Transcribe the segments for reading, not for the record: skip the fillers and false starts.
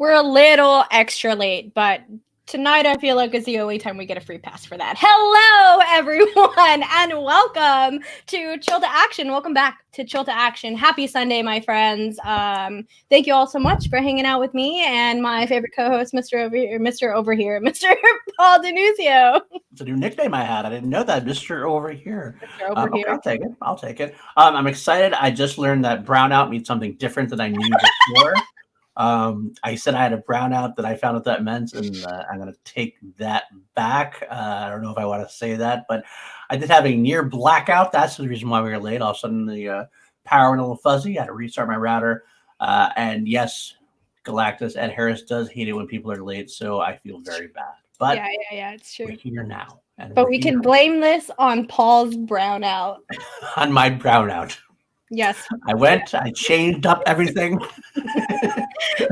we're a little extra late, but tonight I feel like is the only time we get a free pass for that. Hello, everyone, and welcome to Chill to Action. Welcome back to Chill to Action. Happy Sunday, my friends. Thank you all so much for hanging out with me and my favorite co-host, Mr. Over Here, Mr. Paul Denuzio. It's a new nickname I had. I didn't know that, Mr. Over Here. Mr. Over Here. Okay, I'll take it. I'm excited. I just learned that brownout means something different than I knew before. I said I had a brownout that I found what that meant, and I'm going to take that back. I don't know if I want to say that, but I did have a near blackout. That's the reason why we were late. All of a sudden, the power went a little fuzzy. I had to restart my router. And yes, Galactus, Ed Harris does hate it when people are late, so I feel very bad. But yeah, it's true. We're here now. But we can blame this on Paul's brownout. On my brownout. Yes. I changed up everything.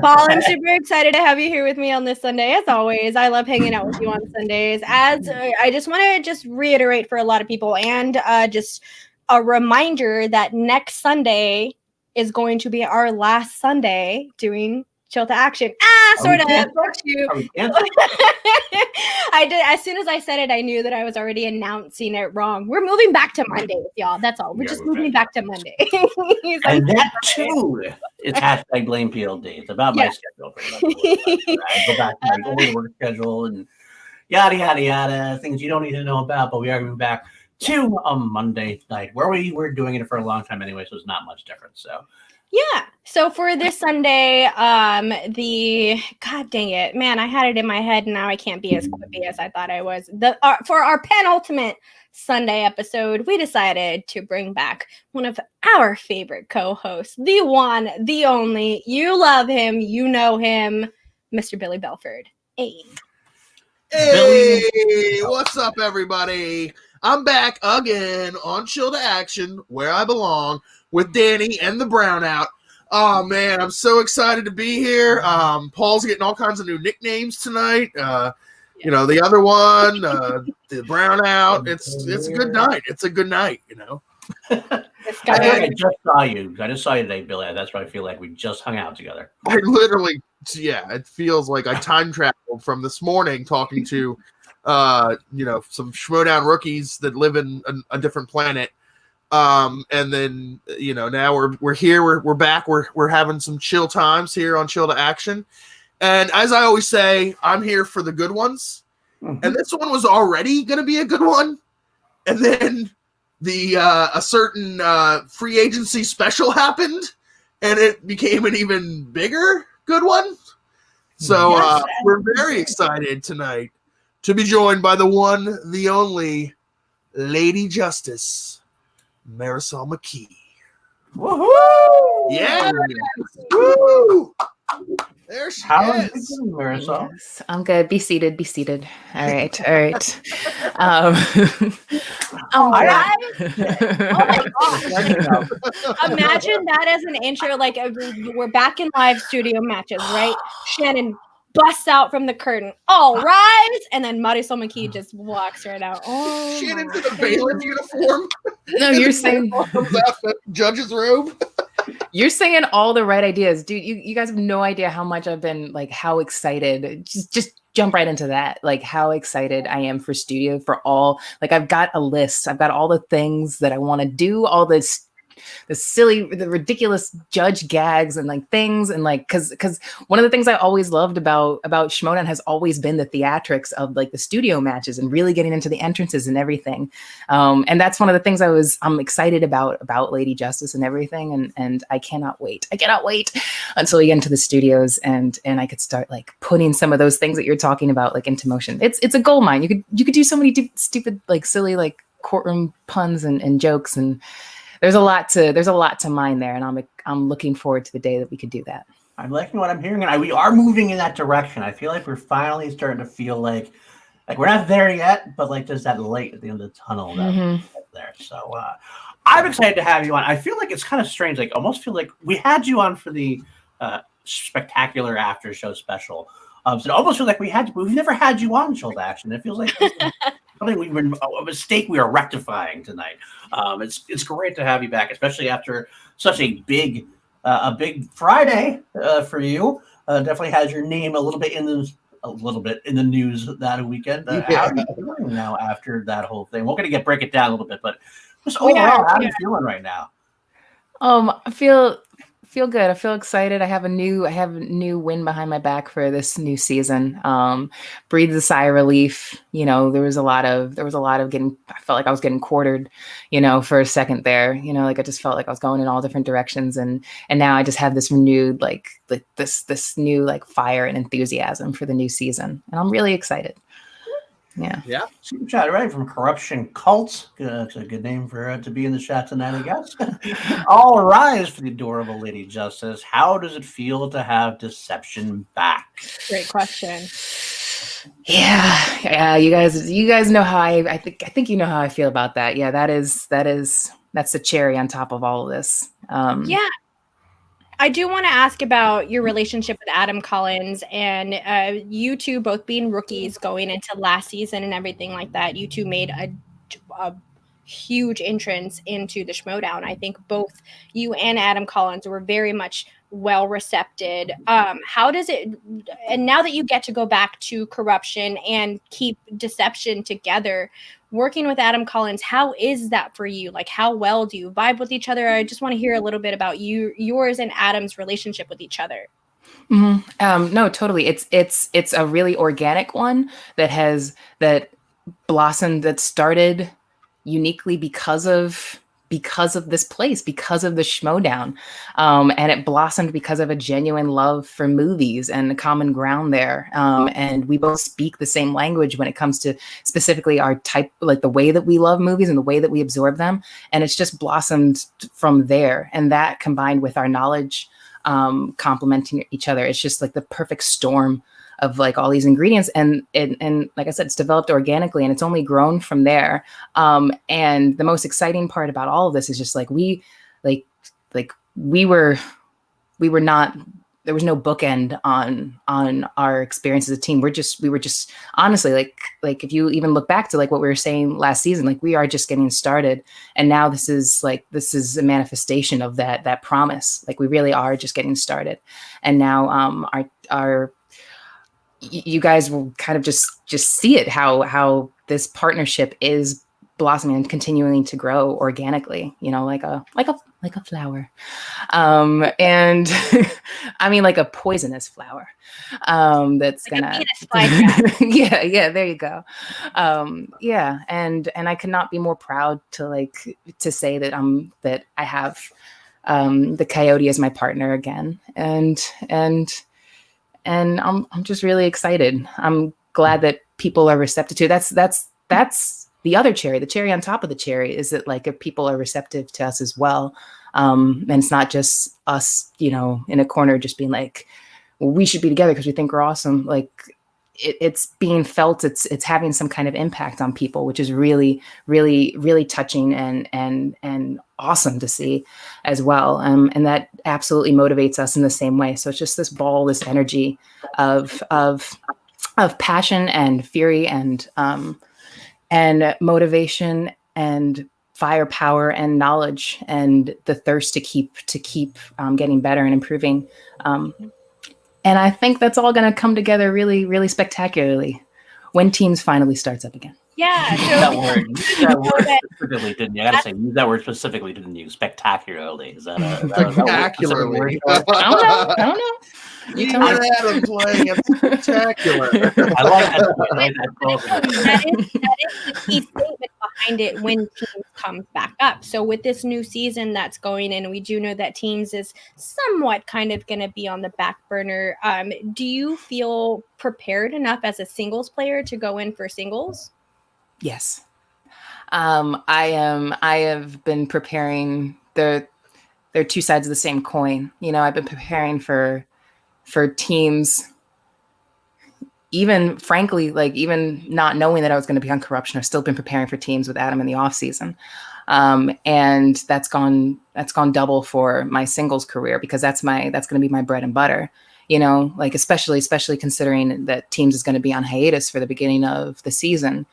Paul, I'm super excited to have you here with me on this Sunday. As always, I love hanging out with you on Sundays. As I just want to reiterate for a lot of people and just a reminder that next Sunday is going to be our last Sunday doing Chill to Action. Sort of. I did. As soon as I said it, I knew that I was already announcing it wrong. We're moving back to Mondays, y'all. That's all. We're just moving back to Monday. And that too, it's hashtag blame PLD. It's about my schedule. I go back to my old work schedule and yada yada yada, things you don't need to know about. But we are moving back to a Monday night where we were doing it for a long time anyway, so it's not much different. So. Yeah. So for this Sunday, God dang it, man, I had it in my head and now I can't be as quippy as I thought I was. For our penultimate Sunday episode, we decided to bring back one of our favorite co-hosts, the one, the only. You love him, you know him, Mr. Billy Belford. Hey, what's up, everybody? I'm back again on Chill to Action, where I belong, with Danny and the Brownout. Oh, man, I'm so excited to be here. Paul's getting all kinds of new nicknames tonight. You know, the other one, the Brownout. It's a good night. It's a good night, you know. I just saw you. I just saw you today, Billy. That's why I feel like we just hung out together. I literally, it feels like I time traveled from this morning talking to, some Schmodown rookies that live in a different planet. And then, now we're here, we're back, we're having some chill times here on Chill to Action. And as I always say, I'm here for the good ones. Mm-hmm. And this one was already going to be a good one. And then a certain free agency special happened and it became an even bigger good one. So we're very excited tonight to be joined by the one, the only Lady Justice, Marisol McKee. Woohoo! Yeah! Woo! There she is. Marisol? Yes, I'm good. Be seated. All right. All right. Oh my gosh. Imagine that as an intro, like we're back in live studio matches, right? Shannon busts out from the curtain. All rise, and then Marisol McKee just walks right out. Oh, Shannon's in a bailiff uniform. No, you're saying judge's robe. You're saying all the right ideas, dude. You guys have no idea how much I've been how excited. Just jump right into that. Like how excited I am for studio, for all. I've got a list. I've got all the things that I want to do. All this. The ridiculous judge gags and things and because one of the things I always loved about Schmodown has always been the theatrics of the studio matches and really getting into the entrances and everything. And that's one of the things I'm excited about Lady Justice and everything. And I cannot wait. Until we get into the studios and I could start putting some of those things that you're talking about into motion. It's a gold mine. You could do so many stupid silly courtroom puns and jokes and. There's a lot to mine there, and I'm looking forward to the day that we could do that. I'm liking what I'm hearing, and we are moving in that direction. I feel like we're finally starting to feel like we're not there yet, but there's that light at the end of the tunnel that's there. So I'm excited to have you on. I feel like it's kind of strange. Almost feel like we had you on for the spectacular after show special. So it almost feels like we've never had you on Chill to Action. It feels like something a mistake we are rectifying tonight. It's great to have you back, especially after such a big Friday for you. definitely has your name a little bit in the news that weekend. How are you feeling now after that whole thing? We're going to break it down a little bit, but just overall, how are you feeling right now? I feel good. I feel excited. I have a new wind behind my back for this new season. Breathed a sigh of relief. There was a lot of getting, I felt like I was getting quartered, for a second there. Like I just felt like I was going in all different directions, and now I just have this renewed this new fire and enthusiasm for the new season, and I'm really excited. Yeah. Super chat, right? From Corruption Cult. It's a good name for to be in the chat tonight, I guess. All rise for the adorable Lady Justice. How does it feel to have Deception back? Great question. Yeah. You guys know how I think you know how I feel about that. Yeah, that's the cherry on top of all of this. Yeah. I do want to ask about your relationship with Adam Collins, and you two both being rookies going into last season and everything like that. You two made a huge entrance into the Schmodown. I think both you and Adam Collins were very much well recepted. How does it, and now that you get to go back to Corruption and keep Deception together, working with Adam Collins, how is that for you? Like, how well do you vibe with each other? I just want to hear a little bit about yours and Adam's relationship with each other. Mm-hmm. No, totally. It's a really organic one that blossomed, that started uniquely because of this place, because of the Schmodown. And it blossomed because of a genuine love for movies and the common ground there. And we both speak the same language when it comes to specifically our type, like the way that we love movies and the way that we absorb them. And it's just blossomed from there. And that combined with our knowledge, complementing each other, it's just like the perfect storm of like all these ingredients, and like I said, it's developed organically, and it's only grown from there. And the most exciting part about all of this is just like we were not, there was no bookend on our experience as a team. We were just honestly like if you even look back to like what we were saying last season, like we are just getting started, and now this is a manifestation of that promise. Like we really are just getting started, and now our you guys will kind of just see it, how this partnership is blossoming and continuing to grow organically, like a flower. And I mean, like a poisonous flower. That's like gonna, yeah, there you go. Yeah. And I could not be more proud to say that I have, the Coyote as my partner again. And I'm just really excited. I'm glad that people are receptive to. That's the other cherry. The cherry on top of the cherry is that like if people are receptive to us as well, and it's not just us, in a corner just being like, well, we should be together because we think we're awesome. Like it's being felt. It's having some kind of impact on people, which is really, really, really touching and awesome to see as well. And that absolutely motivates us in the same way. So it's just this ball, this energy of passion and fury and motivation and firepower and knowledge and the thirst to keep getting better and improving. And I think that's all going to come together really, really spectacularly when Teams finally starts up again. Yeah. Use that word specifically, didn't you? I gotta say, use that word specifically, didn't you? Spectacularly. Is that spectacularly? I don't know. You tell me. Adam playing it spectacular. I like that. That is the key statement behind it when Teams comes back up. So with this new season that's going in, we do know that Teams is somewhat kind of going to be on the back burner. Do you feel prepared enough as a singles player to go in for singles? Yes. I have been preparing. They're two sides of the same coin. I've been preparing for Teams, even frankly, even not knowing that I was going to be on Corruption. I've still been preparing for Teams with Adam in the off season. And that's gone double for my singles career, because that's going to be my bread and butter, especially considering that Teams is going to be on hiatus for the beginning of the season.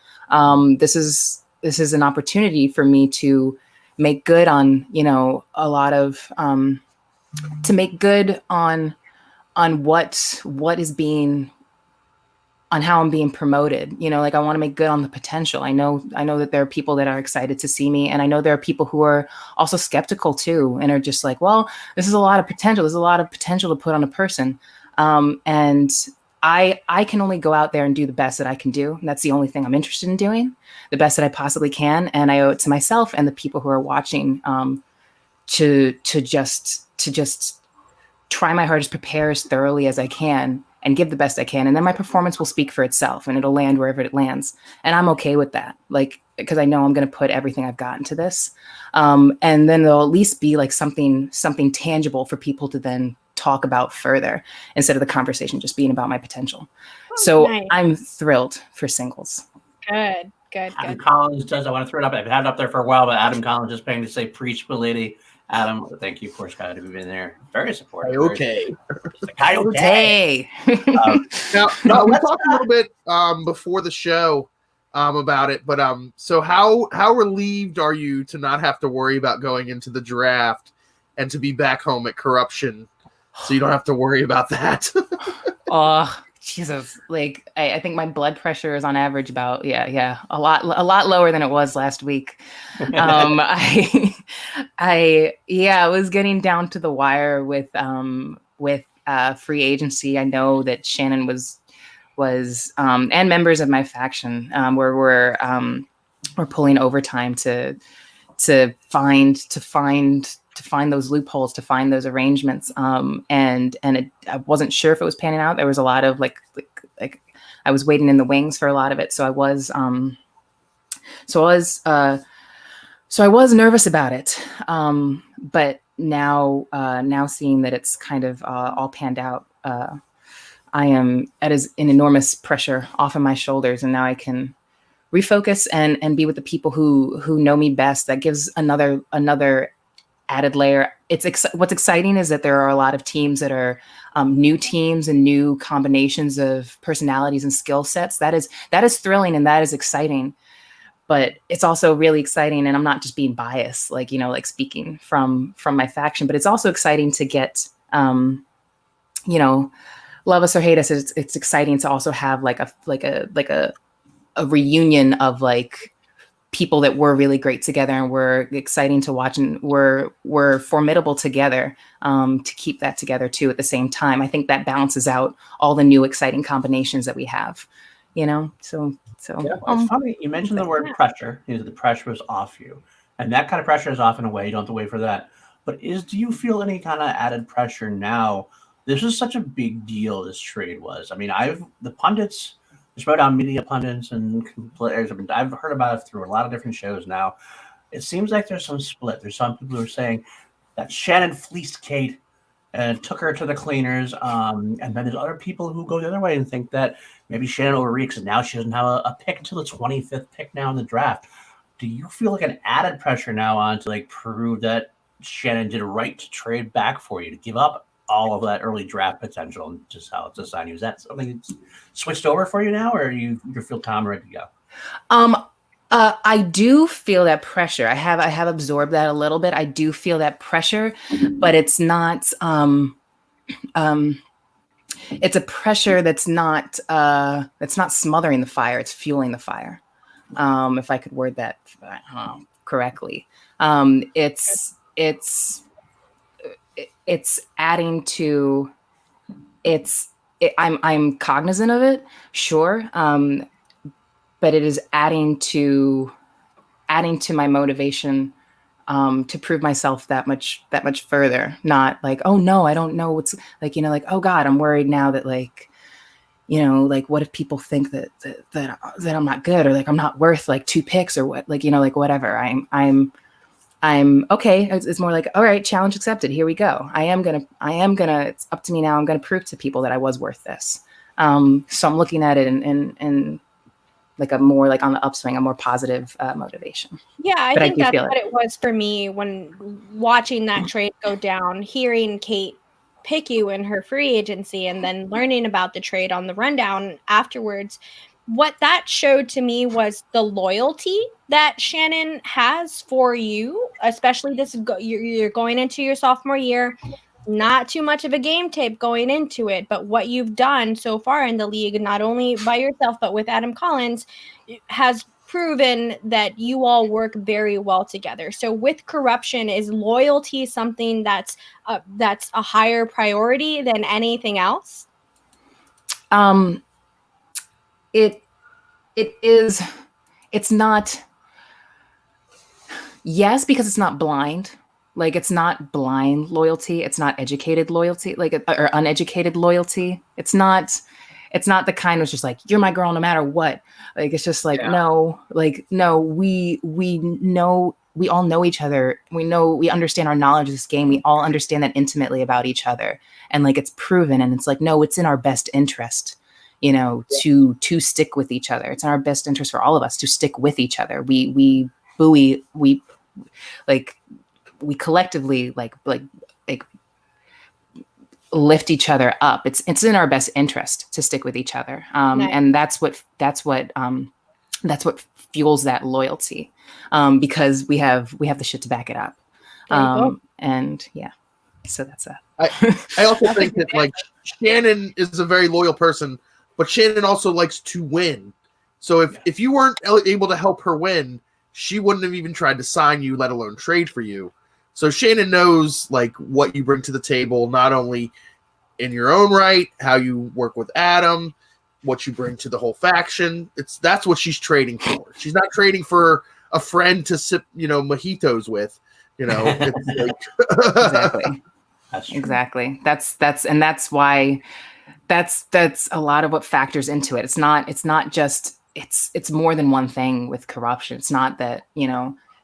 This is an opportunity for me to make good on, a lot of, to make good on on how I'm being promoted. You know, like I want to make good on the potential. I know that there are people that are excited to see me, and I know there are people who are also skeptical too, and are just like, well, this is a lot of potential. There's a lot of potential to put on a person. And I can only go out there and do the best that I can do. And that's the only thing I'm interested in doing, the best that I possibly can. And I owe it to myself and the people who are watching, to just try my hardest, prepare as thoroughly as I can, and give the best I can. And then my performance will speak for itself, and it'll land wherever it lands. And I'm okay with that. Like, because I know I'm going to put everything I've got into this. And then there'll at least be like something tangible for people to then talk about further, instead of the conversation just being about my potential. So nice. I'm thrilled for singles. Good. Adam Collins does. I want to throw it up. I've had it up there for a while, but Adam Collins just paying to say preach, but lady. Adam, thank you, of course, God, who've been there. Very supportive. Okay. Coyote. Now, we talked a little bit before the show about it, but so how relieved are you to not have to worry about going into the draft and to be back home at Corruption, so you don't have to worry about that? Oh, Jesus. Like, I think my blood pressure is on average about, a lot lower than it was last week. I was getting down to the wire with free agency. I know that Shannon was and members of my faction were pulling overtime to find those loopholes, to find those arrangements. And I wasn't sure if it was panning out. There was a lot of like I was waiting in the wings for a lot of it. So I was nervous about it. But now seeing that it's kind of all panned out, I am at an enormous pressure off of my shoulders, and now I can refocus and be with the people who know me best. That gives another added layer. What's exciting is that there are a lot of teams that are new teams and new combinations of personalities and skill sets. That is thrilling, and that is exciting. But it's also really exciting, and I'm not just being biased, like speaking from my faction, but it's also exciting to get, love us or hate us. It's exciting to also have like a reunion of like people that were really great together and were exciting to watch and were formidable together, to keep that together too at the same time. I think that balances out all the new exciting combinations that we have, so. Yeah, it's funny. You mentioned the word pressure. The pressure was off you, and that kind of pressure is often away. You don't have to wait for that. But do you feel any kind of added pressure now? This is such a big deal. This trade was. I mean, the pundits, the Schmodown media pundits and players, I've heard about it through a lot of different shows now. It seems like there's some split. There's some people who are saying that Shannon fleeced Kate and took her to the cleaners. And then there's other people who go the other way and think that maybe Shannon overreached because now she doesn't have a pick until the 25th pick now in the draft. Do you feel like an added pressure now on to like prove that Shannon did right to trade back for you, to give up all of that early draft potential and just how to sign you? Is that something that's switched over for you now, or you feel calm, ready to go? I do feel that pressure. I have absorbed that a little bit. I do feel that pressure, but it's not. It's a pressure that's not smothering the fire. It's fueling the fire. If I could word that correctly, it's adding to. I'm cognizant of it, sure. But it is adding to my motivation to prove myself that much further. Not like, oh no, I don't know what's like, oh God, I'm worried now that like, what if people think that I'm not good, or like I'm not worth like 2 picks, or what, like whatever. I'm okay. It's more like, all right, challenge accepted. Here we go. I am gonna. It's up to me now. I'm gonna prove to people that I was worth this. So I'm looking at it and like a more like on the upswing, a more positive motivation. Yeah, I think that's what it was for me when watching that trade go down, hearing Kate pick you in her free agency and then learning about the trade on the rundown afterwards. What that showed to me was the loyalty that Shannon has for you, especially you're going into your sophomore year. not too much of a game tape going into it, but what you've done so far in the league, not only by yourself, but with Adam Collins, has proven that you all work very well together. So with corruption, is loyalty something that's a higher priority than anything else? It is. It's not. Yes, because it's not blind. Like, it's not blind loyalty. It's not educated loyalty, like, or uneducated loyalty. It's not the kind of just like, you're my girl no matter what. Like, it's just like, no, we know, we all know each other. We understand our knowledge of this game. We all understand that intimately about each other. And like, it's proven. And it's like, no, it's in our best interest, to stick with each other. It's in our best interest for all of us to stick with each other. We collectively like lift each other up. It's in our best interest to stick with each other. Nice. And that's what fuels that loyalty. Because we have the shit to back it up. And yeah, so that's that. I also think that like Shannon is a very loyal person, but Shannon also likes to win. So if you weren't able to help her win, she wouldn't have even tried to sign you, let alone trade for you. So Shannon knows like what you bring to the table, not only in your own right, how you work with Adam, what you bring to the whole faction. That's what she's trading for. She's not trading for a friend to sip, mojitos with. It's like Exactly. Exactly. That's why that's a lot of what factors into it. It's not just it's more than one thing with corruption. It's not that,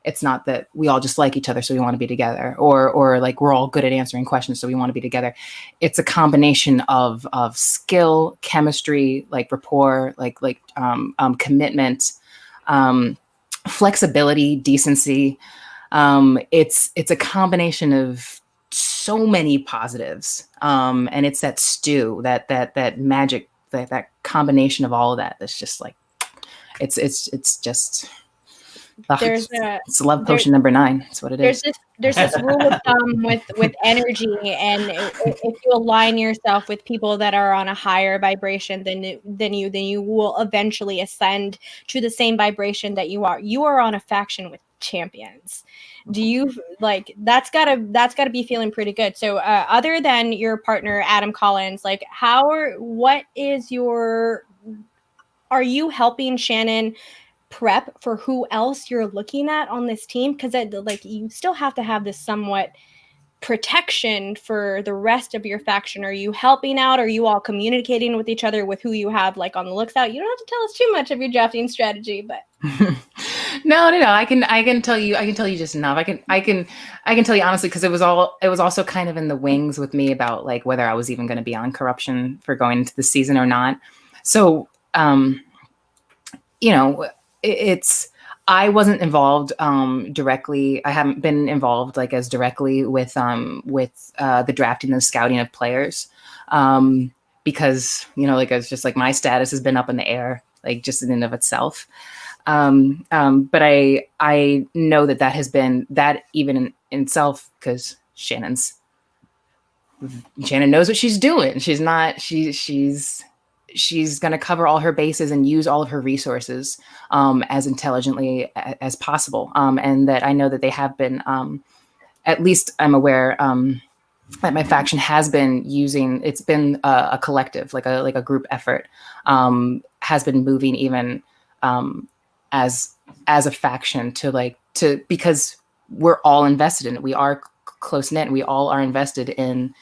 it's not that we all just like each other, so we want to be together, or like we're all good at answering questions, so we want to be together. It's a combination of skill, chemistry, like rapport, like commitment, flexibility, decency. It's a combination of so many positives, and it's that stew, that magic, that combination of all of that. That's just like it's just. It's love potion number 9. That's what it is. There's this rule of thumb with energy, and if you align yourself with people that are on a higher vibration than you will eventually ascend to the same vibration that you are. You are on a faction with champions. Do you like that's gotta be feeling pretty good? So other than your partner Adam Collins, like are you helping Shannon prep for who else you're looking at on this team? Because like you still have to have this somewhat protection for the rest of your faction. Are you helping out? Are you all communicating with each other with who you have like on the looks out? You don't have to tell us too much of your drafting strategy, but no. I can tell you just enough. I can tell you honestly, because it was also kind of in the wings with me about like whether I was even going to be on corruption for going into the season or not. So I wasn't involved directly. I haven't been involved like as directly with the drafting and scouting of players, because like it's just like my status has been up in the air, like just in and of itself. But I know that has been that even in itself, because Shannon knows what she's doing. She's going to cover all her bases and use all of her resources as intelligently as possible. And that I know that they have been, at least I'm aware that my faction has been using, it's been a collective, like a group effort, has been moving even as a faction because we're all invested in it. We are close knit. We all are invested in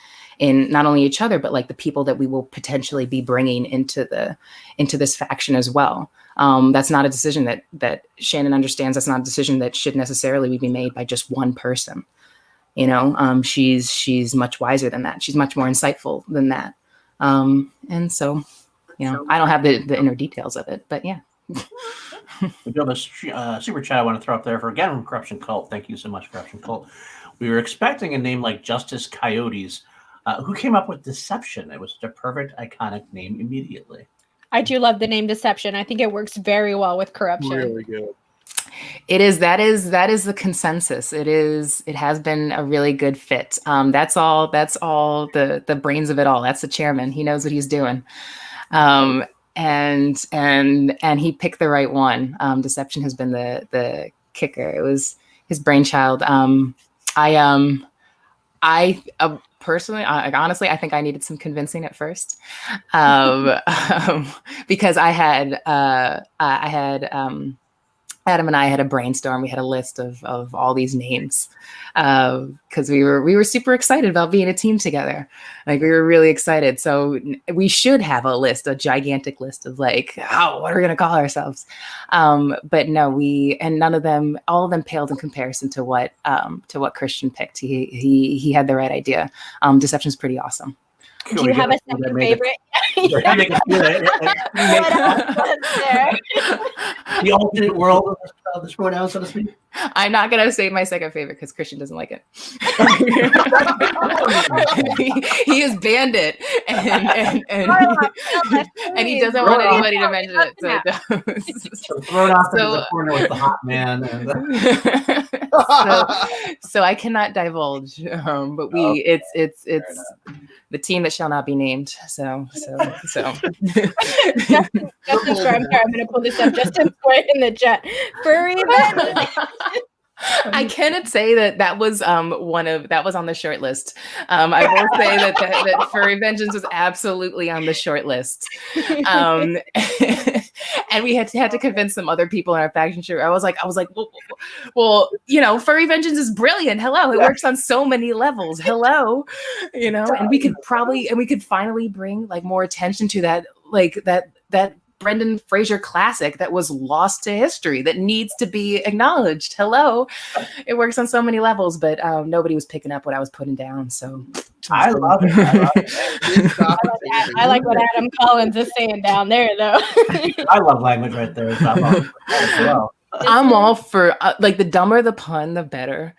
not only each other, but like the people that we will potentially be bringing into this faction as well. That's not a decision that Shannon understands. That's not a decision that should necessarily be made by just one person. She's much wiser than that. She's much more insightful than that. And so, I don't have the inner details of it, but yeah. We do have a super chat I want to throw up there for again from Corruption Cult. Thank you so much, Corruption Cult. We were expecting a name like Justice Coyotes. Who came up with Deception? It was the perfect, iconic name immediately. I do love the name Deception. I think it works very well with Corruption. Really good. It is. That is the consensus. It has been a really good fit. That's all the brains of it all. That's the chairman. He knows what he's doing. And he picked the right one. Deception has been the kicker. It was his brainchild. Personally, honestly, I think I needed some convincing at first, because I had Adam and I had a brainstorm. We had a list of all these names, because we were super excited about being a team together. Like, we were really excited. So we should have a gigantic list of like, oh, what are we going to call ourselves? But no, all of them paled in comparison to what Christian picked. He had the right idea. Deception's pretty awesome. Do you have a second favorite? The alternate world of the Schmodown, so to speak. I'm not gonna say my second favorite because Christian doesn't like it. he has banned it, and he doesn't want anybody to mention it. So throw it off into the corner with the hot man. So I cannot divulge. But it's the team that shall not be named. So. Justin, sorry, I'm going to pull this up. Justin's put in the chat. Furry Vengeance. I cannot say that was on the short list. I will say that Furry Vengeance was absolutely on the short list. And we had to convince some other people in our faction. I was like, well, Furry Vengeance is brilliant. Hello, it works on so many levels. Hello, and we could finally bring like more attention to that, like that Brendan Fraser classic that was lost to history that needs to be acknowledged. Hello, it works on so many levels, but nobody was picking up what I was putting down. So I love it. I like what Adam Collins is saying down there, though. I love language right there. As well. I'm all for like the dumber the pun, the better.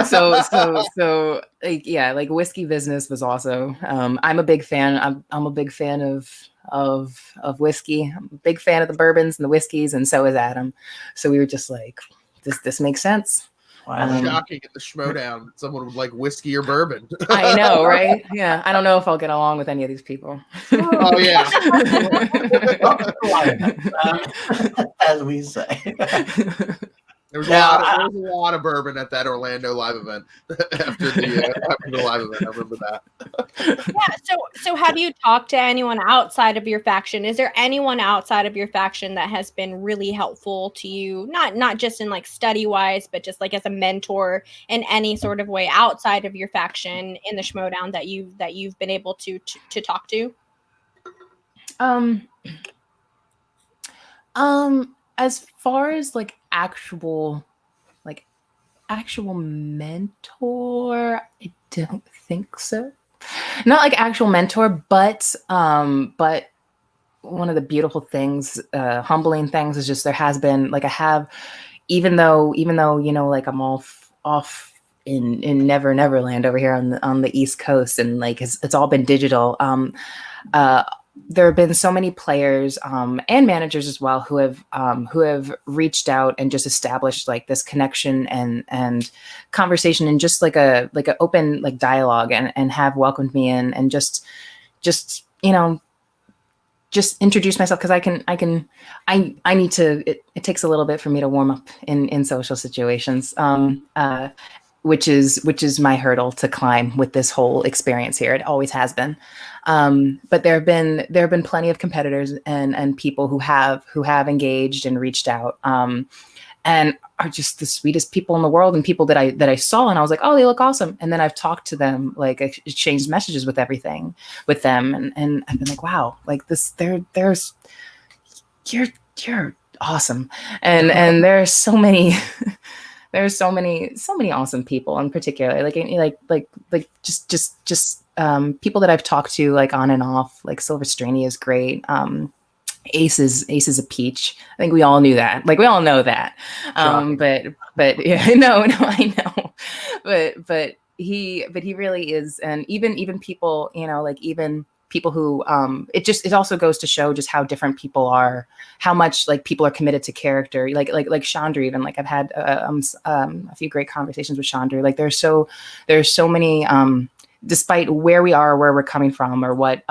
So like, yeah, like Whiskey Business was also. I'm a big fan. I'm a big fan of whiskey. I'm a big fan of the bourbons and the whiskeys, and so is Adam. So we were just like, this makes sense. Shocking at the Schmodown. Someone would like whiskey or bourbon. I know, right? Yeah. I don't know if I'll get along with any of these people. Oh, yeah. As we say. There was a lot of bourbon at that Orlando live event after the live event. I remember that. Yeah. So have you talked to anyone outside of your faction? Is there anyone outside of your faction that has been really helpful to you? Not just in like study wise, but just like as a mentor in any sort of way outside of your faction in the Schmodown that you've been able to talk to? As far as like actual mentor, I don't think so. Not like actual mentor, but one of the beautiful things, humbling things is just there has been like I have, even though like I'm off in Never Land over here on the East Coast, and like it's all been digital. There have been so many players and managers as well who have reached out and just established like this connection and conversation and just like a open like dialogue and have welcomed me in and just introduce myself, because I need to, it takes a little bit for me to warm up in social situations, which is my hurdle to climb with this whole experience here. It always has been. But there have been plenty of competitors and people who have engaged and reached out, and are just the sweetest people in the world, and people that I saw and I was like, oh, they look awesome. And then I've talked to them, like I exchanged messages with them, and I've been like, wow, like this, you're awesome. And there's so many awesome people in particular, like just people that I've talked to like on and off, like Silver Straney is great. Ace is a peach. I think we all knew that. Like we all know that. But yeah, no, I know. But he really is. And even people, like even people who it also goes to show just how different people are, how much like people are committed to character, like Chandra. Even like I've had a few great conversations with Chandra. Like there's so many despite where we are, where we're coming from, or what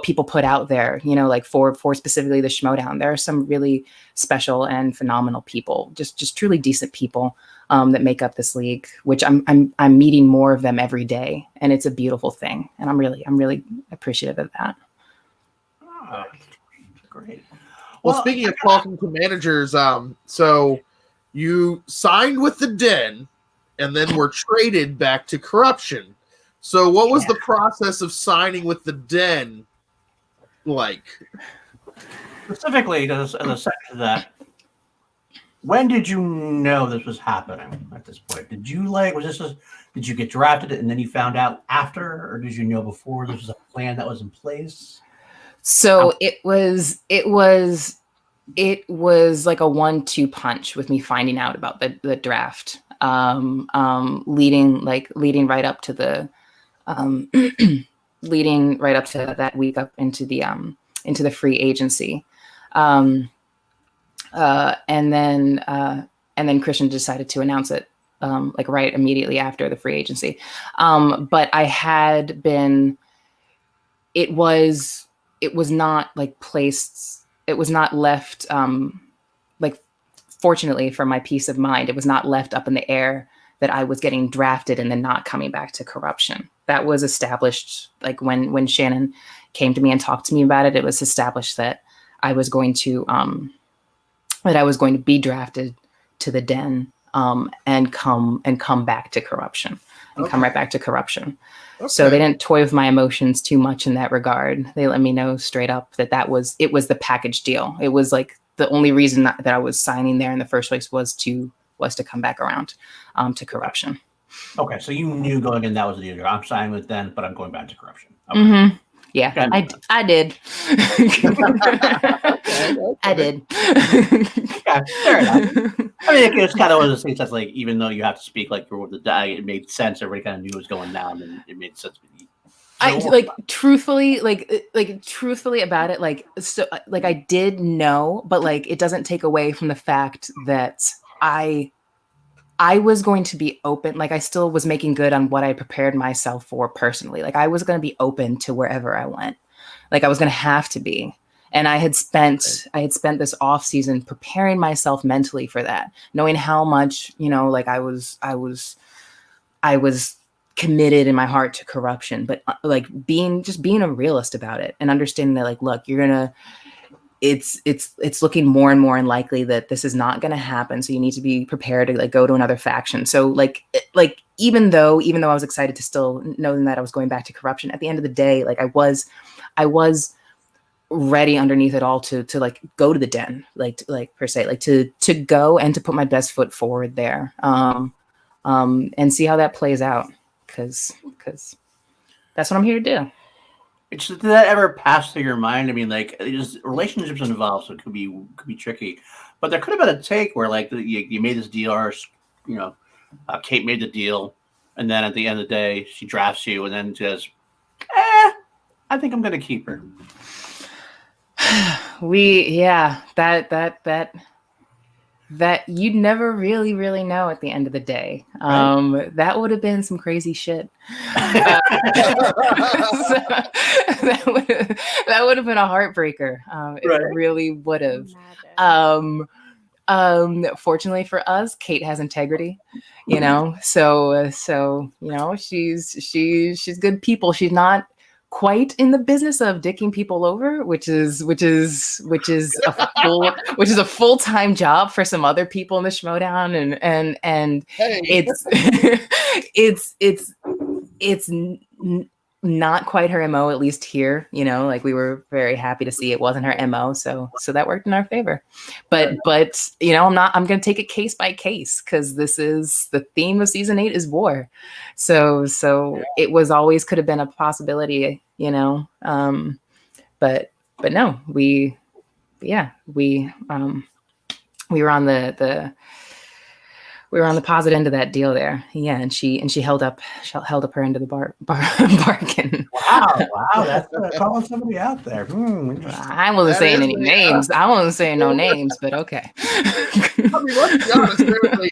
people put out there, you know, like for specifically the Schmodown, there are some really special and phenomenal people, just truly decent people that make up this league, which I'm meeting more of them every day, and it's a beautiful thing, and I'm really appreciative of that. Oh, great. Well, speaking of talking to managers, so you signed with the Den, and then were traded back to Corruption. So, what was the process of signing with the Den like? Specifically, as a second to that, when did you know this was happening at this point? Did you did you get drafted and then you found out after, or did you know before this was a plan that was in place? So it was like a 1-2 punch with me finding out about the draft, leading right up to the leading right up to that week up into the free agency. And then Christian decided to announce it like right immediately after the free agency. But I had been, it was not like placed, it was not left, like fortunately for my peace of mind, it was not left up in the air that I was getting drafted and then not coming back to Corruption. That was established, like when Shannon came to me and talked to me about it, it was established that I was going to be drafted to the Den and come back to Corruption and come right back to Corruption. Okay. So they didn't toy with my emotions too much in that regard. They let me know straight up that it was the package deal. It was like the only reason that I was signing there in the first place was to come back around to Corruption. Okay, so you knew going in that was the deal. I'm signing with Den, but I'm going back to Corruption. Okay. Mm-hmm. Yeah, I did. I did. Yeah, fair enough. I mean, it's kind of one of those things that's like, even though you have to speak like you're the guy, it made sense. Everybody kind of knew what was going down, and it made sense. Truthfully about it, I did know, but like it doesn't take away from the fact that I was going to be open. Like I still was making good on what I prepared myself for personally. Like I was going to be open to wherever I went. Like I was going to have to be. And I had spent this off season preparing myself mentally for that, knowing how much, you know, like I was committed in my heart to Corruption, but like being a realist about it and understanding that like, look, it's looking more and more unlikely that this is not going to happen. So you need to be prepared to like go to another faction. So like even though I was excited to still knowing that I was going back to Corruption, at the end of the day, like I was ready underneath it all to like go to the Den, like per se, like to go and to put my best foot forward there, and see how that plays out. Cause that's what I'm here to do. Did that ever pass through your mind? I mean, like, relationships involved, so it could be tricky. But there could have been a take where, like, you made this deal, or you know, Kate made the deal, and then at the end of the day, she drafts you, and then says, I think I'm going to keep her." That you'd never really know at the end of the day. Right. That would have been some crazy shit. So, that would have been a heartbreaker. It really would have. Fortunately for us, Kate has integrity, you know. So you know, she's good people. She's not quite in the business of dicking people over, which is a full-time job for some other people in the Schmodown, and hey. it's not quite her MO, at least here, you know, like we were very happy to see it wasn't her MO. So that worked in our favor, but you know, I'm going to take it case by case, because this is the theme of season 8 is war. So it was always could have been a possibility, you know, but no, we were on we were on the positive end of that deal there. Yeah, and she held up her end of the bargain. Wow, that's calling somebody out there. I wasn't saying any names. I wasn't saying no names, but okay. I mean, let's be honest, there was a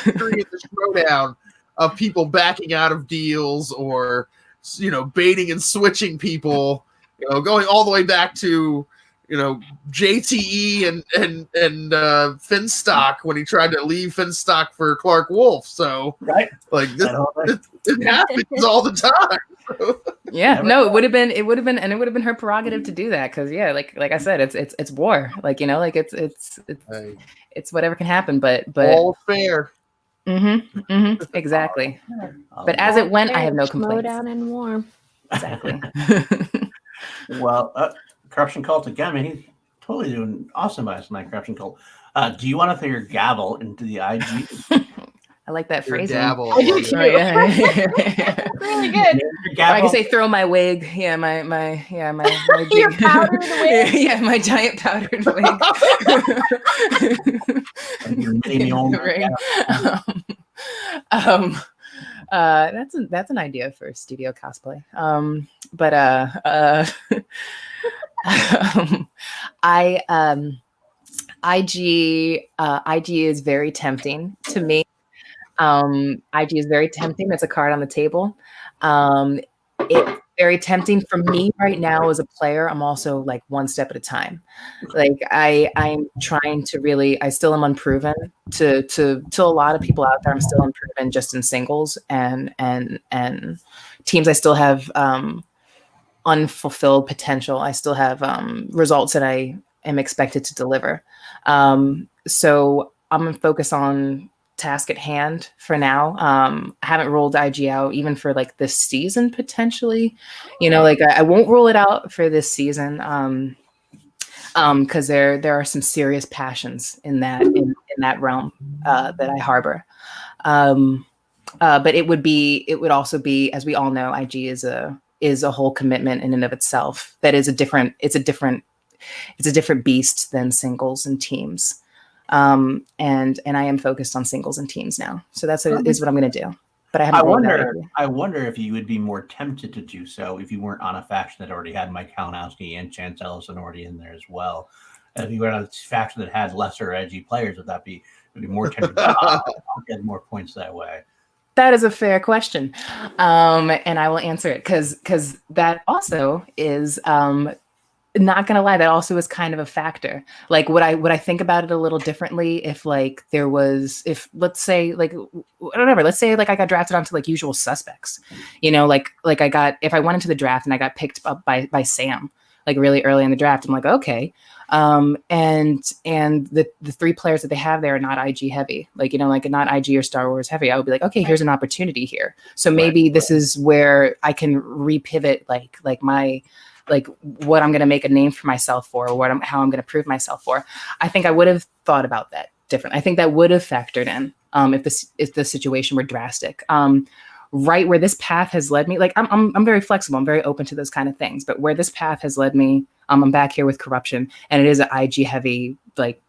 history in the showdown of people backing out of deals or, you know, baiting and switching people, you know, going all the way back to, you know, JTE and Finstock when he tried to leave Finstock for Clark Wolf. So, right, like it happens all the time. Yeah, no, it would have been her prerogative to do that because like I said, it's war, like, you know, like it's whatever can happen, but all fair. Exactly. But as it went, I have no complaints. Down in war. Exactly. Well, Corruption Cult again, man, he's totally doing awesome by us tonight, Corruption Cult. Do you want to throw your gavel into the IG? I like that phrasing. Gavel. I do too. Oh, yeah. Really good. Or I can say throw my wig. Yeah, my Your big, powdered wig. Yeah, my giant powdered wig. That's an idea for studio cosplay. IG is very tempting to me. IG is very tempting. It's a card on the table. It's very tempting for me right now as a player. I'm also like one step at a time. Like I'm trying to really, I still am unproven to a lot of people out there. I'm still unproven just in singles and teams. I still have unfulfilled potential. I still have results that I am expected to deliver. So I'm gonna focus on task at hand for now. I haven't rolled IG out even for like this season potentially. You know, like I won't roll it out for this season because there are some serious passions in that realm that I harbor. But it would also be, as we all know, IG is a whole commitment in and of itself. That is it's a different beast than singles and teams. And I am focused on singles and teams now. So that's what I'm going to do. But I wonder if you would be more tempted to do so if you weren't on a faction that already had Mike Kalinowski and Chance Ellison already in there as well. If you were on a faction that had lesser edgy players, would be more tempted? I'll get more points that way. That is a fair question, and I will answer it because that also is. Not gonna lie, that also is kind of a factor. Like, would I think about it a little differently if like let's say like whatever, let's say like I got drafted onto like Usual Suspects, you know, like if I went into the draft and I got picked up by Sam like really early in the draft, I'm like, okay, and the three players that they have there are not IG heavy, like, you know, like not IG or Star Wars heavy. I would be like, okay, here's an opportunity here. So maybe this is where I can repivot like my. Like what I'm going to make a name for myself for, or how I'm going to prove myself for. I think I would have thought about that different. I think that would have factored in if the situation were drastic. Right where this path has led me, like I'm very flexible. I'm very open to those kind of things. But where this path has led me, I'm back here with Corruption, and it is an IG heavy like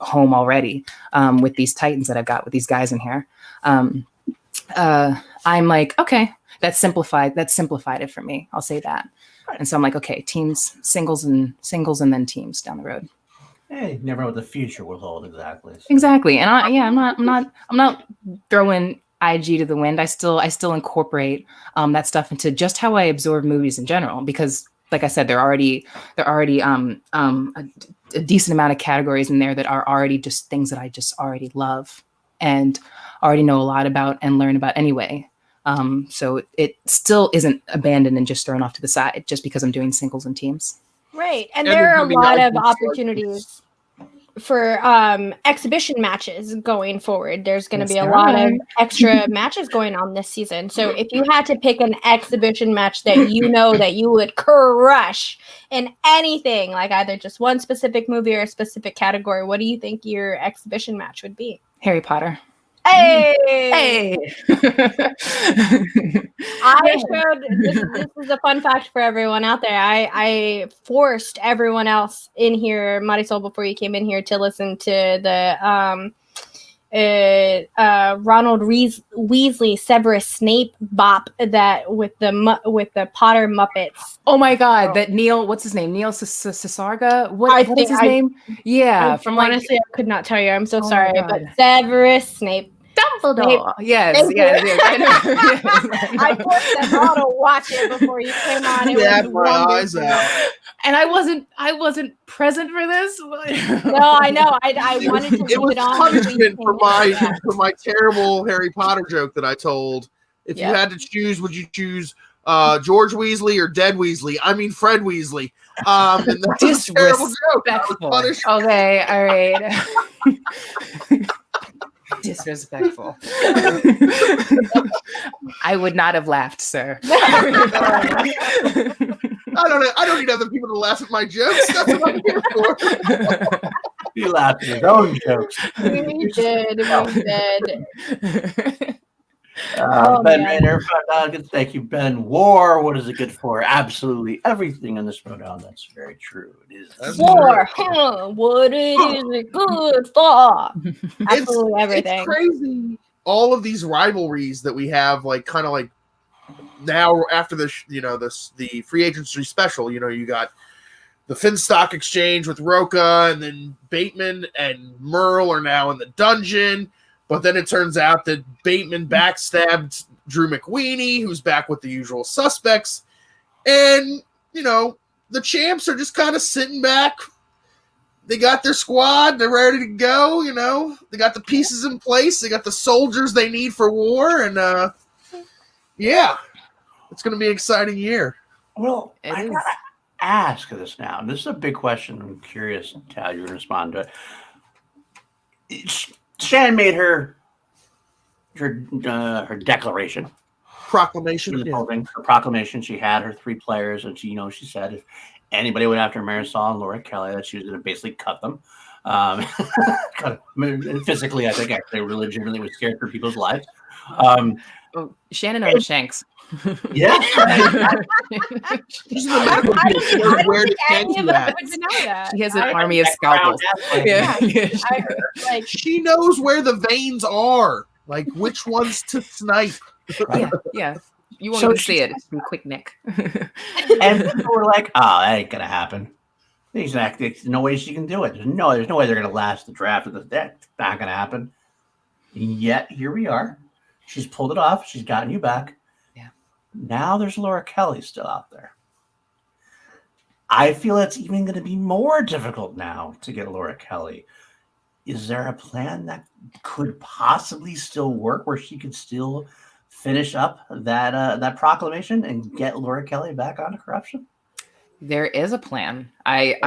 home already with these Titans that I've got with these guys in here. I'm like, okay, that simplified it for me. I'll say that. And so I'm like, okay, teams, singles, and then teams down the road. Hey, never know what the future will hold exactly. So. Exactly, and I'm not throwing IG to the wind. I still incorporate that stuff into just how I absorb movies in general, because, like I said, there are already a decent amount of categories in there that are already just things that I just already love and already know a lot about and learn about anyway. So it still isn't abandoned and just thrown off to the side just because I'm doing singles and teams. Right. And there are a lot of opportunities for exhibition matches going forward. There's going to be a lot of extra matches going on this season. So if you had to pick an exhibition match that you know that you would crush in anything, like either just one specific movie or a specific category, what do you think your exhibition match would be? Harry Potter. Hey! I showed this is a fun fact for everyone out there. I forced everyone else in here, Marisol, before you came in here, to listen to the Ronald Weasley Severus Snape bop that with the Potter Muppets. Oh my God, that Neil, what's his name? Neil Sasarga? What is his name? Yeah, from like, honestly, I could not tell you. I'm so sorry, but Severus Snape. Dumbledore. Yes. I know. I forced them all to watch it before you came on. It was my eyes out. And I wasn't present for this. No, I know. I wanted to. It was punishment for my terrible Harry Potter joke that I told. If you had to choose, would you choose George Weasley or Dead Weasley? I mean Fred Weasley. And that was a terrible joke. Okay, all right. Disrespectful. I would not have laughed, sir. I don't need other people to laugh at my jokes. That's what I'm here for. You laughed at your own jokes. We did. Ben Rainer, thank you, Ben. War, what is it good for? Absolutely everything in this program. That's very true. It is war. What is it good for? Absolutely everything. It's crazy. All of these rivalries that we have, like kind of like now after the the free agency special. You got the Finstock exchange with Rocha, and then Bateman and Merle are now in the dungeon. But then it turns out that Bateman backstabbed Drew McWeeny, who's back with the usual suspects. And, the champs are just kind of sitting back. They got their squad. They're ready to go, They got the pieces in place. They got the soldiers they need for war. And, it's going to be an exciting year. Well, I got to ask this now. This is a big question. I'm curious how you're going to respond to it. Shannon made her declaration, proclamation. Her proclamation. She had her 3 players, and she said if anybody went after Marisol and Laura Kelly, that she was going to basically cut them. Physically, I think actually legitimately was scared for people's lives. Shannon owns Shanks. Yeah. She's in the medical field. Where did She has an army of scalpels. She knows where the veins are, like which ones to snipe. Yeah. You won't even see it. It's from Quick Nick. And people were like, "Oh, that ain't gonna happen. Exactly. There's no way she can do it. There's no way they're gonna last the draft. That's not gonna happen." Yet here we are. She's pulled it off. She's gotten you back. Now there's Laura Kelly still out there. I feel it's even going to be more difficult now to get Laura Kelly. Is there a plan that could possibly still work where she could still finish up that proclamation and get Laura Kelly back onto corruption? There is a plan. That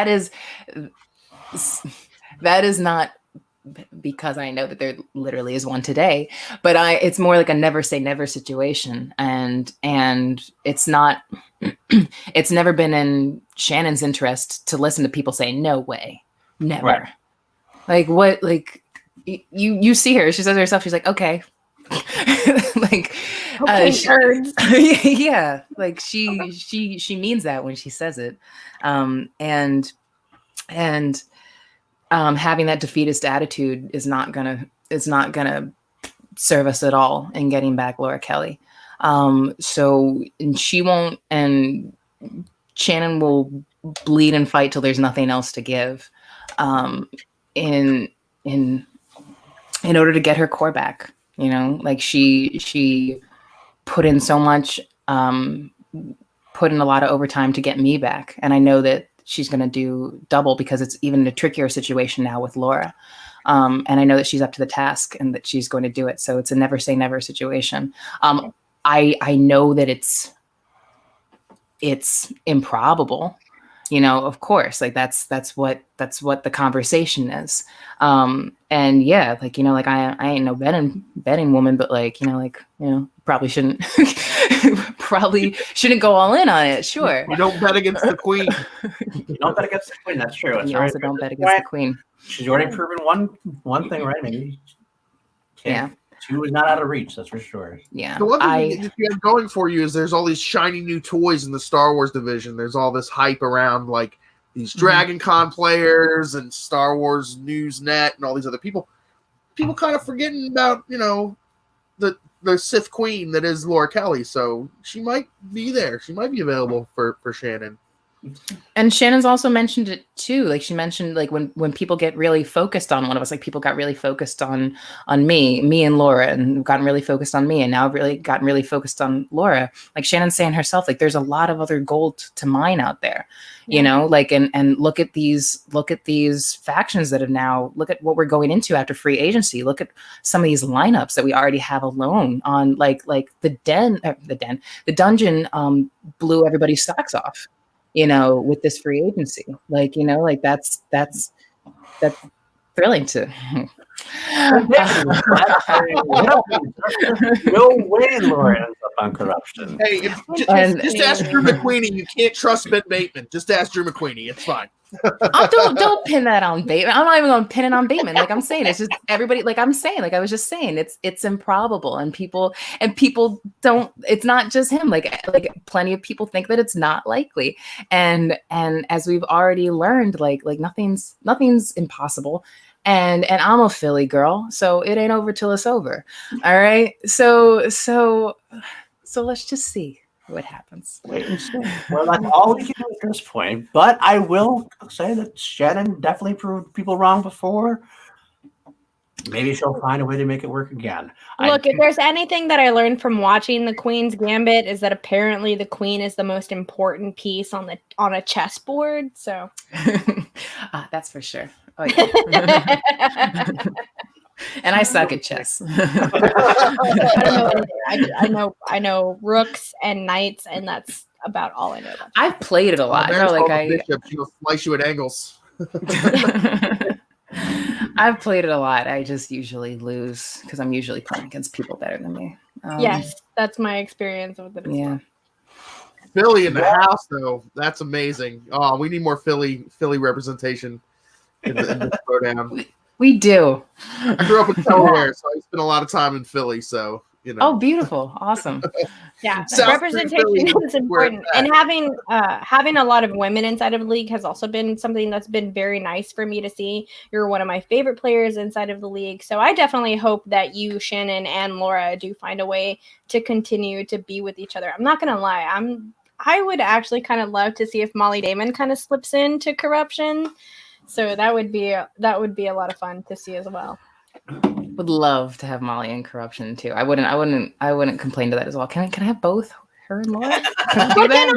is not because I know that there literally is one today, but it's more like a never say never situation. And it's not, it's never been in Shannon's interest to listen to people say, no way, never. Right. Like what, like you see her, she says to herself, she's like, okay. Like, yeah, like she means that when she says it. Having that defeatist attitude is not gonna serve us at all in getting back Laura Kelly. So she won't, and Shannon will bleed and fight till there's nothing else to give, in order to get her core back. Like she put in so much, put in a lot of overtime to get me back, and I know that she's going to do double because it's even a trickier situation now with Laura. And I know that she's up to the task and that she's going to do it. So it's a never say never situation. I know that it's improbable, of course, like that's what the conversation is. And yeah, like, I ain't no betting woman, but probably shouldn't go all in on it. Sure. You don't bet against the queen. You don't bet against the queen. That's true. You also don't bet against the queen. She's already proven one thing, right? Maybe. Yeah. 2 is not out of reach. That's for sure. Yeah. The one thing that you have going for you is there's all these shiny new toys in the Star Wars division. There's all this hype around like these Dragon Con players and Star Wars Newsnet and all these other people kind of forgetting about, the Sith Queen that is Laura Kelly. So she might be there. She might be available for Shannon. And Shannon's also mentioned it too. Like she mentioned, like when people get really focused on one of us, like people got really focused on me and Laura, and gotten really focused on me, and now really gotten really focused on Laura. Like Shannon's saying herself, like there's a lot of other gold to mine out there, like and look at these factions that have now. Look at what we're going into after free agency. Look at some of these lineups that we already have alone on like the dungeon blew everybody's socks off. With this free agency, that's thrilling to. No way Laura ends up on corruption. Hey, just ask Drew McQueenie. You can't trust Ben Bateman. Just ask Drew McQueenie. It's fine. Don't pin that on Bateman. I'm not even going to pin it on Bateman. Like I'm saying, it's just everybody. Like I'm saying, like I was just saying, it's improbable, and people don't. It's not just him. Like plenty of people think that it's not likely, and as we've already learned, like nothing's impossible. And I'm a Philly girl, so it ain't over till it's over. All right, so let's just see what happens. Wait and see. Well, that's all we can do at this point. But I will say that Shannon definitely proved people wrong before. Maybe she'll find a way to make it work again. Look, if there's anything that I learned from watching the Queen's Gambit, is that apparently the Queen is the most important piece on a chessboard. So that's for sure. Oh, yeah. And I suck at chess. I know rooks and knights, and that's about all I know about. I've played it a lot. Bishop, she'll slice you at angles. I've played it a lot. I just usually lose because I'm usually playing against people better than me. Yes, that's my experience with it. Yeah. Philly in the house, though. That's amazing. Oh, we need more Philly representation in the throwdown. We do. I grew up in Delaware, so I spent a lot of time in Philly. So Oh, beautiful! Awesome. Yeah, representation is important, and having a lot of women inside of the league has also been something that's been very nice for me to see. You're one of my favorite players inside of the league, so I definitely hope that you, Shannon, and Laura do find a way to continue to be with each other. I'm not gonna lie, I would actually kind of love to see if Molly Damon kind of slips into corruption. So that would be a lot of fun to see as well. Would love to have Molly in corruption too. I wouldn't complain to that as well. Can I have both her and Laura? Can I do that?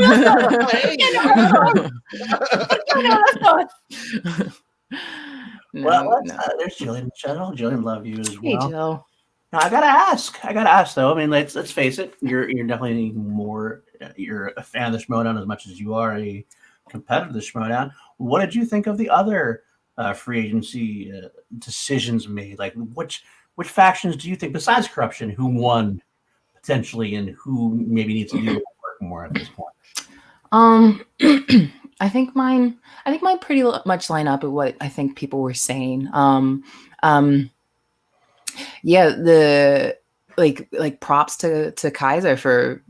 No. There's Jillian Michelle. Jillian, love you as well. Hey, Jill. Now, I gotta ask though. I mean, let's face it. You're definitely more. You're a fan of the Schmodown as much as you are a competitor of the Schmodown. What did you think of the other free agency decisions made? Like, which factions do you think, besides corruption, who won potentially, and who maybe needs to do work more at this point? I think mine pretty much line up with what I think people were saying. Yeah, the like props to Kaiser for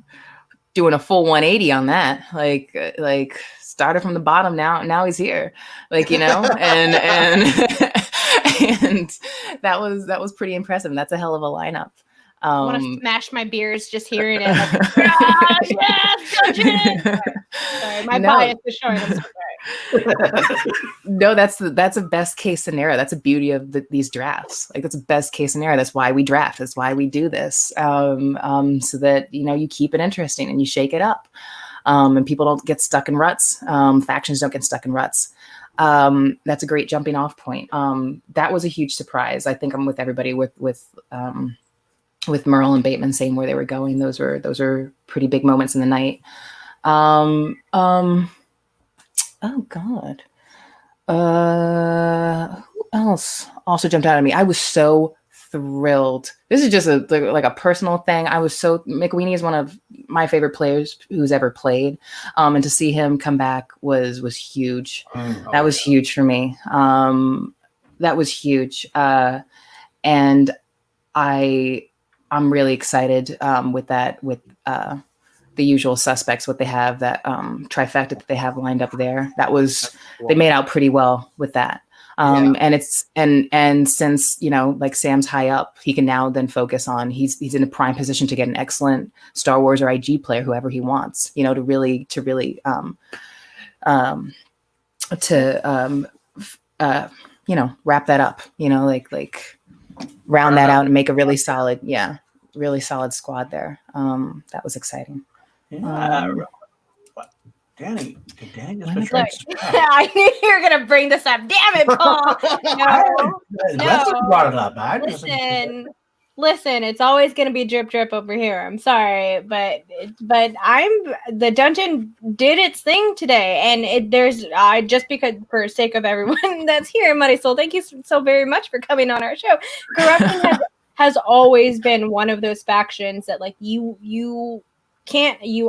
doing a full 180 on that. Like started from the bottom, now he's here. And and that was pretty impressive. And that's a hell of a lineup. I want to smash my beers just hearing it. Like, yes, sorry, my bias is showing. I'm so sorry. No, that's a best case scenario. That's the beauty of these drafts. Like, that's a best case scenario. That's why we draft. That's why we do this. So that you keep it interesting and you shake it up, and people don't get stuck in ruts. Factions don't get stuck in ruts. That's a great jumping off point. That was a huge surprise. I think I'm with everybody with Merle and Bateman saying where they were going. Those are pretty big moments in the night. Oh God. Who else also jumped out at me? I was so thrilled. This is just a personal thing. McWeenie is one of my favorite players who's ever played. And to see him come back was huge. That was huge for me. That was huge. And I'm really excited with the the usual suspects, what they have, that trifecta that they have lined up there. That was, they made out pretty well with that. And it's, and since, you know, like Sam's high up, he can now then focus on, he's in a prime position to get an excellent Star Wars or IG player, whoever he wants, you know, to really you know, wrap that up, you know, like round that out and make a really solid, really solid squad there. That was exciting. Danny just Look, I knew you were gonna bring this up. Damn it, Paul! No, brought it up. Listen, it's always gonna be drip over here. I'm sorry, but the dungeon did its thing today, and there's just because for sake of everyone that's here, Marisol, thank you so very much for coming on our show. Corruption has always been one of those factions that like you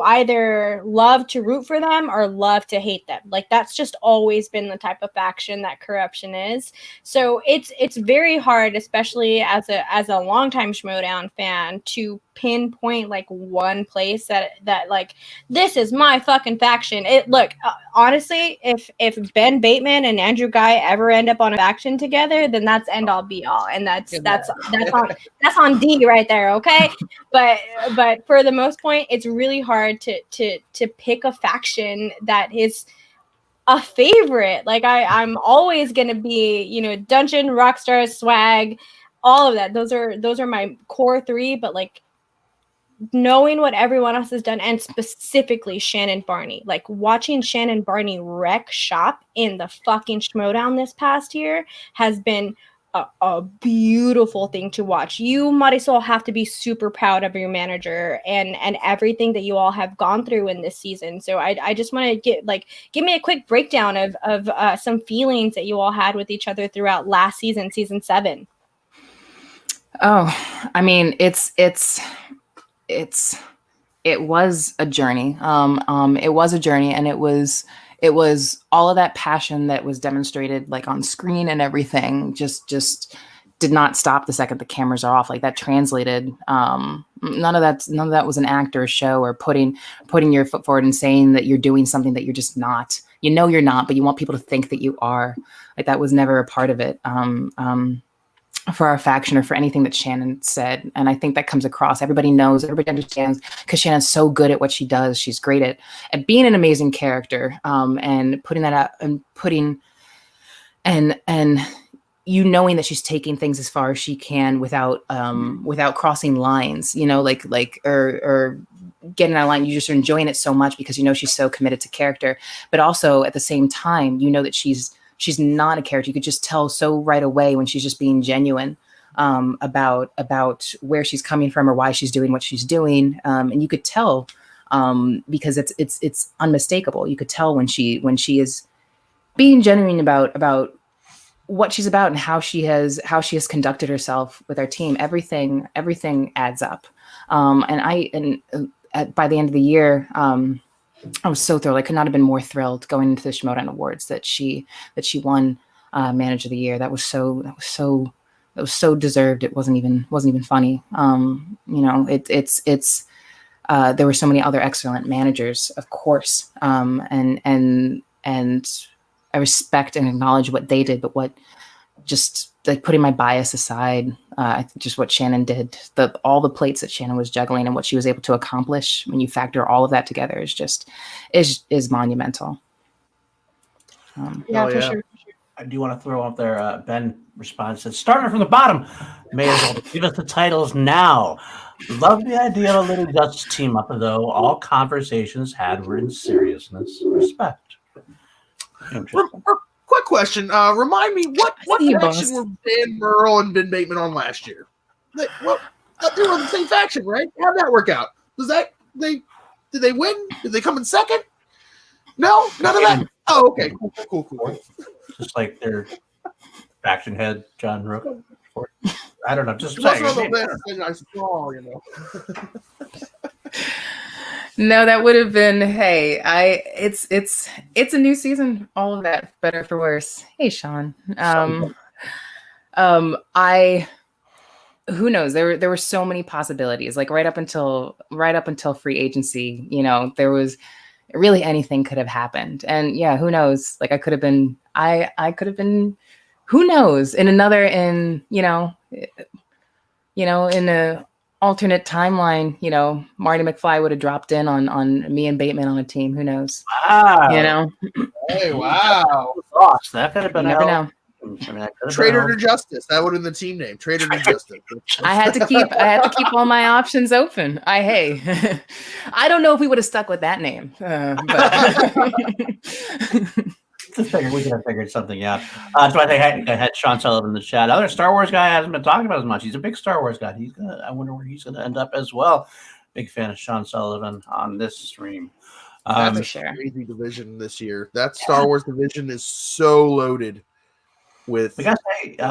either love to root for them or love to hate them. Like that's just always been the type of faction that Corruption is. So it's very hard, especially as a longtime Schmodown fan, to pinpoint like one place that like this is my fucking faction. Honestly, if Ben Bateman and Andrew Guy ever end up on a faction together, then that's end all be all, and that's on D right there, okay? But for the most point, it's really hard to pick a faction that is a favorite. Like I'm always gonna be, you know, Dungeon, Rockstar, Swag, all of that. Those are my core three, but like knowing what everyone else has done, and specifically Shannon Barney, like watching Shannon Barney wreck shop in the fucking Schmodown this past year has been a beautiful thing to watch. You, Marisol, have to be super proud of your manager and everything that you all have gone through in this season. So I just want to give me a quick breakdown of some feelings that you all had with each other throughout last season, season 7. Oh, I mean, it was a journey. It was a journey, and it was all of that passion that was demonstrated like on screen and everything just did not stop the second the cameras are off. Like that translated. None of that was an act or a show or putting your foot forward and saying that you're doing something that you're just not. You know you're not, but you want people to think that you are. Like that was never a part of it. For our faction or for anything that Shannon said. And I think that comes across. Everybody knows, everybody understands, because Shannon's so good at what she does. She's great at being an amazing character, and putting that out and and you knowing that she's taking things as far as she can without crossing lines, you know, like or getting out of line. You just are enjoying it so much because you know she's so committed to character, but also at the same time, you know that she's not a character. You could just tell so right away when she's just being genuine about where she's coming from or why she's doing what she's doing. And you could tell because it's unmistakable. You could tell when she is being genuine about what she's about and how she has conducted herself with our team. Everything adds up. By the end of the year, I was so thrilled. I could not have been more thrilled going into the Schmodown Awards that she won Manager of the Year. That was so deserved. It wasn't even funny. You know, it's there were so many other excellent managers, of course. And I respect and acknowledge what they did, but what just like putting my bias aside, just what Shannon did, all the plates that Shannon was juggling and what she was able to accomplish when you factor all of that together is monumental. For sure. I do want to throw up there. Ben responds, says, starting from the bottom, may as well give us the titles now. Love the idea of a Lady Justice team up, though. All conversations had were in seriousness. Respect. Quick question. Remind me, what faction were Ben, Merle, and Ben Bateman on last year? They were the same faction, right? How'd that work out? Did they win? Did they come in second? No? None of that? Oh, okay. Cool. Just like their faction head, John Rook. I don't know. Just saying. The best thing I saw, you know. No, that would have been, hey, it's a new season, all of that, better for worse. Hey, Sean. who knows? There were so many possibilities. Like right up until free agency, there was really anything could have happened. And yeah, who knows? Like I could have been, who knows? In a alternate timeline, Marty McFly would have dropped in on me and Bateman on a team. Who knows? Wow. Hey, wow. That could have been. You never know. Trader to Justice. That would have been the team name. Trader to Justice. I had to keep all my options open. I don't know if we would have stuck with that name. But We could have figured something out. So I think I had Sean Sullivan in the chat. Other Star Wars guy hasn't been talking about as much. He's a big Star Wars guy. I wonder where he's gonna end up as well. Big fan of Sean Sullivan on this stream. That's for a sure. crazy division this year. That Star Wars division is so loaded with. I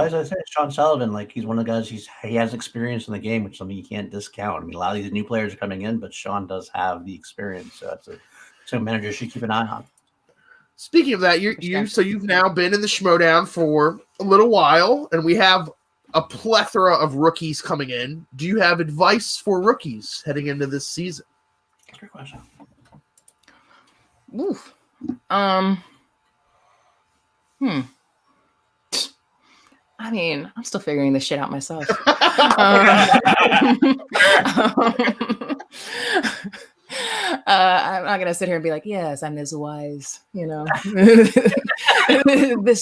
was gonna say Sean Sullivan, like he's one of the guys. He has experience in the game, which is something you can't discount. I mean, a lot of these new players are coming in, but Sean does have the experience. So that's so managers should keep an eye on. Speaking of that, you've now been in the Schmodown for a little while, and we have a plethora of rookies coming in. Do you have advice for rookies heading into this season? That's a great question. Oof. I mean, I'm still figuring this shit out myself. I'm not gonna sit here and be like, yes, I'm this wise, this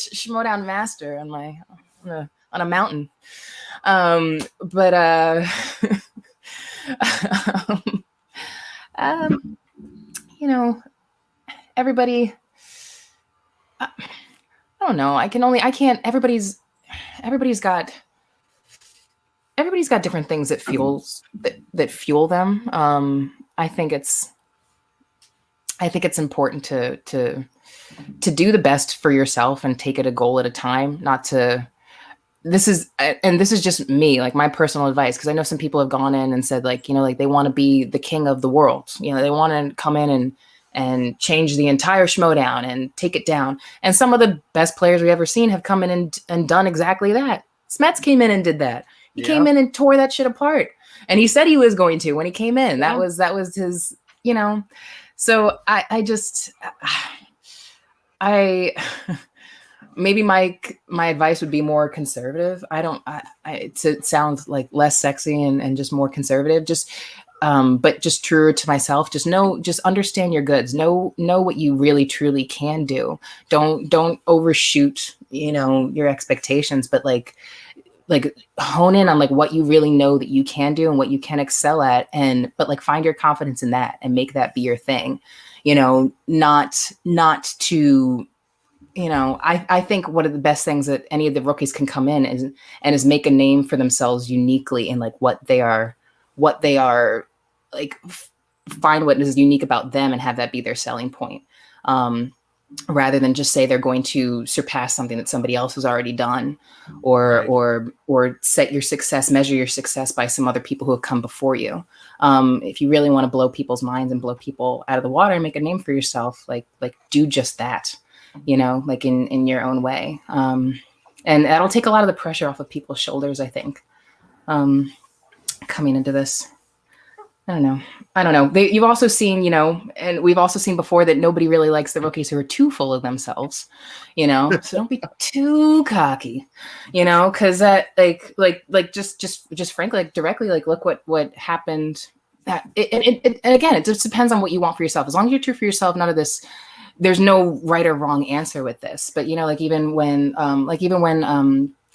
Schmodown master on a mountain. Everybody, I don't know. Everybody's got different things that fuel them. I think it's important to do the best for yourself and take it a goal at a time. This is just me, like my personal advice, because I know some people have gone in and said like they want to be the king of the world. They want to come in and change the entire Schmodown and take it down. And some of the best players we've ever seen have come in and done exactly that. Smets came in and did that. He came in and tore that shit apart. And he said he was going to when he came in. Yeah. That was his, So I maybe my advice would be more conservative. It sounds like less sexy and just more conservative. But just truer to myself. Just understand your goods. Know what you really truly can do. Don't overshoot, your expectations, but like hone in on like what you really know that you can do and what you can excel at, but like find your confidence in that and make that be your thing. Not to. I think one of the best things that any of the rookies can come in is make a name for themselves uniquely in like what they are like find what is unique about them and have that be their selling point, rather than just say they're going to surpass something that somebody else has already done, or measure your success by some other people who have come before you. If you really want to blow people's minds and blow people out of the water and make a name for yourself, like do just that, like in your own way. And that'll take a lot of the pressure off of people's shoulders, I think, coming into this. I don't know. You've also seen, and we've also seen before that nobody really likes the rookies who are too full of themselves, so don't be too cocky, because that just frankly, like directly, like look what happened. And again, it just depends on what you want for yourself. As long as you're true for yourself, none of this, there's no right or wrong answer with this. But even when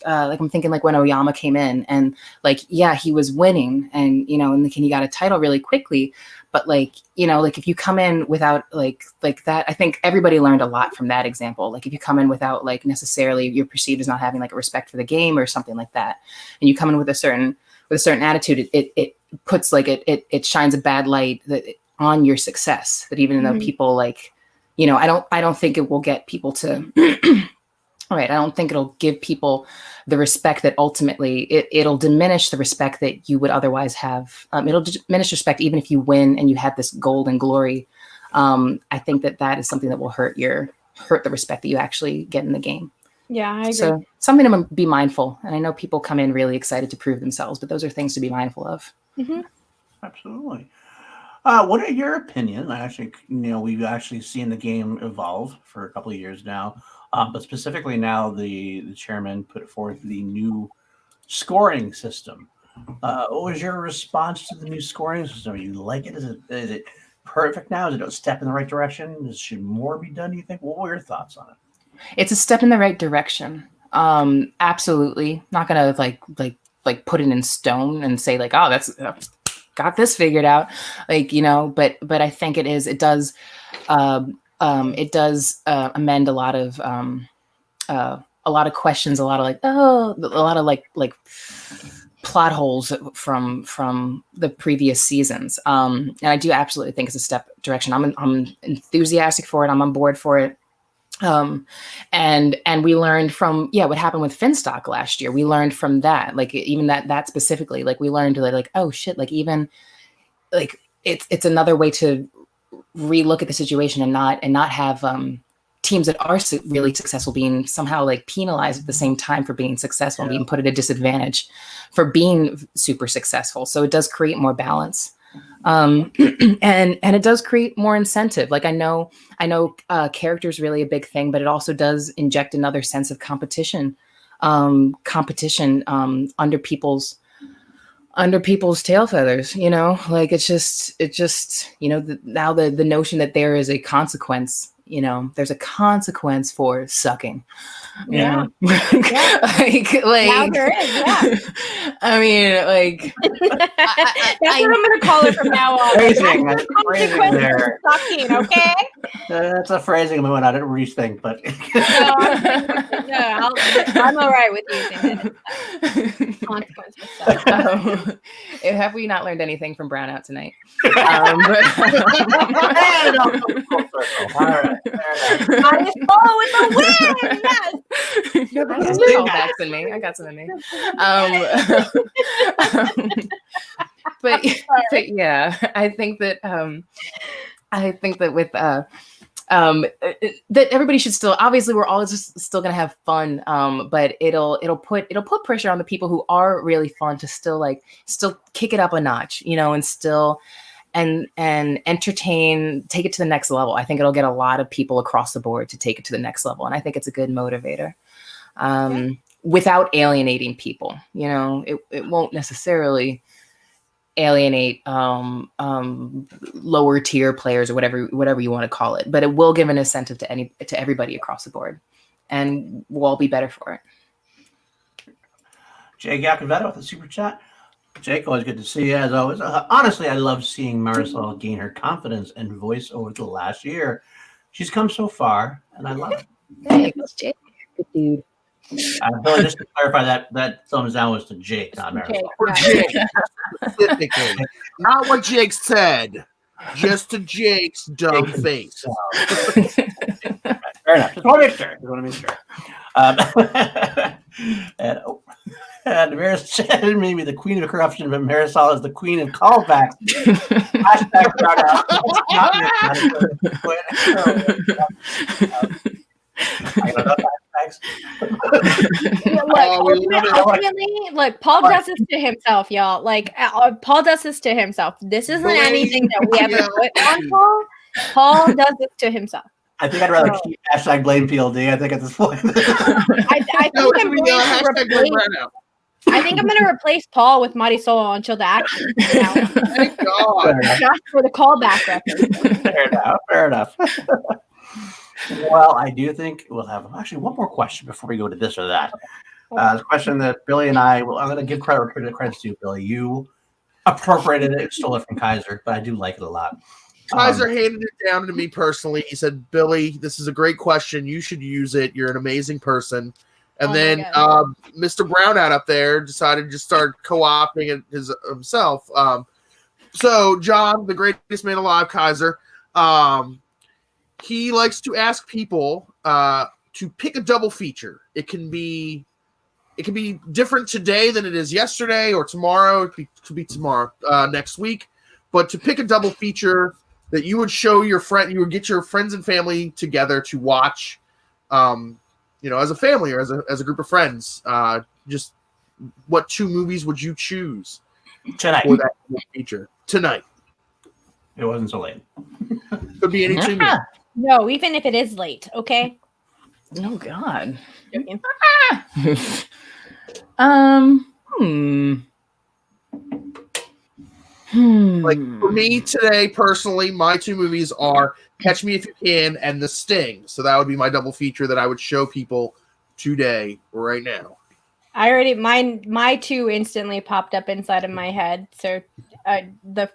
I'm thinking like when Oyama came in and like, yeah, he was winning and, and he got a title really quickly. But if you come in without like that, I think everybody learned a lot from that example. Like if you come in without like necessarily you're perceived as not having like a respect for the game or something like that, and you come in with a certain attitude, it puts like it shines a bad light on your success, that even though people like, I don't think it will get people to all right. I don't think it'll give people the respect that ultimately it'll diminish the respect that you would otherwise have. It'll diminish respect even if you win and you have this golden glory. I think that is something that will hurt the respect that you actually get in the game. Yeah, I agree. So something to be mindful. And I know people come in really excited to prove themselves, but those are things to be mindful of. Mm-hmm. Absolutely. What are your opinions? We've actually seen the game evolve for a couple of years now, but specifically now the chairman put forth the new scoring system. What was your response to the new scoring system? You like it? Is it perfect now? Is it a step in the right direction? Should more be done, do you think? What were your thoughts on it? It's a step in the right direction. Absolutely. Not gonna like put it in stone and say like, oh, that's got this figured out. Like, but I think it does amend a lot of questions, a lot of like plot holes from the previous seasons. And I do absolutely think it's a step direction. I'm enthusiastic for it. I'm on board for it. And we learned from what happened with Finstock last year. We learned from that, like even that specifically, like we learned like oh shit, like even like it's another way to relook at the situation and not have teams that are really successful being somehow like penalized at the same time for being successful and being put at a disadvantage for being super successful. So it does create more balance. And it does create more incentive. Like I know character is really a big thing, but it also does inject another sense of competition under people's tail feathers, like it's just now the notion that there is a consequence, there's a consequence for sucking. Yeah. like Now there is, yeah. I mean, like that's what I'm gonna call it from now on. Phrasing, That's the consequence there. for sucking, okay? That's a phrasing I didn't rethink, but I'm all right with using it. Consequence for sucking. Have we not learned anything from Brownout tonight? All right. Marisol with the win! Yes! That's callbacks in me. I got some in me. But yeah, I think that with that everybody should still, obviously we're all just still gonna have fun, but it'll put pressure on the people who are really fun to still kick it up a notch, and still and entertain, take it to the next level. I think it'll get a lot of people across the board to take it to the next level, and I think it's a good motivator. Without alienating people, it won't necessarily alienate lower tier players or whatever you want to call it, but it will give an incentive to everybody across the board, and we'll all be better for it. Jake Yakoveta with a super chat. Jake, always good to see you as always. Honestly, I love seeing Marisol gain her confidence and voice over the last year. She's come so far, and I love it. Thanks, Jake. Good dude. Billy, just to clarify, that thumbs down was to Jake, not Marisol. For Jake, specifically. Not what Jake said. Just to Jake's dumb face. Fair enough. Just want to make sure. And Maris said maybe the queen of corruption, but Marisol is the queen of callbacks. Hashtag Look, Paul does this to himself, y'all. Like, Paul does this to himself. This isn't anything that we ever put on Paul. Paul does this to himself. I think I'd rather keep hashtag blame PLD. I think at this point. I think I'm going to replace Paul with Marisol until the action. Thank God. Just for the callback record. Fair enough. Well, I do think we'll have actually one more question before we go to this or that. The question that Billy and I'm going to give credit to you, Billy. You appropriated it, stole it from Kaiser, but I do like it a lot. Kaiser handed it down to me personally. He said, Billy, this is a great question. You should use it. You're an amazing person. And then Mr. Brownout up there decided to start co-opting it himself. So John, the greatest man alive, Kaiser, he likes to ask people to pick a double feature. It can be different today than it is yesterday or tomorrow. It could be tomorrow, next week. But to pick a double feature that you would show your friend, you would get your friends and family together to watch. as a family or as a group of friends, just what 2 movies would you choose Tonight. for that feature tonight? It wasn't so late. Could be any 2 movies. No, even if it is late, okay? Oh God. Joking. Like for me today, personally, my 2 movies are Catch Me If You Can and The Sting. So that would be my double feature that I would show people today, right now. I already my 2 instantly popped up inside of my head. So the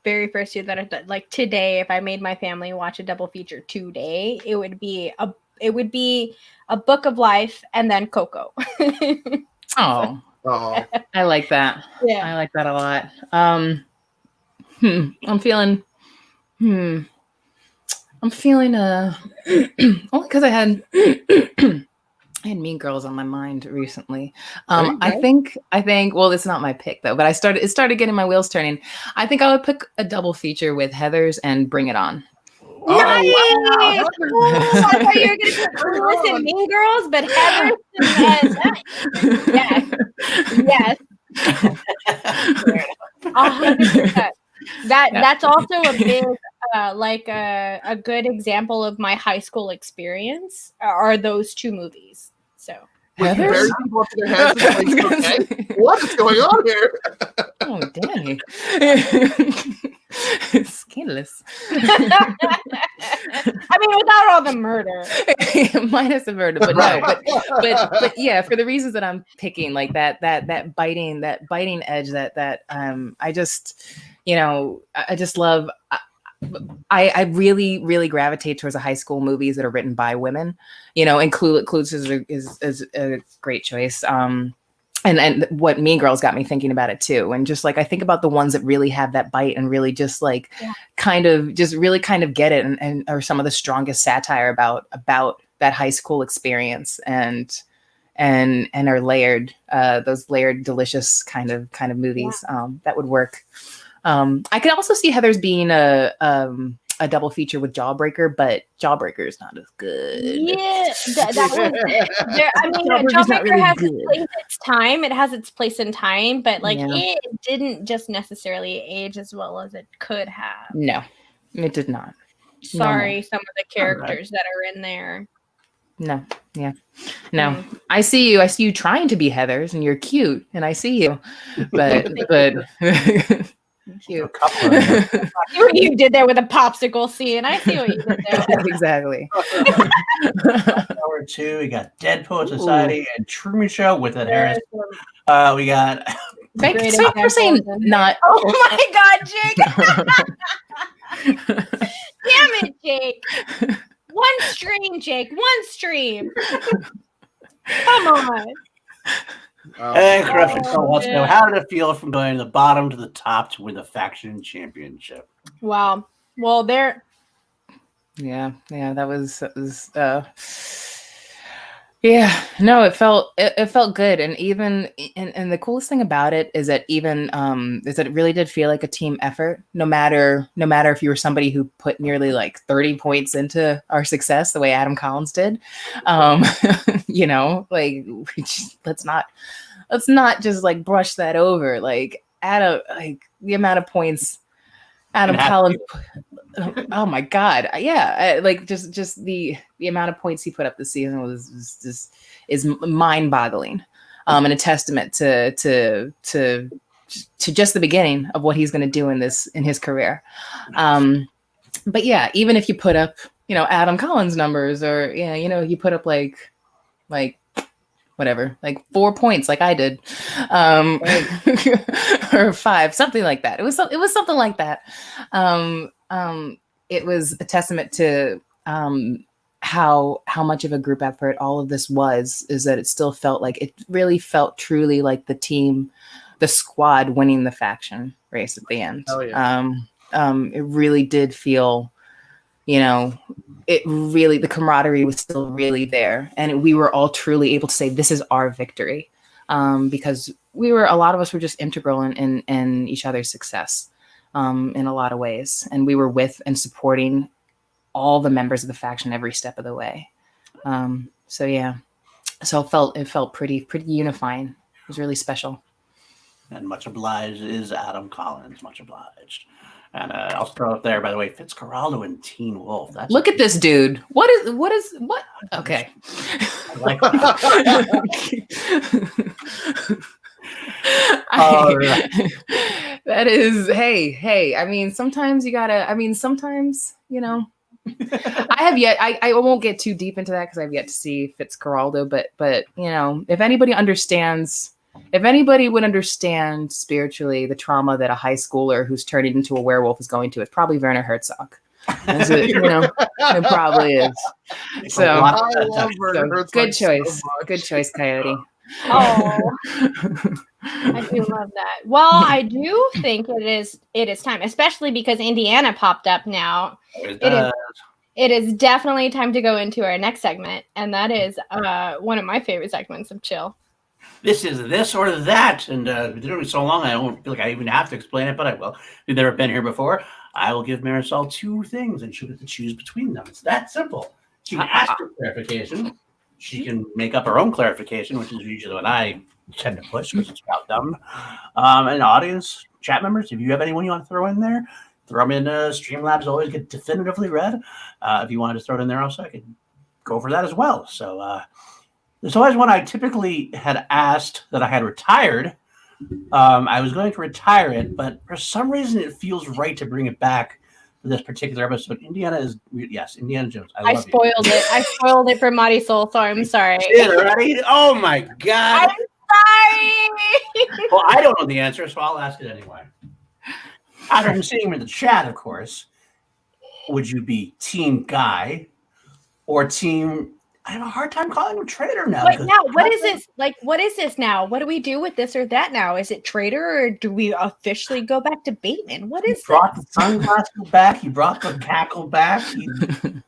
very first 2 that I thought, like today, if I made my family watch a double feature today, it would be a Book of Life and then Coco. Oh, I like that. Yeah. I like that a lot. I'm feeling only because I had Mean Girls on my mind recently. I think well, it's not my pick though, but it started getting my wheels turning. I think I would pick a double feature with Heathers and Bring It On. Nice! Oh, I thought you were going to put Clueless and Mean Girls, but Heather yes. 100%. That's also a big a good example of my high school experience are those 2 movies. So Very people up to their heads and like, okay, what is going on here? Oh dang. Scandalous. I mean, without all the murder. Minus the murder, but no, but yeah, for the reasons that I'm picking, like that biting edge that I just love. I really, really gravitate towards the high school movies that are written by women, and Clueless is a great choice. And what Mean Girls got me thinking about it too. And just like, I think about the ones that really have that bite and really just like kind of get it and are some of the strongest satire about that high school experience and are layered, those layered, delicious kind of movies that would work. I could also see Heathers being a double feature with Jawbreaker, but Jawbreaker is not as good. Yeah, that was. I mean, Jawbreaker really has its time. It has its place in time, but it didn't just necessarily age as well as it could have. No, it did not. Sorry, some of the characters that are in there. No, yeah, no. I see you trying to be Heathers, and you're cute, and I see you, but. Cute. What you did there with a popsicle scene. I see what you did there. Exactly. Number 2, we got Dead Poet Society and Truman Show with Ed Harris. We got. Thanks for saying not. Oh my God, Jake! Damn it, Jake! One stream, Jake. One stream. Come on. Hey, Corruption Cole wants to know, how did it feel from going to the bottom to the top to win the faction championship? Wow. Well, that was no, it felt good. And even and the coolest thing about it is that it really did feel like a team effort, no matter if you were somebody who put nearly like 30 points into our success the way Adam Collins did. Let's not just like brush that over. Like the amount of points Adam Collins. Oh my God. Yeah. Just the amount of points he put up this season is mind boggling. And a testament to just the beginning of what he's going to do in his career. But yeah, even if you put up, Adam Collins numbers or, you put up like whatever, like 4 points, like I did, or 5, something like that. It was something like that. It was a testament to how much of a group effort all of this is that it still felt like it really felt truly like the team, the squad winning the faction race at the end. Oh, yeah. It really did feel, the camaraderie was still really there. And we were all truly able to say, this is our victory. Because a lot of us were just integral in each other's success in a lot of ways. And we were with and supporting all the members of the faction every step of the way. So yeah, So it felt pretty unifying. It was really special. And much obliged is Adam Collins. Much obliged. And I'll throw up there, by the way, Fitzcarraldo and Teen Wolf. Look at this dude. What? Okay. I like that is, hey. I mean, sometimes I won't get too deep into that because I've yet to see Fitzcarraldo, but if anybody would understand spiritually the trauma that a high schooler who's turning into a werewolf is going to, it's probably Werner Herzog. It probably is. So, I love Werner Herzog good choice. so much. Good choice, Coyote. Oh, I do love that. Well, I do think it is time, especially because Indiana popped up now. It is definitely time to go into our next segment, and that is one of my favorite segments of Chill. This is this or that, and we've been doing it so long I don't feel like I even have to explain it, but I will. If you've never been here before, I will give Marisol 2 things, and she'll get to choose between them. It's that simple. She can ask for clarification. She can make up her own clarification, which is usually what I tend to push because it's about them. And audience, chat members, if you have anyone you want to throw in there, throw them in. Streamlabs always get definitively read. If you wanted to throw it in there also, I could go for that as well. So there's always one I typically had asked that I had retired. I was going to retire it, but for some reason it feels right to bring it back for this particular episode. Indiana Jones. I spoiled it. I spoiled it for Marisol, so I'm sorry. Already? Oh my God. I'm sorry. Well, I don't know the answer, so I'll ask it anyway. After seeing him in the chat, of course, would you be Team Guy or Team... I have a hard time calling him traitor now. But now, what is this? What is this now? What do we do with this or that now? Is it traitor or do we officially go back to Bateman? What is He brought the sunglasses back. He brought the cackle back.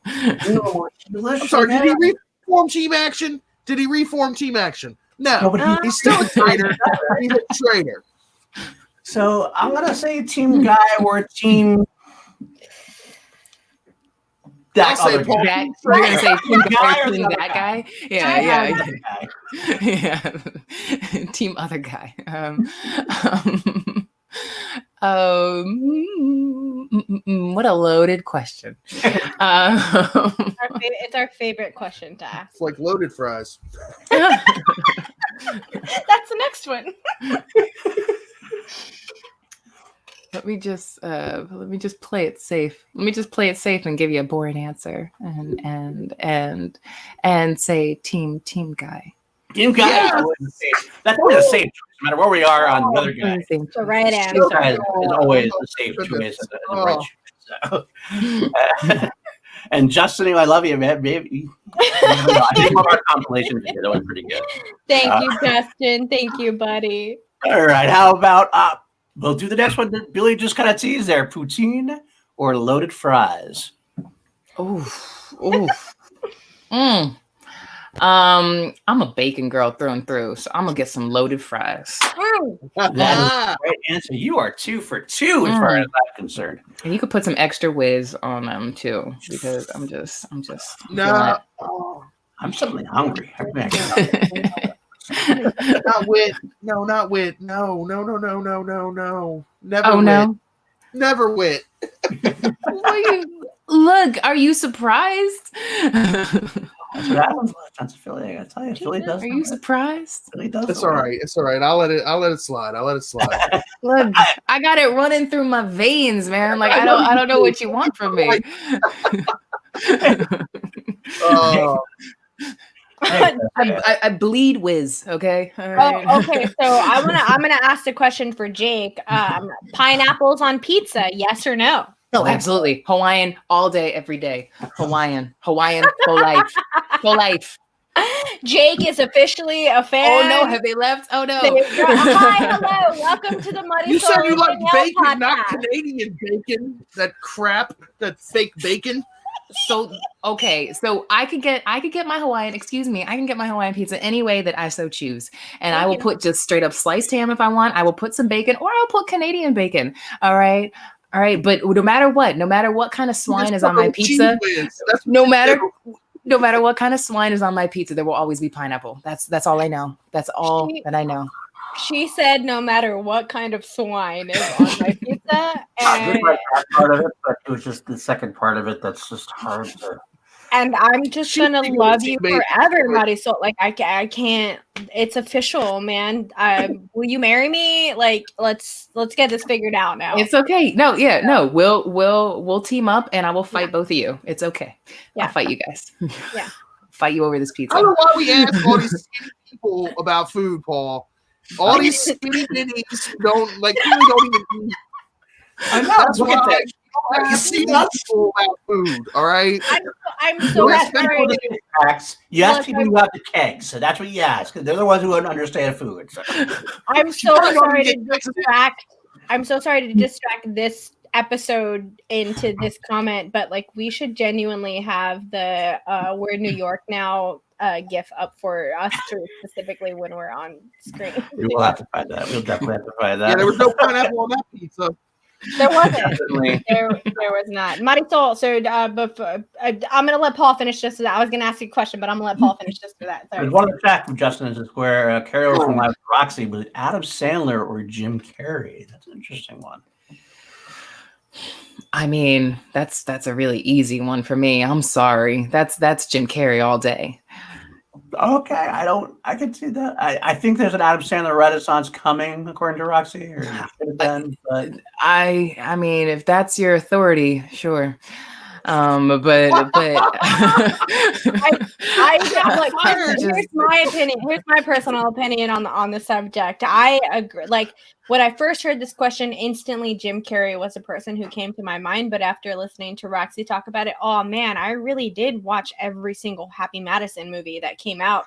I'm sorry, did he reform Team Action? No, but he's still a traitor. He's a traitor. So I'm going to say Team Guy or Team... You're gonna say Team Guy or Team that guy? Yeah. Team other guy. What a loaded question. It's our favorite question to ask. It's like loaded fries. That's the next one. Let me just play it safe. Let me just play it safe and give you a boring answer and say Team Guy. Team Guy. Yeah. That's always a safe choice, no matter where we are on the other guy. The right answer. Team Guy is always the safe choice and the right choice. So. And Justin, I love you, man. Maybe I think one of our compilations did. That was pretty good. Thank you, Justin. Thank you, buddy. All right. How about we'll do the next one that Billy just kind of teased there. Poutine or loaded fries? Oof. I'm a bacon girl through and through, so I'm gonna get some loaded fries. That is a great answer. You are 2 for 2 as far as I'm concerned. And you could put some extra whiz on them too, because I'm just no. I'm suddenly hungry. Not wit. No, not wit. No. Never oh, wit. No? Never wit. Look, are you surprised? That's what happens. That's Philly. I tell you, Philly does. Are you surprised? Philly does. It's all right. It's all right. I'll let it slide. Look, I got it running through my veins, man. Like I don't know what you want from me. I bleed whiz. Okay. All right. Oh, okay. So I'm gonna ask the question for Jake. Pineapples on pizza? Yes or no? No, absolutely. Hawaiian all day, every day. Hawaiian for life. For life. Jake is officially a fan. Oh no, have they left? Oh no. Hi, hello. Welcome to the Muddy. You said you like bacon, podcast. not Canadian bacon. That crap, that fake bacon. So okay, so I could get my Hawaiian. Excuse me, I can get my Hawaiian pizza any way that I so choose, and I will put just straight up sliced ham if I want. I will put some bacon, or I'll put Canadian bacon. All right. But no matter what kind of swine is on my pizza, no matter No matter what kind of swine is on my pizza, there will always be pineapple. That's all I know. That's all that I know. She said no matter what kind of swine is on my pizza. I did And, like that part of it, but it was just the second part of it that's just hard to. and I'm just She gonna thinks love she you made- forever, Marisol. Like I can't. It's official, man. Will you marry me? Like let's get this figured out now. It's okay. No, yeah, no. We'll team up, and I will fight both of you. It's okay. Yeah. I'll fight you guys. Yeah. Fight you over this I pizza. don't know why we ask all these skinny people about food, Paul. All these skinny minis don't like really don't even eat. I know. That's Look why at that. you don't ask skinny people about food. All right. I'm so You ask sorry. people the six packs. You ask Look, people who have the kegs, so that's what you ask. They're the ones who wouldn't understand food. So. I'm so Sorry, sorry you to get Texas. distract. I'm so sorry to distract this episode into this comment, but like we should genuinely have the "We're New York Now" GIF up for us to specifically when we're on screen. We will have to find that. We'll definitely have to find that. Yeah, there was no pineapple on that pizza. There wasn't. Definitely. There was not. Marisol, so before, I'm going to let Paul finish just for that. I was going to ask you a question, but I'm going to let Paul finish just for that. Sorry. There's one fact from Justin is where carryover from Live with Roxy was it Adam Sandler or Jim Carrey? That's an interesting one. I mean, that's a really easy one for me. I'm sorry. That's Jim Carrey all day. Okay, I can see that. I think there's an Adam Sandler renaissance coming, according to Roxy, or it should have been, but I mean, if that's your authority, sure. But Here's my opinion. Here's my personal opinion on the subject. I agree. Like when I first heard this question, instantly Jim Carrey was a person who came to my mind. But after listening to Roxy talk about it, oh man, I really did watch every single Happy Madison movie that came out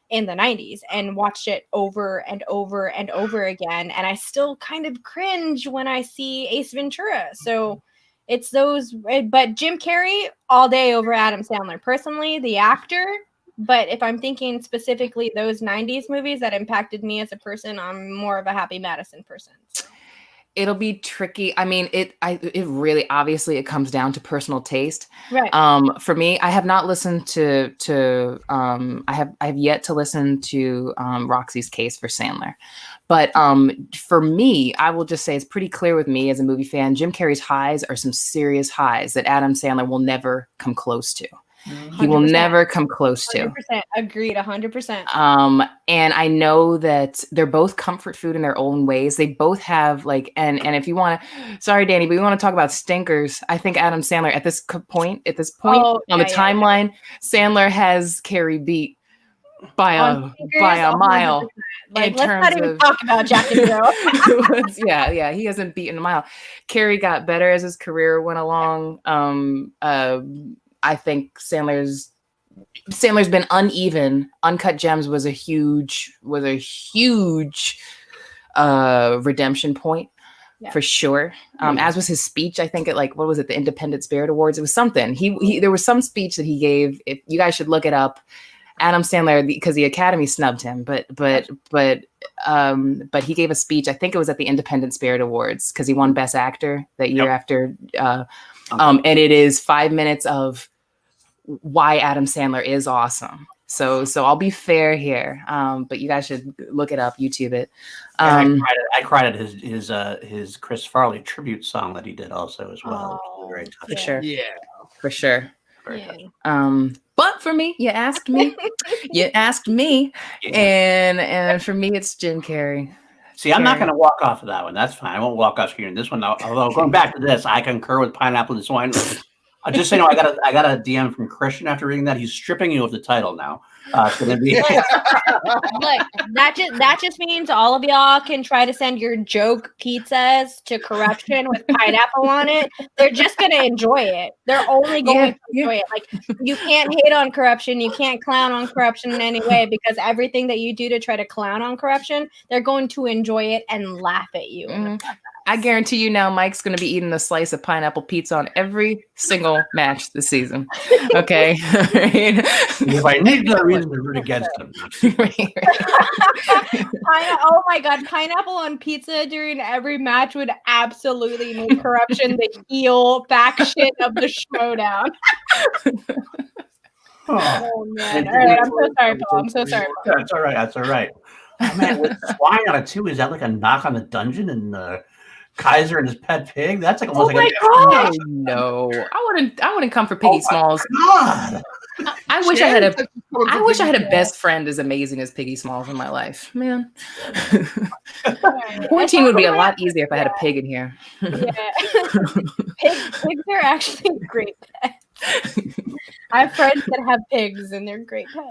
in the 90s and watched it over and over and over again. And I still kind of cringe when I see Ace Ventura. So it's those, but Jim Carrey all day over Adam Sandler. Personally, the actor, but if I'm thinking specifically those 90s movies that impacted me as a person, I'm more of a Happy Madison person. So. It'll be tricky. I mean, it really obviously it comes down to personal taste. Right. For me, I have not listened to I have yet to listen to Roxy's case for Sandler. But for me, I will just say it's pretty clear with me as a movie fan, Jim Carrey's highs are some serious highs that Adam Sandler will never come close to. 100%. He will never come close to. 100%. Agreed, 100%. And I know that they're both comfort food in their own ways. They both have like, and if you want to, sorry, Danny, but we want to talk about stinkers. I think Adam Sandler at this point on the timeline, Sandler has Carrey beat by a mile. Like, let's not even talk about Jack and Jill. yeah, he hasn't beaten a mile. Carrey got better as his career went along. I think Sandler's been uneven. Uncut Gems was a huge redemption point for sure. As was his speech. I think at what was it, the Independent Spirit Awards? It was something. He there was some speech that he gave. If you guys should look it up. Adam Sandler, because the Academy snubbed him, but he gave a speech. I think it was at the Independent Spirit Awards because he won Best Actor that year after. And it is 5 minutes of why Adam Sandler is awesome. So I'll be fair here, but you guys should look it up, YouTube it. I cried at his Chris Farley tribute song that he did also as well. Oh, for sure. Yeah, for sure. Yeah. But for me, you asked me, and for me, it's Jim Carrey. See, I'm not going to walk off of that one. That's fine. I won't walk off here in this one. Although going back to this, I concur with Pineapple and Swine. Just so you know, I got a DM from Christian after reading that. He's stripping you of the title now. Look, that just means all of y'all can try to send your joke pizzas to Corruption with pineapple on it. They're just gonna enjoy it. They're only going to enjoy it. Like you can't hate on Corruption, you can't clown on Corruption in any way because everything that you do to try to clown on Corruption, they're going to enjoy it and laugh at you. I guarantee you now, Mike's going to be eating a slice of pineapple pizza on every single match this season. Okay. If I need the reason to root against them. Oh my God. Pineapple on pizza during every match would absolutely make Corruption the heel back shit of the Schmodown. Oh man! All right, I'm so sorry, Paul. I'm so sorry. Paul. That's all right. That's all right. Oh, man, with flying on it too, is that like a knock on the dungeon and Kaiser and his pet pig? That's like almost Oh like my a God! No, I wouldn't come for Piggy Smalls. God. I wish I had a best friend as amazing as Piggy Smalls in my life, man. Quarantine would be a lot easier if I had a pig in here. Yeah, pigs are actually great pets. I have friends that have pigs, and they're great pets.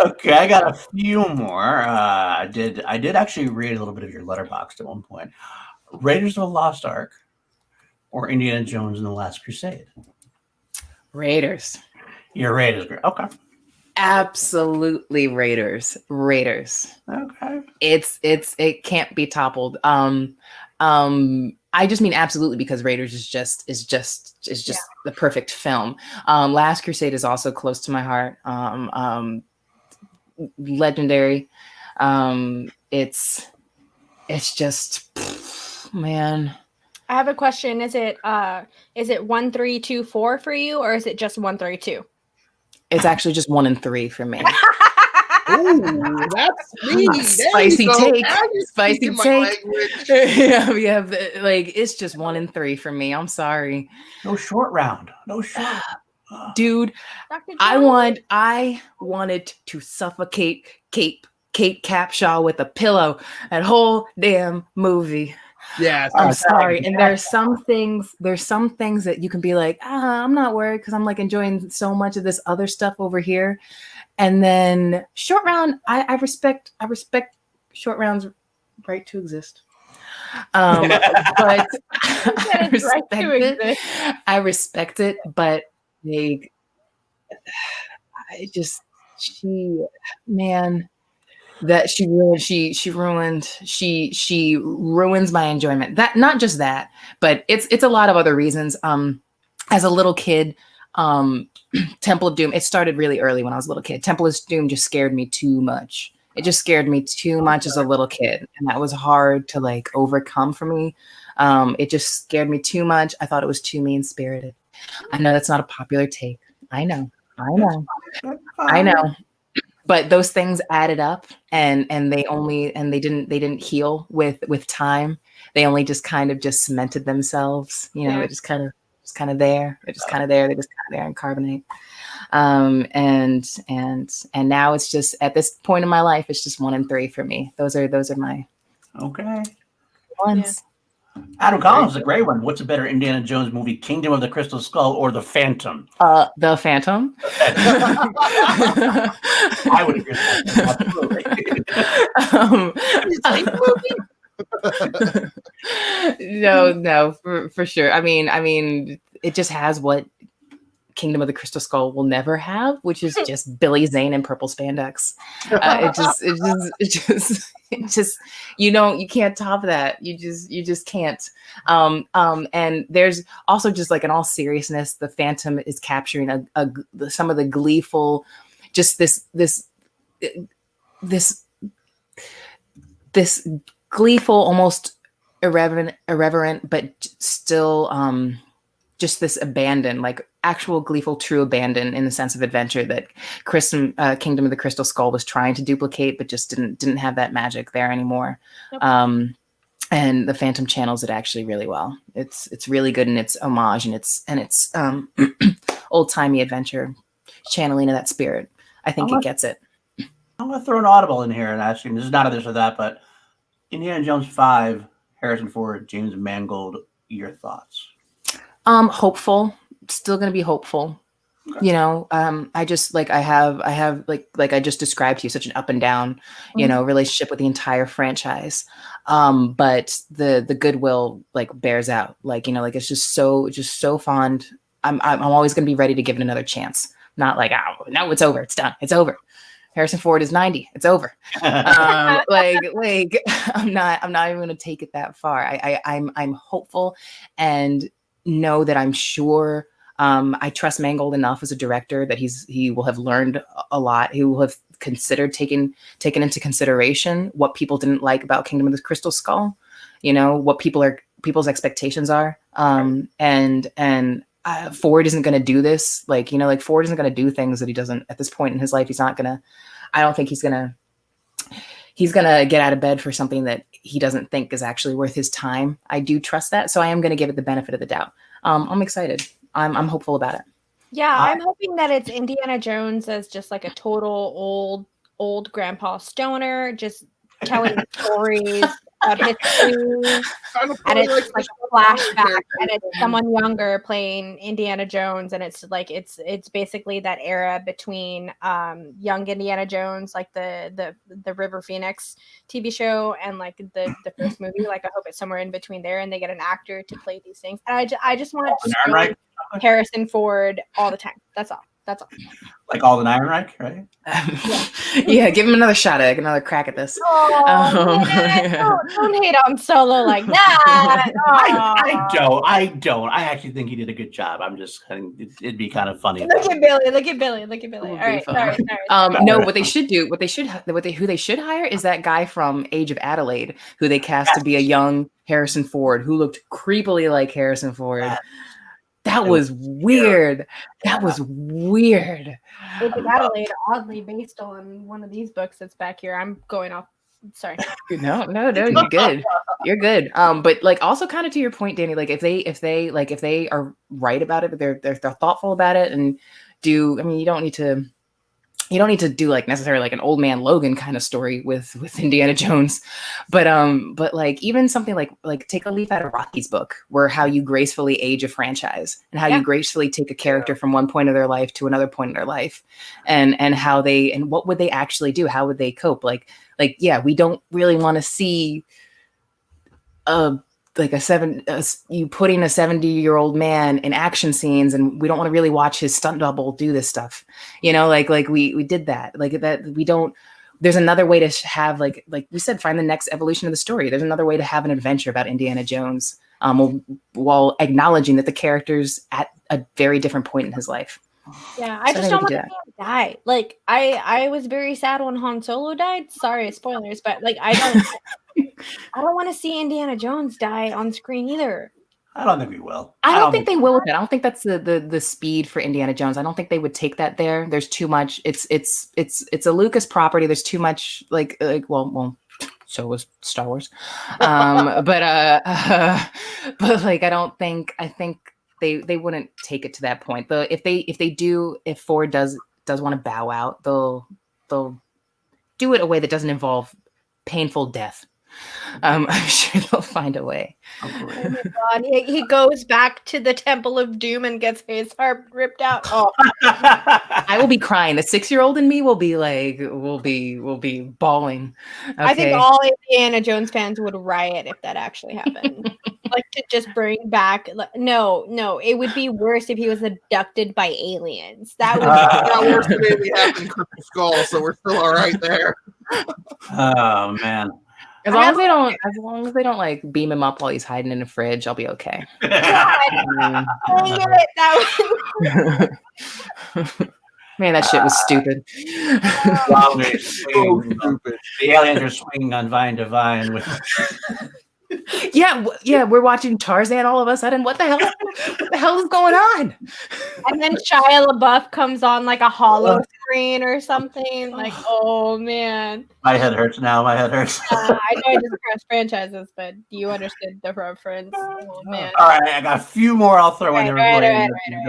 Okay, I got a few more. I did actually read a little bit of your letterbox at one point. Raiders of the Lost Ark or Indiana Jones and the Last Crusade? Raiders. Your Raiders. Okay. Absolutely Raiders. Okay. It can't be toppled. I just mean absolutely because Raiders is just the perfect film. Last Crusade is also close to my heart. Legendary. It's just man. I have a question. Is it 1, 3, 2, 4 for you, or is it just 1, 3, 2? It's actually just 1 and 3 for me. Ooh, that's me. Spicy take. Spicy take. Yeah. Yeah, like it's just 1 and 3 for me. I'm sorry. No short round. No short. Dude, I wanted to suffocate Kate Capshaw with a pillow. That whole damn movie. Yes, I'm sorry. And there's some things that you can be like, I'm not worried because I'm like enjoying so much of this other stuff over here. And then short round, I respect short round's right to exist. But I respect it, but like she ruins my enjoyment. That not just that, but it's a lot of other reasons. As a little kid, Temple of Doom, it started really early when I was a little kid. Temple of Doom just scared me too much. It just scared me too much as a little kid. And that was hard to like overcome for me. It just scared me too much. I thought it was too mean-spirited. I know that's not a popular take. I know. But those things added up and they didn't heal with time. They only just kind of just cemented themselves. You know, they're just kind of there. They're just kind of there. They're just kind of there in carbonate. And now it's just at this point in my life, it's just 1 and 3 for me. Those are my okay ones. Yeah. Adam Collins is a great one. What's a better Indiana Jones movie, Kingdom of the Crystal Skull or The Phantom? The Phantom. I would agree with that. Absolutely. No, for sure. I mean, it just has what Kingdom of the Crystal Skull will never have, which is just Billy Zane in purple spandex. It just you can't top that. You just can't. And there's also just like in all seriousness, the Phantom is capturing some of the gleeful, just this gleeful, almost irreverent, but still just this abandon, like actual gleeful, true abandon in the sense of adventure that Kingdom of the Crystal Skull was trying to duplicate, but just didn't have that magic there anymore. Okay. And the Phantom channels it actually really well. It's really good in its homage and its old timey adventure channeling of that spirit. I think it gets it. I'm gonna throw an audible in here and ask you. This is not a this or that, but Indiana Jones 5, Harrison Ford, James Mangold. Your thoughts? Hopeful. Still going to be hopeful. Okay. You know, I just like I have like I just described to you such an up and down, you know, relationship with the entire franchise. But the goodwill like bears out. Like, you know, like it's just so fond. I'm always going to be ready to give it another chance. Not like, oh no, it's over. It's done. It's over. Harrison Ford is 90. It's over. Like I'm not even going to take it that far. I'm hopeful and know that I'm sure. I trust Mangold enough as a director that he will have learned a lot. He will have considered taken into consideration what people didn't like about Kingdom of the Crystal Skull. You know what people's expectations are. And Ford isn't going to do this. Like, Ford isn't going to do things that he doesn't at this point in his life. I don't think he's going to get out of bed for something that he doesn't think is actually worth his time. I do trust that. So I am going to give it the benefit of the doubt. I'm excited. I'm hopeful about it. Yeah, I'm hoping that it's Indiana Jones as just like a total old grandpa stoner, just telling stories about history. And it's like a flashback, and it's someone younger playing Indiana Jones, and it's like it's basically that era between young Indiana Jones, like the River Phoenix TV show, and like the first movie. Like I hope it's somewhere in between there, and they get an actor to play these things. And I just want to see Harrison Ford all the time. That's all. Like Alden Ehrenreich, right? Yeah, give him another shot at another crack at this. Don't hate on Solo like that. I don't. I actually think he did a good job. I'm just it'd be kind of funny. Look at Billy. All right, sorry. No, what they should do, who they should hire is that guy from Age of Adelaide, who they cast to be a young Harrison Ford, who looked creepily like Harrison Ford. That was weird. Age of Adelaide, oddly based on one of these books that's back here. I'm going off. Sorry. No, you're good. You're good. But like also kind of to your point, Danny, like if they are right about it, but they're thoughtful about it and do. I mean, you don't need to do like necessarily like an old man Logan kind of story with Indiana Jones, but like even something like take a leaf out of Rocky's book, where how you gracefully age a franchise and how you gracefully take a character from one point of their life to another point in their life, and how and what would they actually do? How would they cope? Like we don't really want to see you putting a 70-year-old man in action scenes, and we don't want to really watch his stunt double do this stuff, like we did that, like that. We don't, there's another way to have like we said, find the next evolution of the story. There's another way to have an adventure about Indiana Jones, while acknowledging that the character's at a very different point in his life. Yeah, I just don't want to see him die. Like I was very sad when Han Solo died. Sorry, spoilers, but like I don't want to see Indiana Jones die on screen either. I don't think we will. I don't think they will with it. I don't think that's the speed for Indiana Jones. I don't think they would take that there. There's too much. It's a Lucas property. There's too much well, so was Star Wars. But like I think they wouldn't take it to that point. If Ford does want to bow out, they'll do it a way that doesn't involve painful death. I'm sure they'll find a way. Oh my God. He goes back to the Temple of Doom and gets his heart ripped out. Oh. I will be crying. The 6-year-old in me will be bawling. Okay. I think all Indiana Jones fans would riot if that actually happened. Like to just bring back. No, it would be worse if he was abducted by aliens. That would be worse than maybe having Crystal Skull. So we're still all right there. Oh man. As long as they don't like beam him up while he's hiding in the fridge, I'll be okay. God, man, that shit was stupid. The aliens are swinging on vine to vine with. Yeah, we're watching Tarzan all of a sudden. What the hell is going on? And then Shia LaBeouf comes on like a hollow screen or something. Like, oh man. My head hurts now. I know I just cross franchises, but you understood the reference. Oh man. All right, I got a few more I'll throw in there.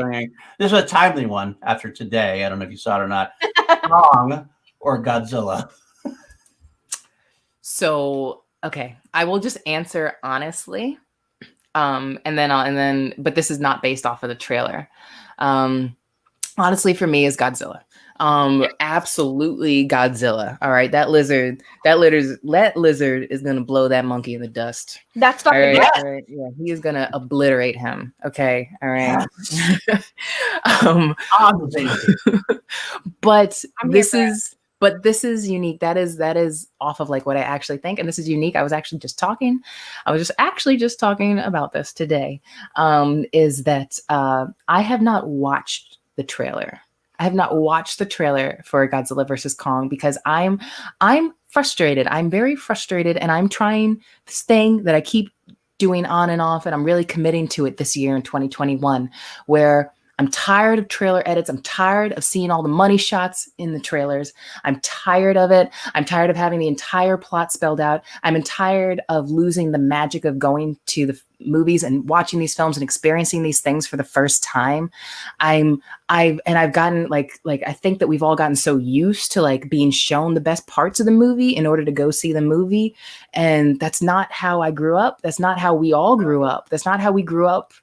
Right. This is a timely one after today. I don't know if you saw it or not. Kong or Godzilla? So okay, I will just answer honestly, but this is not based off of the trailer. Honestly, for me, is Godzilla. Absolutely Godzilla. All right, that lizard is gonna blow that monkey in the dust. That's fucking all right. Yeah, he is gonna obliterate him. Okay, all right. But this is unique. That is off of like what I actually think, and this is unique. I was actually just talking about this today. Is that I have not watched the trailer. I have not watched the trailer for Godzilla versus Kong because I'm frustrated. I'm very frustrated, and I'm trying this thing that I keep doing on and off, and I'm really committing to it this year in 2021, where I'm tired of trailer edits. I'm tired of seeing all the money shots in the trailers. I'm tired of it. I'm tired of having the entire plot spelled out. I'm tired of losing the magic of going to the movies and watching these films and experiencing these things for the first time. I've gotten like I think that we've all gotten so used to like being shown the best parts of the movie in order to go see the movie. And that's not how I grew up. That's not how we all grew up. That's not how we grew up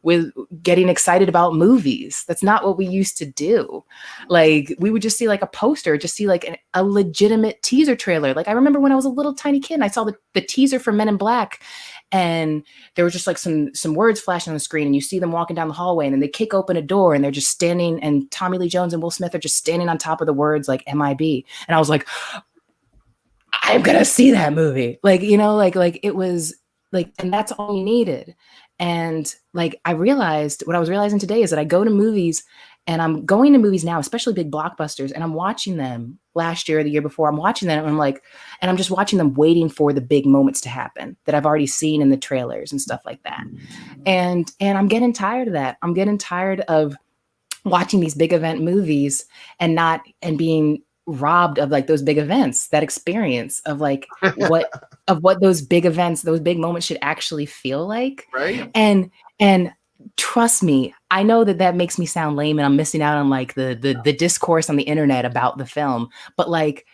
with getting excited about movies. That's not what we used to do. Like we would just see like a poster, just see like a legitimate teaser trailer. Like I remember when I was a little tiny kid and I saw the teaser for Men in Black, and there was just like some words flashing on the screen, and you see them walking down the hallway, and then they kick open a door and they're just standing, and Tommy Lee Jones and Will Smith are just standing on top of the words like MIB. And I was like, I'm gonna see that movie. Like, you know, like it was like, and that's all you needed. And like, I realized what I was realizing today is that I go to movies, and I'm going to movies now, especially big blockbusters, and I'm watching them last year or the year before. I'm watching them and I'm like, and I'm just watching them waiting for the big moments to happen that I've already seen in the trailers and stuff like that. And I'm getting tired of that. I'm getting tired of watching these big event movies and being robbed of like those big events, that experience of like what those big events, those big moments should actually feel like. Right. And trust me, I know that makes me sound lame, and I'm missing out on like the discourse on the internet about the film. But like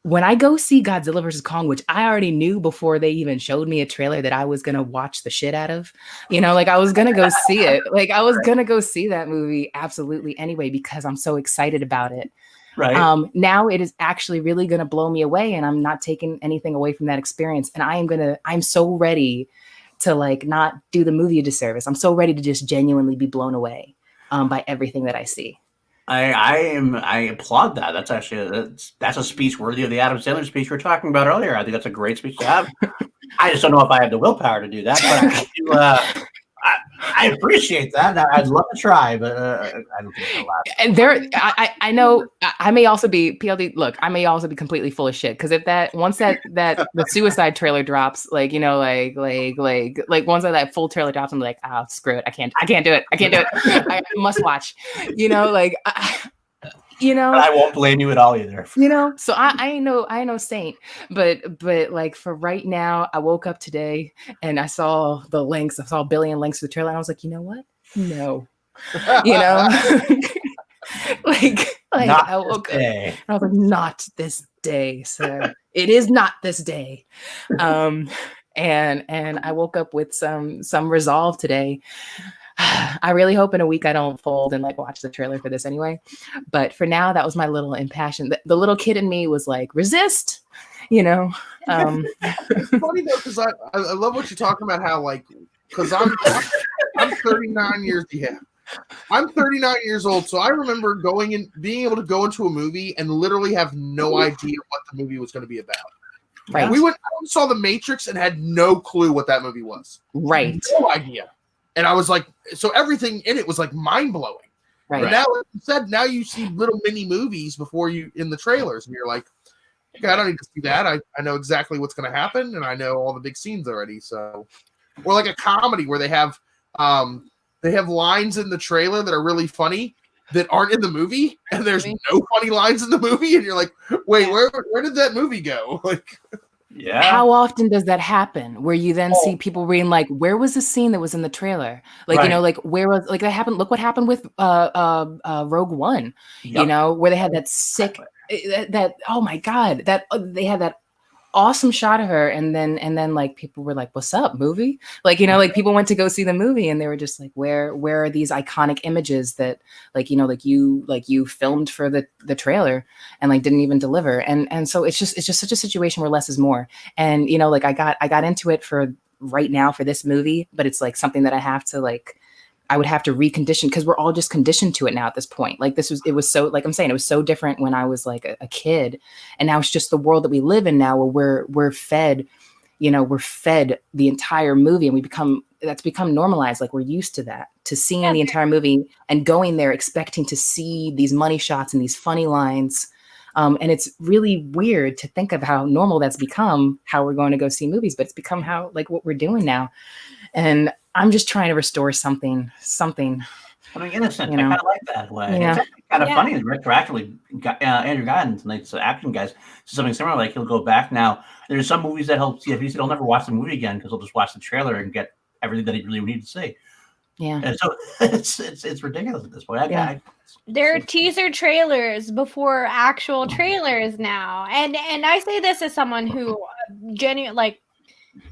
when I go see Godzilla vs. Kong, which I already knew before they even showed me a trailer that I was going to watch the shit out of, you know, like I was going to go see it. Like I was going to go see that movie absolutely anyway, because I'm so excited about it. Right. Now it is actually really going to blow me away, and I'm not taking anything away from that experience. And I'm so ready to like not do the movie a disservice. I'm so ready to just genuinely be blown away by everything that I see. I applaud that. That's actually that's a speech worthy of the Adam Sandler speech we were talking about earlier. I think that's a great speech to have. I just don't know if I have the willpower to do that, but I do. I appreciate that. I'd love to try, but I don't think it's allowed. And I know I may also be PLD. Look, I may also be completely full of shit, because if once that the suicide trailer drops, like, you know, like once that full trailer drops, I'm like, oh, screw it, I can't do it. I must watch. You know, like. You know, I won't blame you at all either. You know, so I ain't no saint, but like for right now, I woke up today and I saw the links. I saw a billion links to the trailer, and I was like, you know what? No, you know, like I woke up and I was like, not this day, sir. It is not this day. And I woke up with some resolve today. I really hope in a week I don't fold and like watch the trailer for this anyway. But for now, that was my little impassioned. The little kid in me was like, resist, you know. It's funny though, because I love what you're talking about. How like, because I'm 39 years. Yeah, I'm 39 years old. So I remember being able to go into a movie and literally have no idea what the movie was going to be about. Right. We saw The Matrix and had no clue what that movie was. Right. No idea. And I was like, so everything in it was like mind blowing. Right. But now, like you said, now you see little mini movies before you in the trailers, and you're like, okay, I don't need to see that. I know exactly what's going to happen, and I know all the big scenes already. So, or like a comedy where they have lines in the trailer that are really funny that aren't in the movie, and there's no funny lines in the movie, and you're like, wait, where did that movie go? Like. Yeah. How often does that happen where you then see people being like, where was the scene that was in the trailer? Like, right. You know, like where was like that happened? Look what happened with Rogue One, you know, where they had that sick that oh my God, that they had that awesome shot of her, and then like people were like, what's up, movie? Like, you know, like people went to go see the movie and they were just like, where are these iconic images that like, you know, like you filmed for the trailer and like didn't even deliver. And so it's just such a situation where less is more. And you know, like I got into it for right now for this movie, but it's like something that I would have to recondition, because we're all just conditioned to it now at this point. Like it was so, like I'm saying, it was so different when I was like a kid, and now it's just the world that we live in now, where we're fed, you know, we're fed the entire movie, and that's become normalized. Like we're used to that, to seeing the entire movie and going there expecting to see these money shots and these funny lines. And it's really weird to think of how normal that's become, how we're going to go see movies, but it's become how, like, what we're doing now. And I'm just trying to restore something. I mean, innocent. You I know. kind of like that way. Yeah. It's actually kind of Yeah. funny. The director actually, Andrew Guy, tonight's action guys, said something similar. Like he'll go back now. There's some movies that he'll see. He said he'll never watch the movie again because he'll just watch the trailer and get everything that he really needs to see. Yeah. And so it's ridiculous at this point. There are teaser trailers before actual trailers now, and I say this as someone who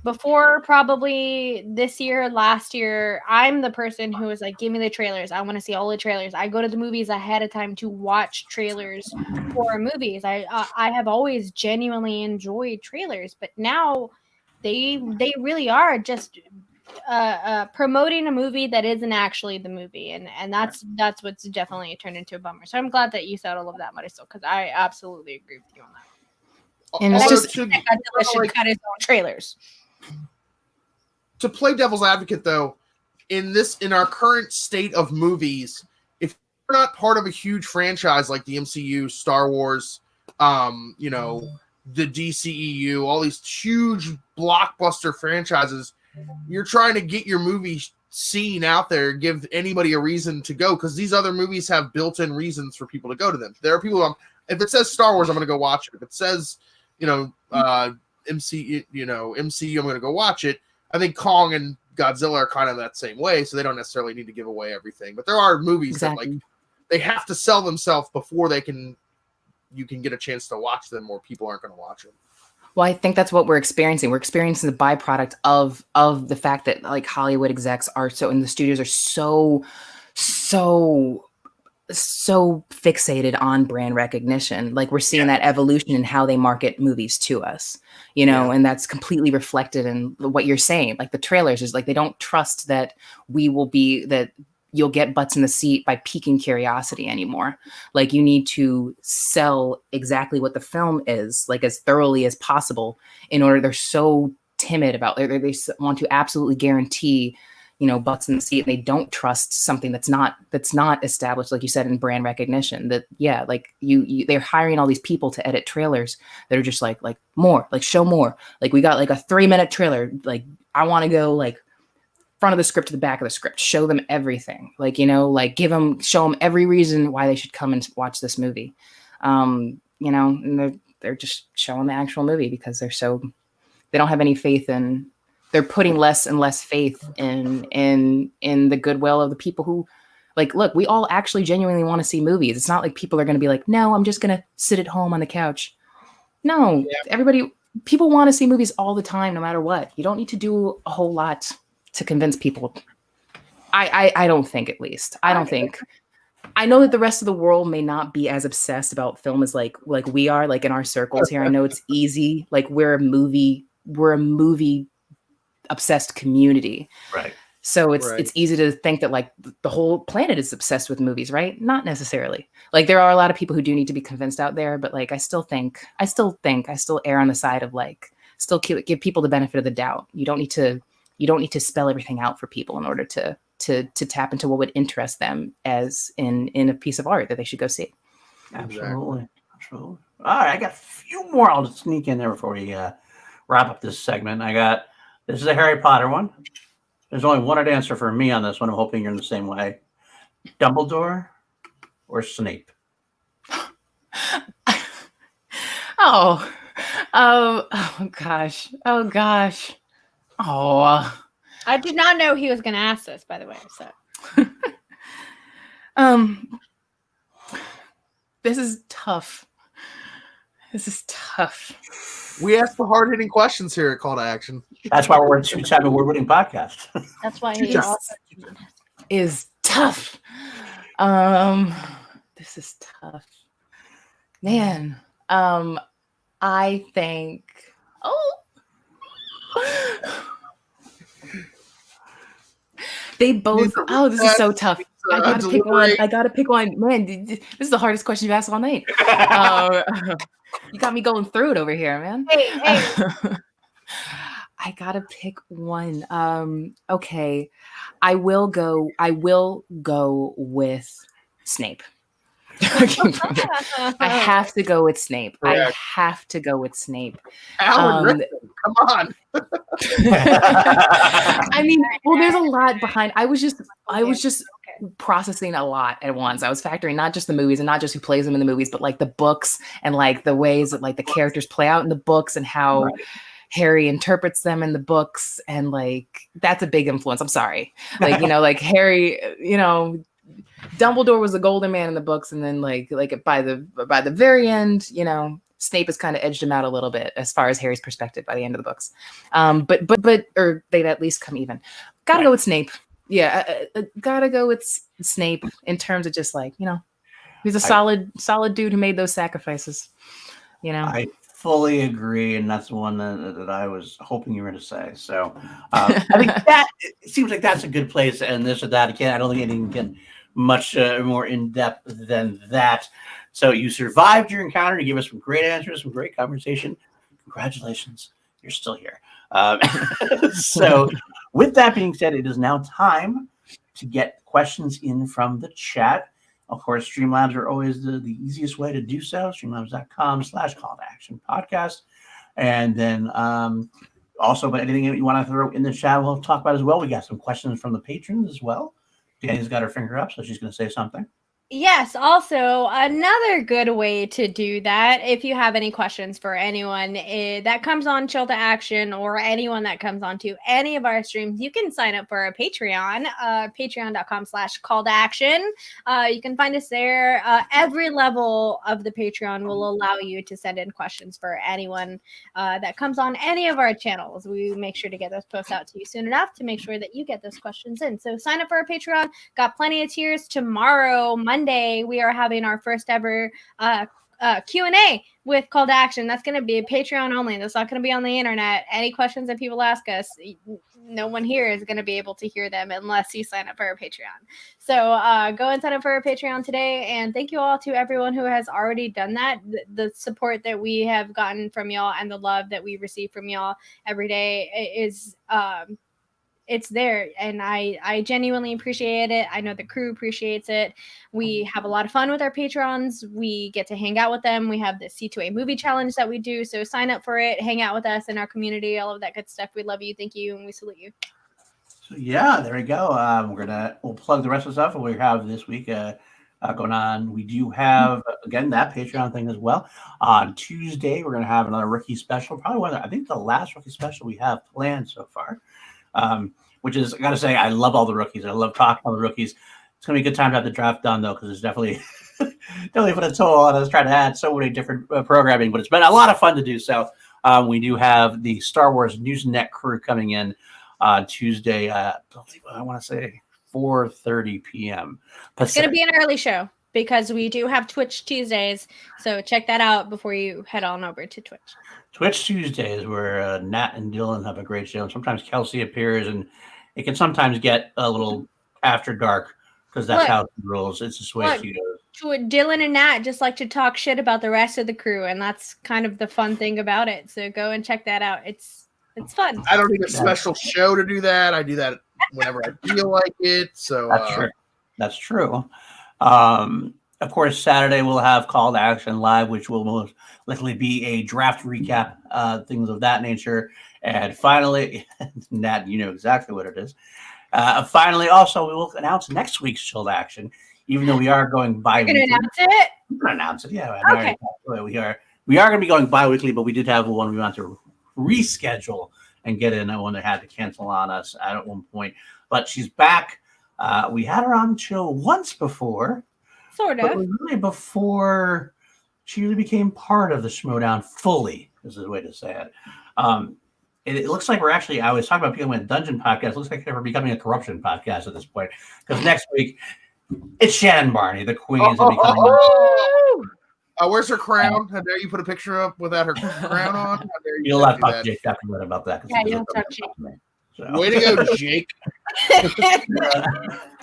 before probably this year, last year, I'm the person who was like, give me the trailers. I want to see all the trailers. I go to the movies ahead of time to watch trailers for movies. I have always genuinely enjoyed trailers, but now they really are just promoting a movie that isn't actually the movie, and that's what's definitely turned into a bummer. So I'm glad that you said all of that, Marisol, because I absolutely agree with you on that. And it's just should cut his own trailers. To play devil's advocate, though, in our current state of movies, if you're not part of a huge franchise like the MCU, Star Wars, the DCEU, all these huge blockbuster franchises, you're trying to get your movie seen out there, give anybody a reason to go, because these other movies have built-in reasons for people to go to them. There are people, if it says Star Wars, I'm going to go watch it. If it says, MCU, I'm going to go watch it. I think Kong and Godzilla are kind of that same way, so they don't necessarily need to give away everything. But there are movies that they have to sell themselves before you can get a chance to watch them, or people aren't going to watch them. Well, I think that's what we're experiencing. We're experiencing the byproduct of the fact that like Hollywood execs are and the studios are so fixated on brand recognition. Like we're seeing that evolution in how they market movies to us, and that's completely reflected in what you're saying. Like the trailers is like, they don't trust that you'll get butts in the seat by piquing curiosity anymore. Like you need to sell exactly what the film is, like as thoroughly as possible in order. They're so timid about it. They want to absolutely guarantee, butts in the seat. They don't trust something that's not established, like you said, in brand recognition. That they're hiring all these people to edit trailers that are just like more, like show more. Like we got like a 3-minute trailer. Like I want to go like front of the script to the back of the script, show them everything. Like, show them every reason why they should come and watch this movie. And they're just showing the actual movie because they don't have any faith in. They're putting less and less faith in the goodwill of the people who, like, look, we all actually genuinely want to see movies. It's not like people are going to be like, no, I'm just going to sit at home on the couch. No, people want to see movies all the time, no matter what. You don't need to do a whole lot to convince people. I don't think, at least. I don't think. I know that the rest of the world may not be as obsessed about film as like we are, like in our circles here. I know it's easy. Like we're a movie obsessed community, right? So it's easy to think that like the whole planet is obsessed with movies, right? Not necessarily. Like there are a lot of people who do need to be convinced out there, but like I still err on the side of like still give people the benefit of the doubt. You don't need to spell everything out for people in order to tap into what would interest them as in a piece of art that they should go see. Absolutely. All right, I got a few more. I'll just sneak in there before we wrap up this segment. This is a Harry Potter one. There's only one right answer for me on this one. I'm hoping you're in the same way. Dumbledore or Snape? Oh gosh. Oh. I did not know he was going to ask this, by the way. So, this is tough. We ask the hard-hitting questions here at Call to Action. That's why we're a 2-time award-winning podcast. That's why is tough. This is tough, man. I think. They both. Oh, this is so tough. I gotta pick one. Man, this is the hardest question you've asked all night. You got me going through it over here, man. Hey. I gotta pick one. Okay. I will go with Snape. I have to go with Snape. Correct. I have to go with Snape. Alan Rickman, come on. I mean, well, there's a lot behind. I was just processing a lot at once. I was factoring not just the movies and not just who plays them in the movies, but like the books and like the ways that like the characters play out in the books and how Harry interprets them in the books. And like, that's a big influence. I'm sorry. Like, like Harry, Dumbledore was the golden man in the books. And then like by the very end, Snape has kind of edged him out a little bit as far as Harry's perspective by the end of the books. But they'd at least come even. Gotta go with Snape. Yeah. Gotta go with Snape in terms of just like, he's a solid dude who made those sacrifices, I fully agree, and that's the one that I was hoping you were going to say. So I think that it seems like that's a good place to end this or that. Again, I don't think anything can get much more in depth than that. So you survived your encounter. You gave us some great answers, some great conversation. Congratulations, you're still here. So with that being said, it is now time to get questions in from the chat. Of course, Streamlabs are always the easiest way to do so. Streamlabs.com/call-to-action-podcast. And then also, but anything that you want to throw in the chat, we'll talk about as well. We got some questions from the patrons as well. Danny's got her finger up, so she's going to say something. Yes, also another good way to do that, if you have any questions for anyone that comes on Chill to Action or anyone that comes on to any of our streams, you can sign up for our Patreon, patreon.com/call-to-action. You can find us there. Every level of the Patreon will allow you to send in questions for anyone that comes on any of our channels. We make sure to get those posts out to you soon enough to make sure that you get those questions in. So sign up for our Patreon. Got plenty of tiers. Tomorrow, Monday, we are having our first ever Q&A with Call to Action. That's going to be Patreon only. That's not going to be on the internet. Any questions that people ask us, no one here is going to be able to hear them unless you sign up for our Patreon. So go and sign up for our Patreon today. And thank you all to everyone who has already done that. The support that we have gotten from y'all and the love that we receive from y'all every day is it's there, and I genuinely appreciate it. I know the crew appreciates it. We have a lot of fun with our patrons. We get to hang out with them. We have the C2A movie challenge that we do, so sign up for it, hang out with us in our community, all of that good stuff. We love you, thank you, and we salute you. So yeah, there we go. We'll plug the rest of the stuff we have this week going on. We do have again that Patreon thing as well. On Tuesday, we're gonna have another rookie special, probably I think the last rookie special we have planned so far. Which is, I gotta say, I love all the rookies. I love talking to all the rookies. It's gonna be a good time to have the draft done though, because it's definitely put a toll on us trying to add so many different programming, but it's been a lot of fun to do so. We do have the Star Wars Newsnet crew coming in on Tuesday. I want to say 4:30 p.m. It's gonna be an early show because we do have Twitch Tuesdays, so check that out before you head on over to Twitch. Twitch Tuesdays, where Nat and Dylan have a great show. And sometimes Kelsey appears, and it can sometimes get a little after dark because that's how it rolls. It's just the way she goes. Dylan and Nat just like to talk shit about the rest of the crew, and that's kind of the fun thing about it. So go and check that out. It's fun. I don't need a special show to do that. I do that whenever I feel like it. So that's true. That's true. Of course, Saturday we'll have Call to Action Live, which will most likely be a draft recap, things of that nature. And finally, Nat, you know exactly what it is. Finally, also, we will announce next week's Chill to Action, even though we are going bi-weekly. You're going to announce it? We're going to announce it, yeah. Okay. We are going to be going bi-weekly, but we did have one we want to reschedule and get in one that had to cancel on us at one point. But she's back. We had her on the show once before. Sort of. But really before she really became part of the Schmodown fully, is the way to say it. It looks like we're actually, I was talking about becoming a dungeon podcast. It looks like we're becoming a corruption podcast at this point. Because next week, it's Shannon Barney, the queen. Where's her crown? How dare you put a picture up without her crown on? How dare you You'll have to talk to Jake afterward about that. Yeah, you'll talk to Jake. So. Way to go, Jake.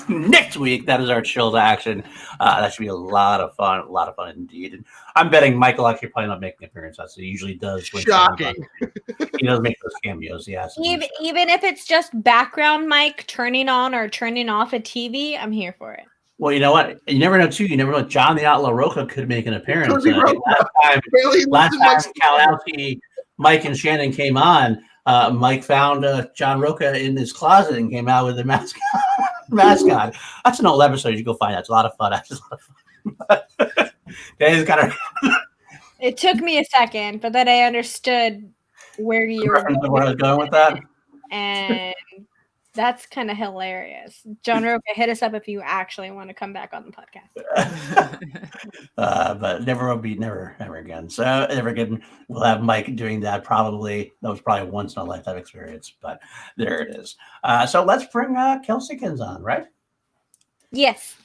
Next week, that is our Chill to Action. That should be a lot of fun indeed. And I'm betting Michael actually probably not making an appearance. That's what he usually does. Shocking. He does make those cameos, yes. Even if it's just background mic turning on or turning off a TV, I'm here for it. Well, you know what? You never know, too. You never know. John the Outlaw Roca could make an appearance. Could be Roca. Last time Kalowski, Mike, and Shannon came on, Mike found John Roca in his closet and came out with a mascot. That's an old episode. You go find that. It's a lot of fun. Actually, It took me a second, but then I understood where you were going. Where I was going with that. And that's kind of hilarious. John Roca, hit us up if you actually want to come back on the podcast. But never again. So never again. We'll have Mike doing that. Probably that was probably once in a lifetime experience. But there it is. So let's bring Kelseykins on, right? Yes.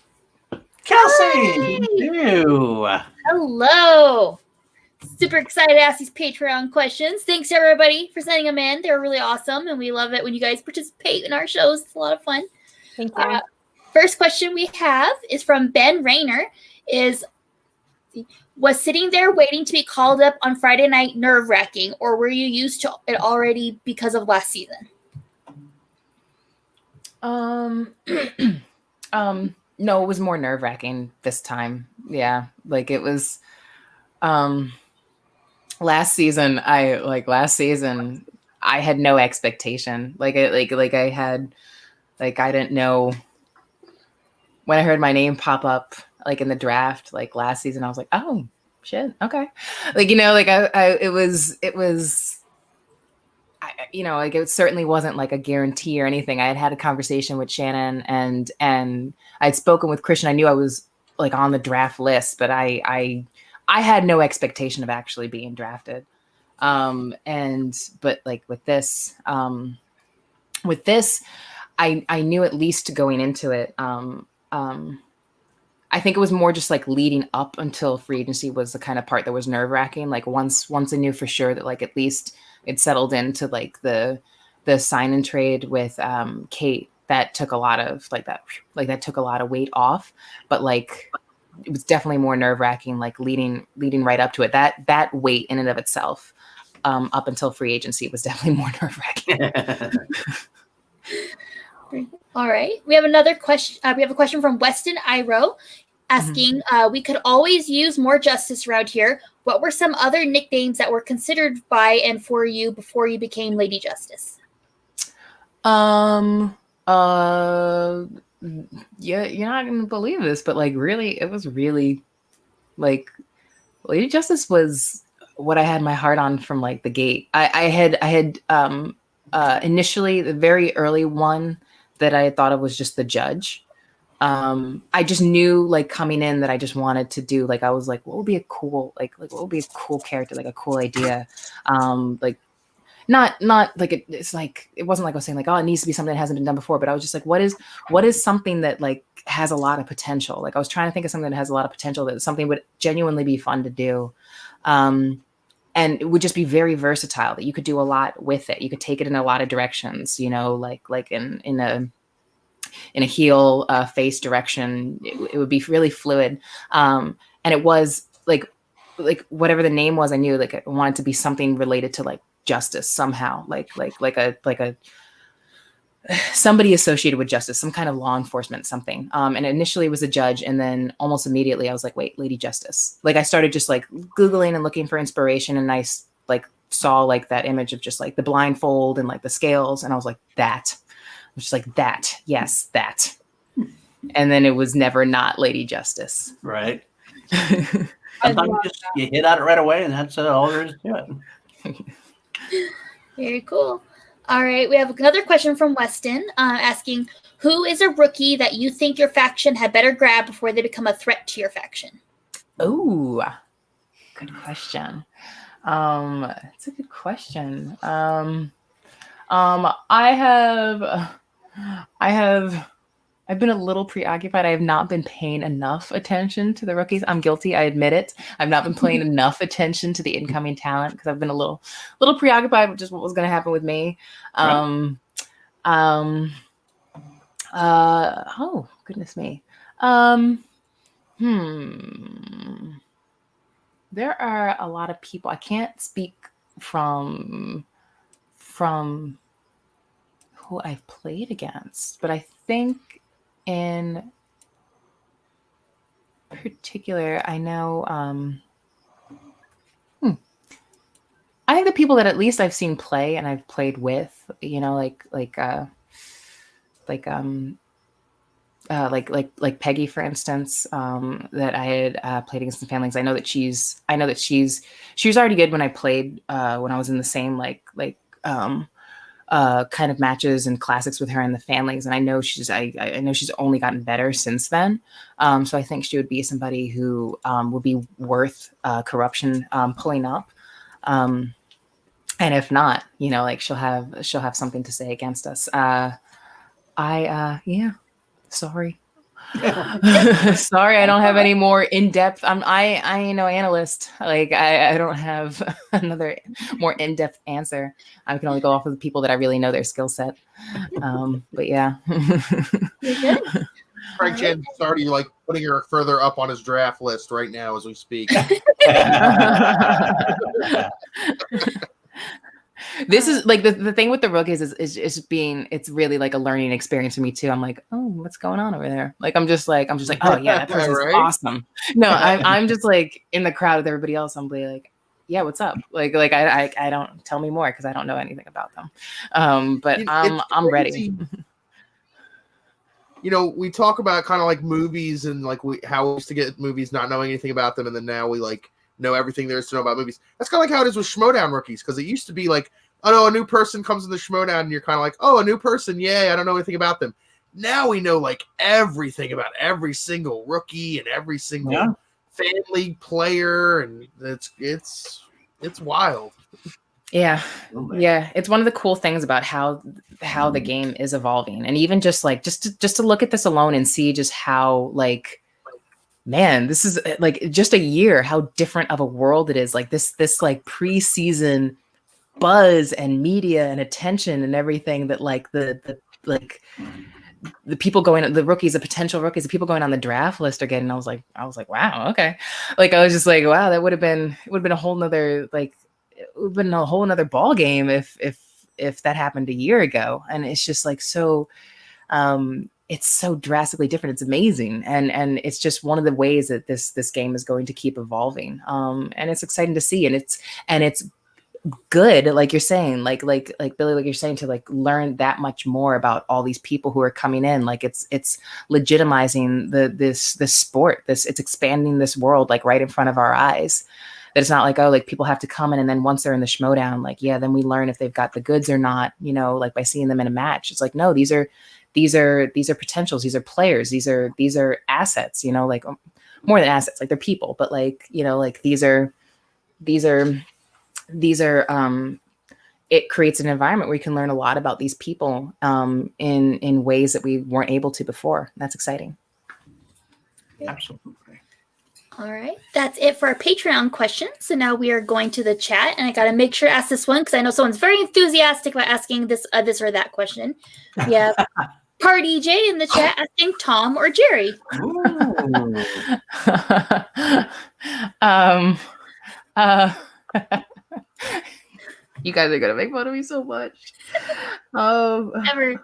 Kelsey, you. Hello. Super excited to ask these Patreon questions. Thanks everybody for sending them in. They're really awesome, and we love it when you guys participate in our shows. It's a lot of fun. Thank you. First question we have is from Ben Rayner. Was sitting there waiting to be called up on Friday night nerve-wracking, or were you used to it already because of last season? No, it was more nerve-wracking this time. Yeah, like it was. Last season, I had no expectation. I didn't know when I heard my name pop up like in the draft, like last season, I was like, oh shit. Okay. It certainly wasn't like a guarantee or anything. I had a conversation with Shannon and I'd spoken with Christian. I knew I was like on the draft list, but I had no expectation of actually being drafted. But like with this, I knew at least going into it. I think it was more just like leading up until free agency was the kind of part that was nerve wracking. Like once I knew for sure that like at least it settled into like the sign and trade with Kate, that took a lot of that took a lot of weight off. But like it was definitely more nerve wracking, like leading right up to it. That weight in and of itself, up until free agency, was definitely more nerve wracking. All right. We have another question. We have a question from Weston Iro asking, we could always use more justice around here. What were some other nicknames that were considered by and for you before you became Lady Justice? Yeah, you're not going to believe this, but like really, it was really like Lady Justice was what I had my heart on from like the gate. I had initially the very early one that I thought of was just the judge. I just knew like coming in that I just wanted to do, like, I was like, what would be a cool, what would be a cool character, like a cool idea. Not like it's like, it wasn't like I was saying like, oh, it needs to be something that hasn't been done before, but I was just like, what is something that like has a lot of potential? Like I was trying to think of something that has a lot of potential, that something would genuinely be fun to do. And it would just be very versatile, that you could do a lot with it. You could take it in a lot of directions, you know, like in a heel face direction. It would be really fluid. And it was like whatever the name was, I knew like I wanted to be something related to like justice somehow, like a somebody associated with justice, some kind of law enforcement, something. And initially it was a judge, and then almost immediately I was like, wait, Lady Justice. Like I started just like Googling and looking for inspiration, and I like saw like that image of just like the blindfold and like the scales, and I was like, that. I was just like, that, yes, that. And then it was never not Lady Justice. Right. Sometimes you hit at it right away, and that's all there is to it. Very cool. All right, we have another question from Weston asking, who is a rookie that you think your faction had better grab before they become a threat to your faction? Oh, good question. It's a good question. I've been a little preoccupied. I have not been paying enough attention to the rookies. I'm guilty. I admit it. I've not been paying enough attention to the incoming talent because I've been a little preoccupied with just what was going to happen with me. Oh, goodness me. There are a lot of people. I can't speak from who I've played against, but I think in particular, I know. I think the people that at least I've seen play and I've played with, you know, like Peggy, for instance, that I had played against the Families. I know that she was already good when I played when I was in the same kind of matches and classics with her and the Families, and I know I know she's only gotten better since then. So I think she would be somebody who would be worth Corruption pulling up. And if not, you know, like she'll have something to say against us. Sorry. Sorry, I don't have any more in-depth. I ain't no analyst. Like I don't have another more in-depth answer. I can only go off of the people that I really know their skill set. But yeah. You're good. Frank Chan's already like putting her further up on his draft list right now as we speak. This is like the thing with the rookies is being, it's really like a learning experience for me too. I'm like, oh, what's going on over there? Like I'm just like, oh yeah, that person's Right? awesome. No, I'm just like in the crowd with everybody else. I'm like, yeah, what's up? Like I don't, tell me more because I don't know anything about them. But I'm ready. You know, we talk about kind of like movies and like how we used to get movies not knowing anything about them, and then now we like know everything there is to know about movies. That's kind of like how it is with Schmodown rookies, because it used to be like, oh no, a new person comes in the Schmodown and you're kind of like, oh, a new person, yay, I don't know anything about them. Now we know like everything about every single rookie and every single family player, and it's wild. Yeah. It's one of the cool things about how the game is evolving, and even just to look at this alone and see just how like, man, this is like just a year, how different of a world it is. Like this like preseason buzz and media and attention and everything that like the people going, the rookies, the potential rookies, the people going on the draft list are getting. I was like, wow, okay. Like I was just like, wow, it would have been a whole nother like. It would have been a whole nother ball game if that happened a year ago. And it's just like so it's so drastically different. It's amazing. And it's just one of the ways that this game is going to keep evolving. And it's exciting to see. And it's good, like you're saying, like Billy, like you're saying, to like learn that much more about all these people who are coming in. Like it's legitimizing this sport. It's expanding this world like right in front of our eyes. That it's not like, oh, like people have to come in and then once they're in the Schmodown, like, yeah, then we learn if they've got the goods or not, you know, like by seeing them in a match. It's like, no, these are potentials. These are players. These are assets, you know, like more than assets, like they're people, but like, you know, like these are it creates an environment where you can learn a lot about these people in ways that we weren't able to before. That's exciting. Absolutely. All right, that's it for our Patreon questions. So now we are going to the chat, and I got to make sure to ask this one because I know someone's very enthusiastic about asking this or that question. We have Party J in the chat asking Tom or Jerry. You guys are gonna make fun of me so much. Ever.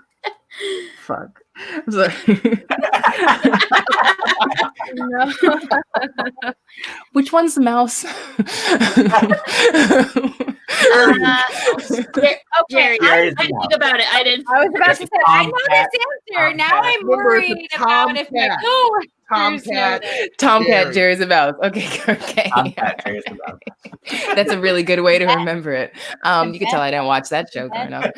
Fuck. I'm sorry. No. Which one's the mouse? Jerry, I didn't think about it. I didn't. I was about to say, I know this answer. Now I'm worried about if my Tomcat, Jerry's a mouse. Okay. Tomcat, Jerry's a mouse. That's a really good way to remember it. You can tell I didn't watch that show growing up.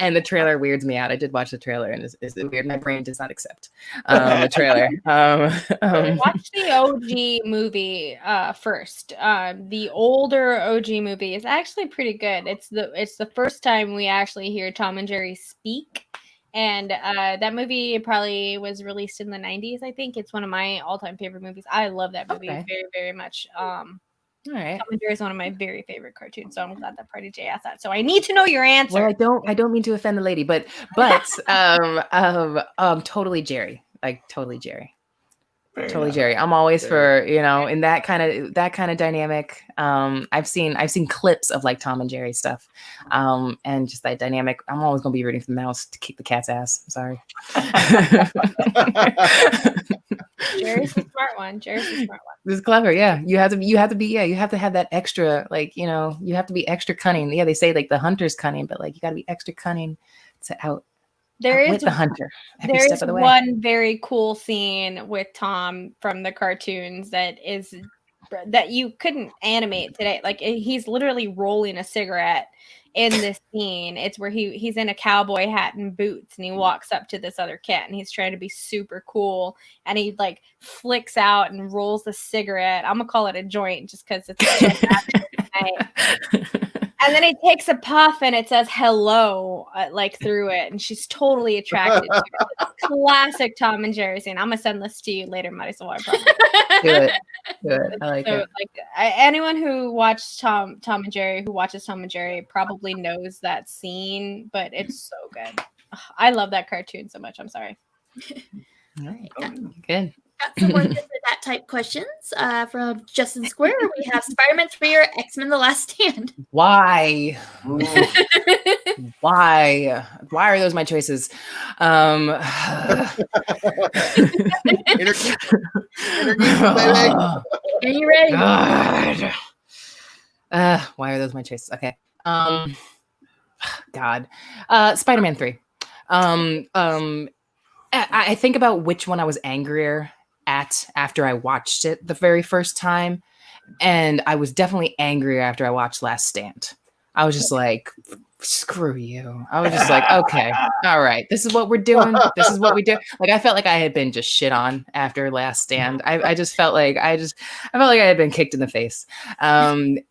And the trailer weirds me out. I did watch the trailer, and it's weird. My brain does not accept the trailer. Watch the OG movie first. The older OG movie is actually pretty good. It's the first time we actually hear Tom and Jerry speak. And that movie probably was released in the 90s, I think. It's one of my all-time favorite movies. I love that movie very, very much. All right. Tom and Jerry is one of my very favorite cartoons, so I'm glad that Party J asked that. So I need to know your answer. Well, I don't mean to offend the lady, but totally Jerry. Like totally Jerry. Totally, Jerry. I'm always for, in that kind of dynamic. I've seen clips of like Tom and Jerry stuff, and just that dynamic. I'm always gonna be rooting for the mouse to kick the cat's ass. I'm sorry. Jerry's the smart one. This is clever. Yeah, you have to be. Yeah, you have to have that extra. Like, you have to be extra cunning. Yeah, they say like the hunter's cunning, but like you got to be extra cunning to outwit the hunter. There is one very cool scene with Tom from the cartoons that you couldn't animate today. Like he's literally rolling a cigarette in this scene. It's where he's in a cowboy hat and boots, and he walks up to this other cat, and he's trying to be super cool, and he like flicks out and rolls a cigarette. I'm gonna call it a joint just because it's and then he takes a puff and it says hello like through it, and she's totally attracted to it. Classic Tom and Jerry scene. I'm gonna send this to you later, Marisol. Do it. I like it. Anyone who watched Tom and Jerry, probably knows that scene, but it's so good. I love that cartoon so much. I'm sorry. All right. Good. Got some more that type questions from Justin Square. We have Spider-Man 3 or X-Men: The Last Stand. Why? Why are those my choices? Are you ready? God. Why are those my choices? Okay. God. Spider-Man 3. I think about which one I was angrier at after I watched it the very first time, and I was definitely angrier after I watched Last Stand. I was just like, screw you. I was just like, okay, all right, this is what we're doing. This is what we do. Like, I felt like I had been just shit on after Last Stand. I just felt like I had been kicked in the face. And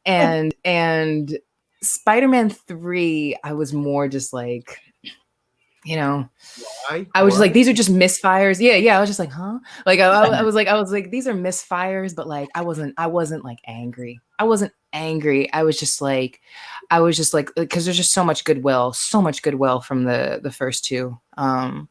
Spider-Man 3, I was more just like, I was just like, these are just misfires. Yeah. I was just like, huh? Like, I was like, these are misfires, but like, I wasn't like angry. I wasn't angry. I was just like, because there's just so much goodwill from the first two. And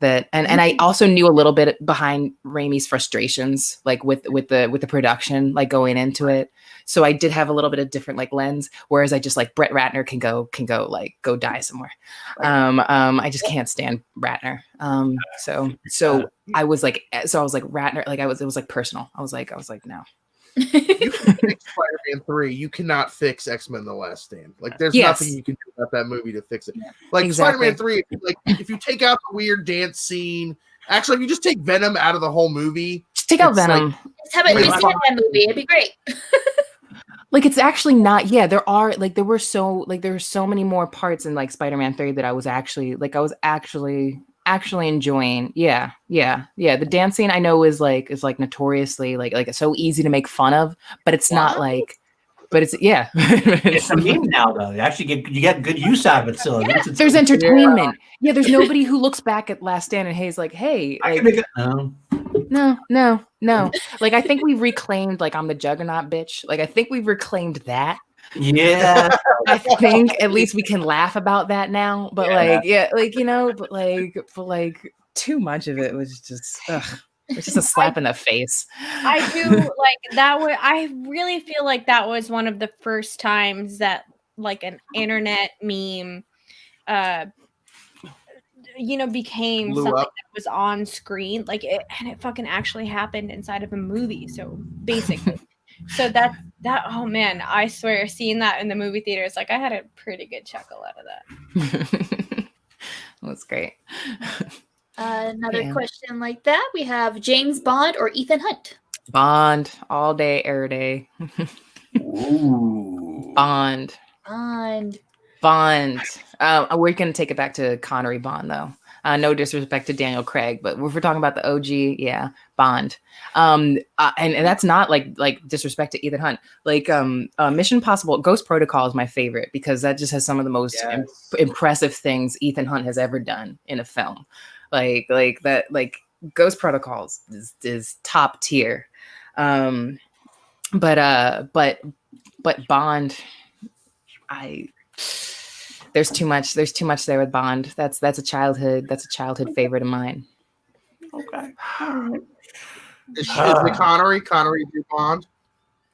I also knew a little bit behind Raimi's frustrations, like with the production, like going into it. So I did have a little bit of different like lens, whereas I just like Brett Ratner can go die somewhere. I just can't stand Ratner. So I was like Ratner, like it was like personal. I was like, no. You can fix Spider-Man 3. You cannot fix X-Men: The Last Stand. Like, there's nothing you can do about that movie to fix it. Like, exactly. Spider-Man 3, like, if you take out the weird dance scene, actually, if you just take Venom out of the whole movie, just take out Venom. Like, how about you see that movie? It'd be great. Like, it's actually not. Yeah, there were so many more parts in like Spider-Man 3 that I was actually enjoying. Yeah. The dance scene I know is notoriously like so easy to make fun of, but it's not like, but it's it's a meme now though. You get good use out of it still. There's entertainment. Yeah, there's nobody who looks back at Last Stand and Hayes like, hey, like, no. Like, I think we've reclaimed like I'm the Juggernaut bitch. Like, I think we've reclaimed that. Yeah, I think at least we can laugh about that now. But but too much of it was just, it's just a slap in the face. I do like that. I really feel like that was one of the first times that like an internet meme, became blew something up. that was on screen, like it fucking actually happened inside of a movie. So basically. So that oh man, I swear, seeing that in the movie theaters, like I had a pretty good chuckle out of that. That's great. Another question like that. We have James Bond or Ethan Hunt. Bond all day, every day. Ooh. Bond. We're gonna take it back to Connery Bond though. No disrespect to Daniel Craig, but if we're talking about the OG, yeah, Bond. And that's not like disrespect to Ethan Hunt. Like Mission Impossible, Ghost Protocol is my favorite because that just has some of the most impressive things Ethan Hunt has ever done in a film. Like that, like Ghost Protocol is top tier. But Bond, there's too much there with Bond. That's a childhood favorite of mine. Okay. Is it Connery? Connery's your Bond?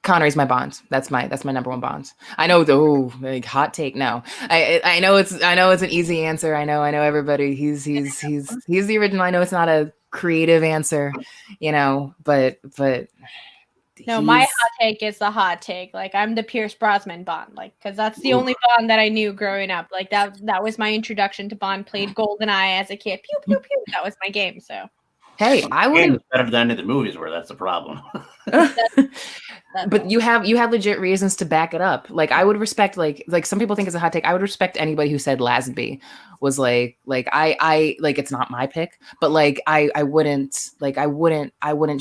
Connery's my Bond. That's my number one Bond. I know like hot take. No, I know it's an easy answer. I know everybody. He's the original. I know it's not a creative answer, but no, my hot take is the hot take. Like, I'm the Pierce Brosnan Bond, like, because that's the only Bond that I knew growing up. Like, that was my introduction to Bond. Played GoldenEye as a kid. Pew pew pew. That was my game. So. Hey, I wouldn't better than any of the movies where that's the problem. But you have legit reasons to back it up. Like, I would respect like some people think it's a hot take. I would respect anybody who said Lazenby was like I like, it's not my pick, but like I wouldn't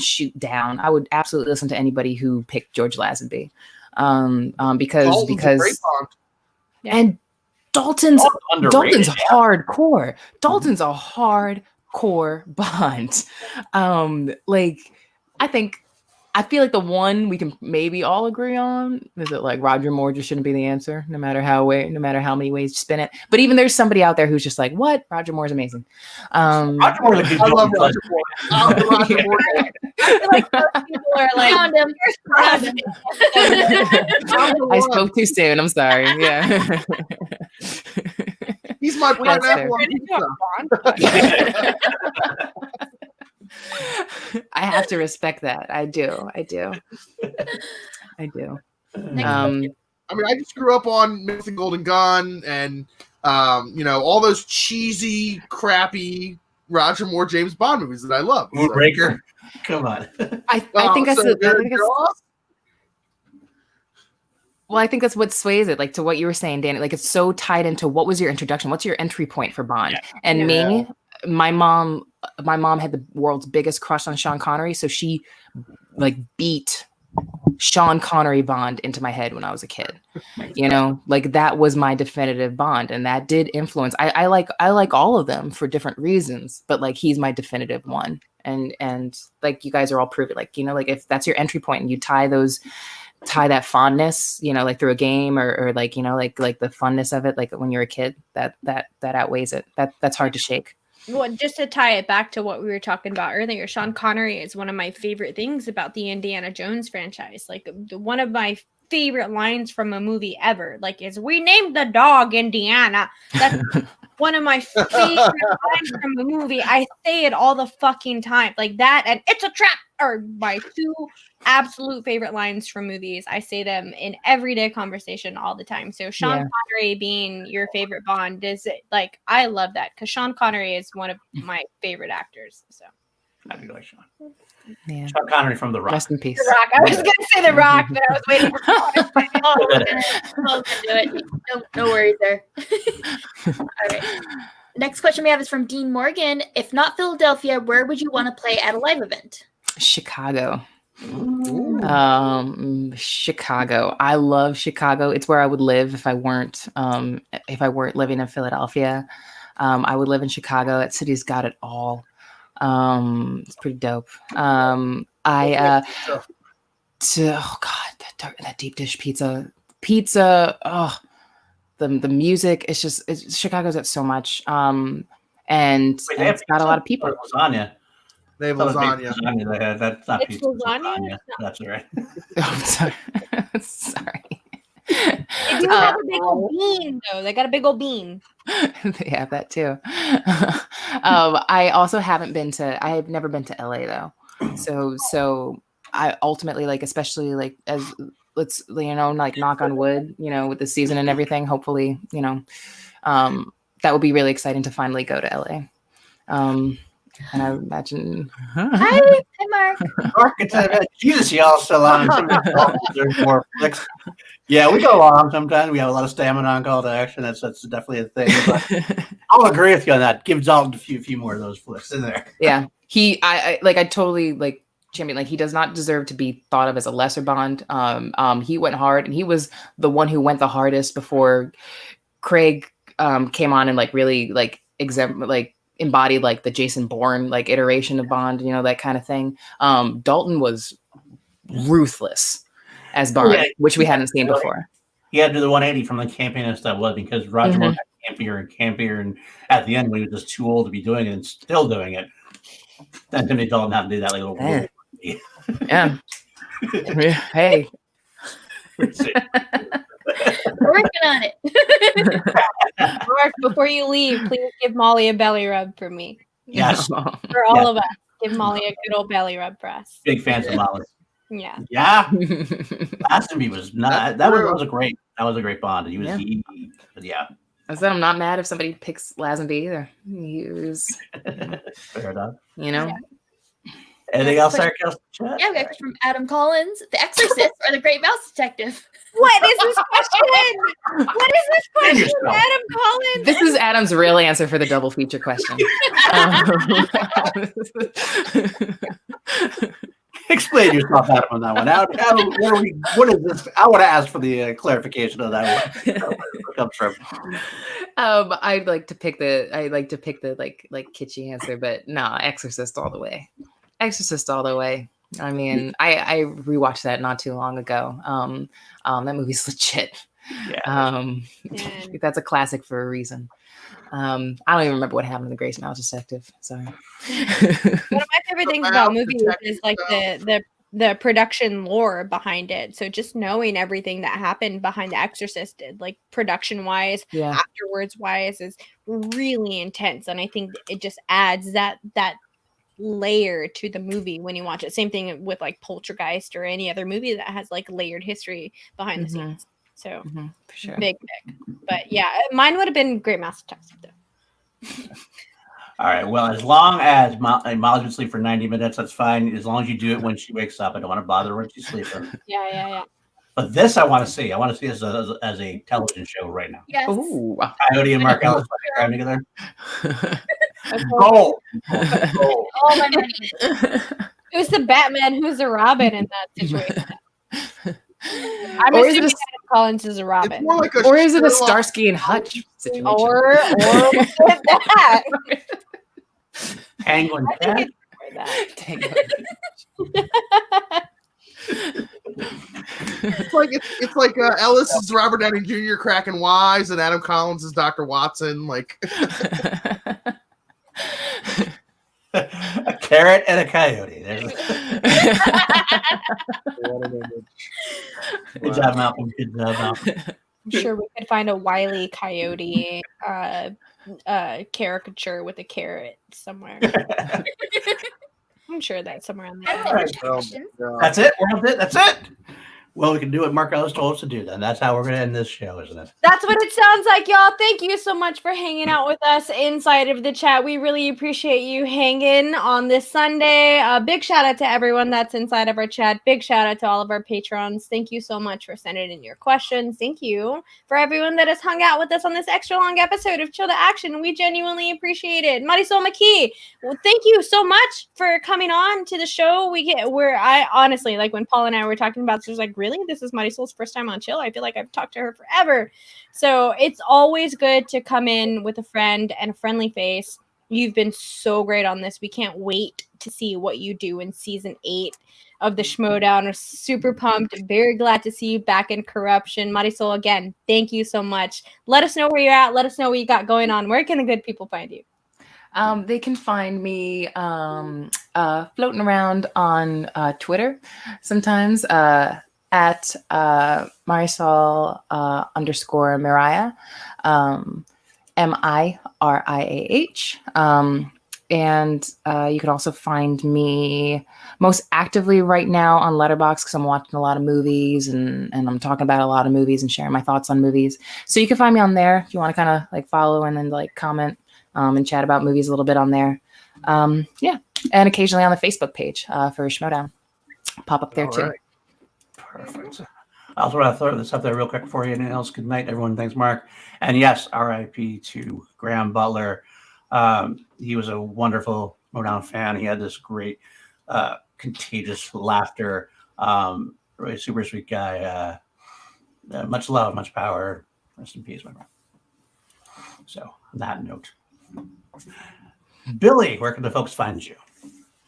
shoot down. I would absolutely listen to anybody who picked George Lazenby. Because and Dalton's hardcore. Dalton's a hardcore Bond. I feel like the one we can maybe all agree on is that like Roger Moore just shouldn't be the answer, no matter how many ways you spin it. But even there's somebody out there who's just like, what? Roger Moore's amazing. Roger Moore, I love Roger Moore. I feel like most people are like, I spoke too soon. I'm sorry. Yeah. He's my pineapple. I have to respect that. I do. I mean, I just grew up on Myth and Golden Gun and all those cheesy, crappy Roger Moore James Bond movies that I love. Moonraker. Come on. I think that's well, I think that's what sways it, like to what you were saying, Danny. Like, it's so tied into what was your introduction? What's your entry point for Bond? Yeah. And me, my mom had the world's biggest crush on Sean Connery, so she like beat Sean Connery Bond into my head when I was a kid. Like that was my definitive Bond, and that did influence. I like all of them for different reasons, but like he's my definitive one. And like you guys are all proven, like like if that's your entry point and you tie that fondness, like through a game or like like the funness of it, like when you're a kid, that outweighs it. That's hard to shake. Well, just to tie it back to what we were talking about earlier, Sean Connery is one of my favorite things about the Indiana Jones franchise. Like, one of my favorite lines from a movie ever, like, is "We named the dog Indiana." That's one of my favorite lines from a movie. I say it all the fucking time. Like that, and "It's a trap" are my two absolute favorite lines from movies. I say them in everyday conversation all the time. So Sean Connery being your favorite Bond is like, I love that because Sean Connery is one of my favorite actors. So I do like Sean. Yeah. Sean Connery from The Rock. Rest in peace. The Rock. I was going to say The Rock, but I was waiting for No worries there. All right. Next question we have is from Dean Morgan. If not Philadelphia, where would you want to play at a live event? Chicago. Chicago. I love Chicago. It's where I would live if I weren't living in Philadelphia. I would live in Chicago. That city's got it all. It's pretty dope. Oh God, that deep dish pizza. Oh, the music. It's Chicago's got so much. And it's got a lot of people. Lasagna. They have lasagna. That's not it's pizza. Lasagna? That's right. Oh, sorry. Sorry. They do have a big old bean, though. They got a big old bean. They have that too. I also haven't been to. I have never been to LA though. So I ultimately like, especially like as let's like knock on wood, with the season and everything. Hopefully, that would be really exciting to finally go to LA. And I imagine. Hi, Mark. Jesus, y'all still on. There's more flicks. Yeah, we go long sometimes. We have a lot of stamina on call to action. That's definitely a thing. But I'll agree with you on that. Give Dalton a few more of those flicks in there. Yeah, I totally like champion. Like, he does not deserve to be thought of as a lesser Bond. He went hard, and he was the one who went the hardest before Craig came on and like really like embodied like the Jason Bourne like iteration of Bond, that kind of thing. Dalton was ruthless as Bond, which we hadn't seen before. He had to do the 180 from the campiness that was, because Roger Moore got campier, and at the end when he was just too old to be doing it and still doing it, then Timothy Dalton had to do that like little Yeah. Hey. We're working on it. Mark, before you leave, please give Molly a belly rub for me. Yes. For all of us. Give Molly a good old belly rub for us. Big fans of Molly. Yeah. Yeah. Lazenby was not. That was a great. That was a great bond. He was. But yeah. I said I'm not mad if somebody picks Lazenby either. He was, Fair enough. you know. Yeah. Anything else, Sarah? Chat? Yeah, we got a question from Adam Collins. The Exorcist or the Great Mouse Detective? What is this question? What is this question, Adam Collins? This is Adam's real answer for the double feature question. Explain yourself, Adam, on that one. What is this? I want to ask for the clarification of that one. Where it comes from. I'd like to pick the like kitschy answer, but no, Exorcist all the way. Exorcist all the way. I mean, I rewatched that not too long ago. That movie's legit. Yeah. That's a classic for a reason. I don't even remember what happened to the Grace Mouse Detective. Sorry. One of my favorite things about movies is like the production lore behind it. So just knowing everything that happened behind The Exorcist did, like production wise, afterwards wise, is really intense. And I think it just adds that layer to the movie when you watch it. Same thing with like Poltergeist or any other movie that has like layered history behind the scenes. So for sure. Big pick. But yeah, mine would have been Great Mouse Detective though. All right. Well, as long as Molly's been asleep for 90 minutes, that's fine. As long as you do it when she wakes up. I don't want to bother her when she's sleeping. Yeah. But this I want to see. I want to see this as a television show right now. Yes. Ooh. Coyote and Mark Ellis crime together. All my money. Who's the Batman? Who's the Robin in that situation? I'm Or is assuming it Adam Collins is a Robin. It's more like or is it a Starsky and Hutch situation? Or that. Penguin. I think It's like Ellis is Robert Downey Jr. cracking wise, and Adam Collins is Dr. Watson. Like A carrot and a coyote. Good job, Malcolm. Good job, Malcolm. I'm sure we could find a Wile E. Coyote caricature with a carrot somewhere. I'm sure that's somewhere on there. That's it. That's it. Well, we can do what Mark Ellis told us to do then. That's how we're going to end this show, isn't it? That's what it sounds like, y'all. Thank you so much for hanging out with us inside of the chat. We really appreciate you hanging on this Sunday. Big shout out to everyone that's inside of our chat. Big shout out to all of our patrons. Thank you so much for sending in your questions. Thank you for everyone that has hung out with us on this extra long episode of Chill to Action. We genuinely appreciate it. Marisol, McKee, well, thank you so much for coming on to the show. I honestly, like when Paul and I were talking about, so like, really? This is Marisol's first time on Chill. I feel like I've talked to her forever. So it's always good to come in with a friend and a friendly face. You've been so great on this. We can't wait to see what you do in season 8 of the Schmodown. We're super pumped. Very glad to see you back in Corruption. Marisol, again, thank you so much. Let us know where you're at. Let us know what you got going on. Where can the good people find you? They can find me floating around on Twitter sometimes at Marisol _ Mariah, MIRIAH. And you can also find me most actively right now on Letterboxd because I'm watching a lot of movies and I'm talking about a lot of movies and sharing my thoughts on movies. So you can find me on there if you want to kind of like follow and then like comment and chat about movies a little bit on there. Yeah. And occasionally on the Facebook page for Schmodown. Pop up there too. Right. Perfect. I also want to throw this up there real quick for you. Anything else? Good night, everyone. Thanks, Mark. And yes, RIP to Graham Butler. He was a wonderful Motown fan. He had this great, contagious laughter. Really super sweet guy. Much love, much power. Rest in peace, my friend. So, on that note, Billy, where can the folks find you?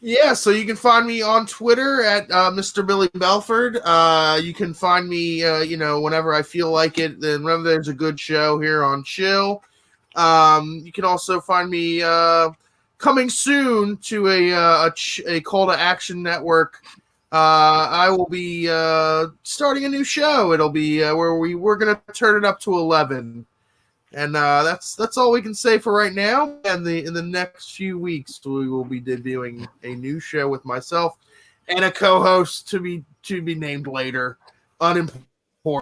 Yeah, so you can find me on Twitter at Mr. Billy Belford. You can find me, whenever I feel like it. Then whenever there's a good show here on Chill. You can also find me coming soon to a call to action network. I will be starting a new show. It'll be where we're gonna turn it up to 11, and that's all we can say for right now. And in the next few weeks, we will be debuting a new show with myself and a co-host to be named later. Unimportant.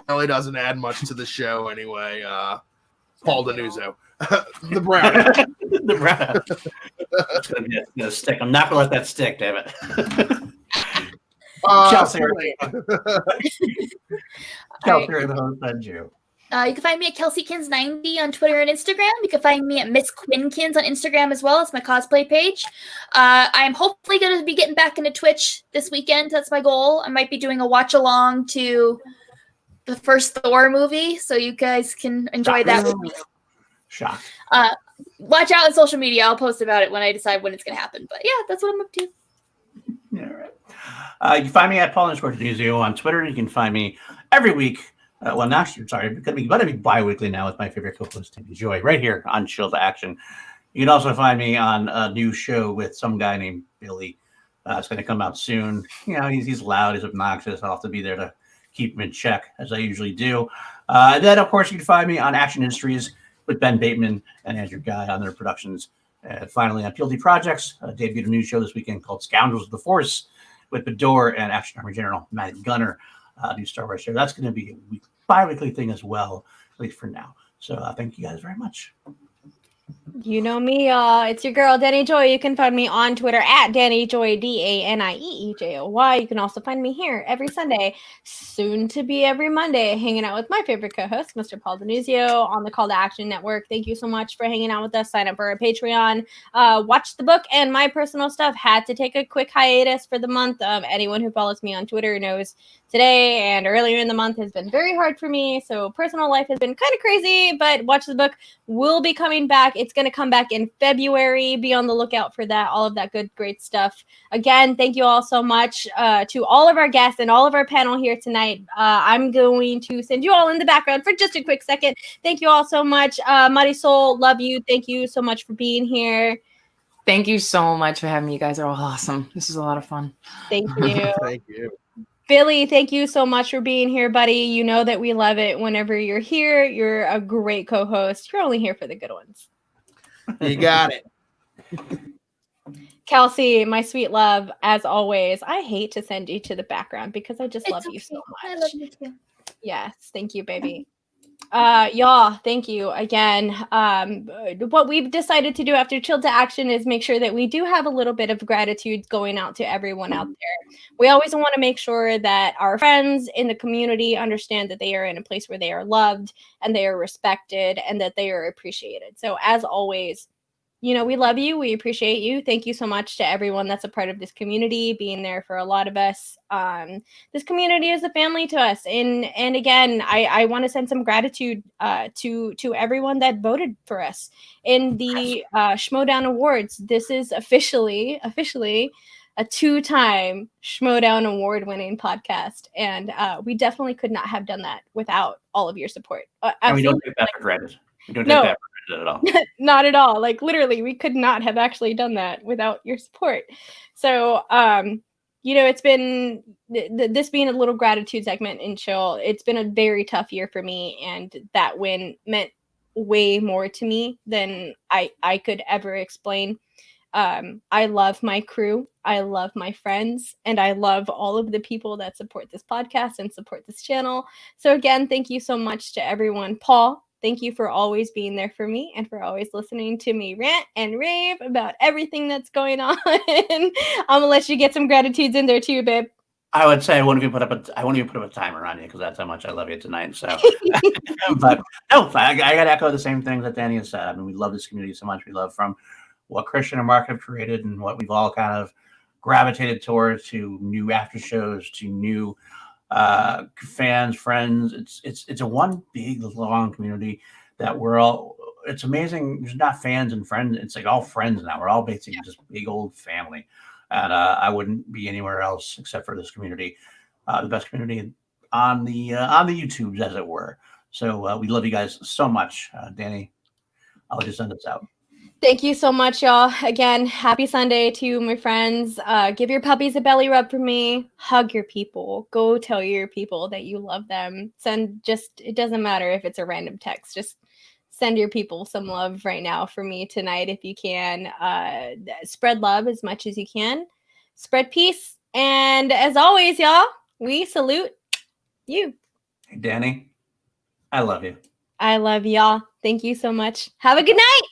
Really doesn't add much to the show anyway. Paul Denuzzo. The brown. The brown. That's gonna stick. I'm not gonna let that stick, damn it. Chelsea, Chelsea, the host, and you. You can find me at KelseyKins90 on Twitter and Instagram. You can find me at Miss Quinkins on Instagram as well. It's my cosplay page. I'm hopefully going to be getting back into Twitch this weekend. That's my goal. I might be doing a watch along to the first Thor movie, so you guys can enjoy that with me. Shock. Watch out on social media. I'll post about it when I decide when it's going to happen. But yeah, that's what I'm up to. Yeah, right. You can find me at Paul_Denuzio on Twitter. You can find me every week. Well, now, sorry, it's going to be bi-weekly now with my favorite co-host, Timmy Joy, right here on Chill to Action. You can also find me on a new show with some guy named Billy. It's going to come out soon. You know, he's loud, he's obnoxious. I'll have to be there to keep him in check, as I usually do. Then, of course, you can find me on Action Industries with Ben Bateman and Andrew Guy on their productions. Finally, on PLD Projects, debuted a new show this weekend called Scoundrels of the Force with Bador and Action Army General Matt Gunner. New Star Wars show. That's going to be a bi-weekly thing as well, at least for now. So thank you guys very much. You know me, it's your girl, Danny Joy. You can find me on Twitter at Danny Joy, DANIEEJOY. You can also find me here every Sunday, soon to be every Monday, hanging out with my favorite co-host, Mr. Paul Denuzio, on the Call to Action Network. Thank you so much for hanging out with us. Sign up for our Patreon. Watch the book and my personal stuff. Had to take a quick hiatus for the month. Anyone who follows me on Twitter knows today and earlier in the month has been very hard for me. So personal life has been kind of crazy, but Watch the Book will be coming back. It's going to come back in February. Be on the lookout for that. All of that good, great stuff. Again, thank you all so much to all of our guests and all of our panel here tonight. I'm going to send you all in the background for just a quick second. Thank you all so much. Marisol, love you. Thank you so much for being here. Thank you so much for having me. You guys are all awesome. This is a lot of fun. Thank you. Thank you. Billy, thank you so much for being here, buddy. You know that we love it whenever you're here. You're a great co-host. You're only here for the good ones. You got it. Kelsey, my sweet love, as always, I hate to send you to the background because I just love you so much. I love you too. Yes, thank you, baby. Y'all, thank you again. What we've decided to do after Chill to Action is make sure that we do have a little bit of gratitude going out to everyone out there. We always want to make sure that our friends in the community understand that they are in a place where they are loved and they are respected and that they are appreciated. So as always, you know, we love you. We appreciate you. Thank you so much to everyone that's a part of this community, being there for a lot of us. This community is a family to us. And again, I want to send some gratitude to everyone that voted for us in the Schmodown Awards. This is officially a 2-time Schmodown Award-winning podcast. And we definitely could not have done that without all of your support. And we don't take that for granted. We don't take that for granted at all. Not at all. Like literally, we could not have actually done that without your support. So, you know, it's been this being a little gratitude segment in Chill. It's been a very tough year for me, and that win meant way more to me than I could ever explain. I love my crew. I love my friends, and I love all of the people that support this podcast and support this channel. So again, thank you so much to everyone. Paul, thank you for always being there for me and for always listening to me rant and rave about everything that's going on. I'm gonna let you get some gratitudes in there too, babe. I would say I won't even put up a timer on you because that's how much I love you tonight. So, but no, I got to echo the same things that Danny has said. I mean, we love this community so much. We love from what Christian and Mark have created and what we've all kind of gravitated towards, to new after shows, to new fans, friends. It's a one big long community that we're all. It's amazing. There's not fans and friends. It's like all friends now. We're all basically just big old family, and I wouldn't be anywhere else except for this community, the best community on the YouTubes, as it were. So we love you guys so much, Danny. I'll just send us out. Thank you so much, y'all. Again, happy Sunday to my friends. Give your puppies a belly rub for me. Hug your people. Go tell your people that you love them. It doesn't matter if it's a random text. Just send your people some love right now for me tonight if you can. Spread love as much as you can. Spread peace. And as always, y'all, we salute you. Hey, Danny, I love you. I love y'all. Thank you so much. Have a good night.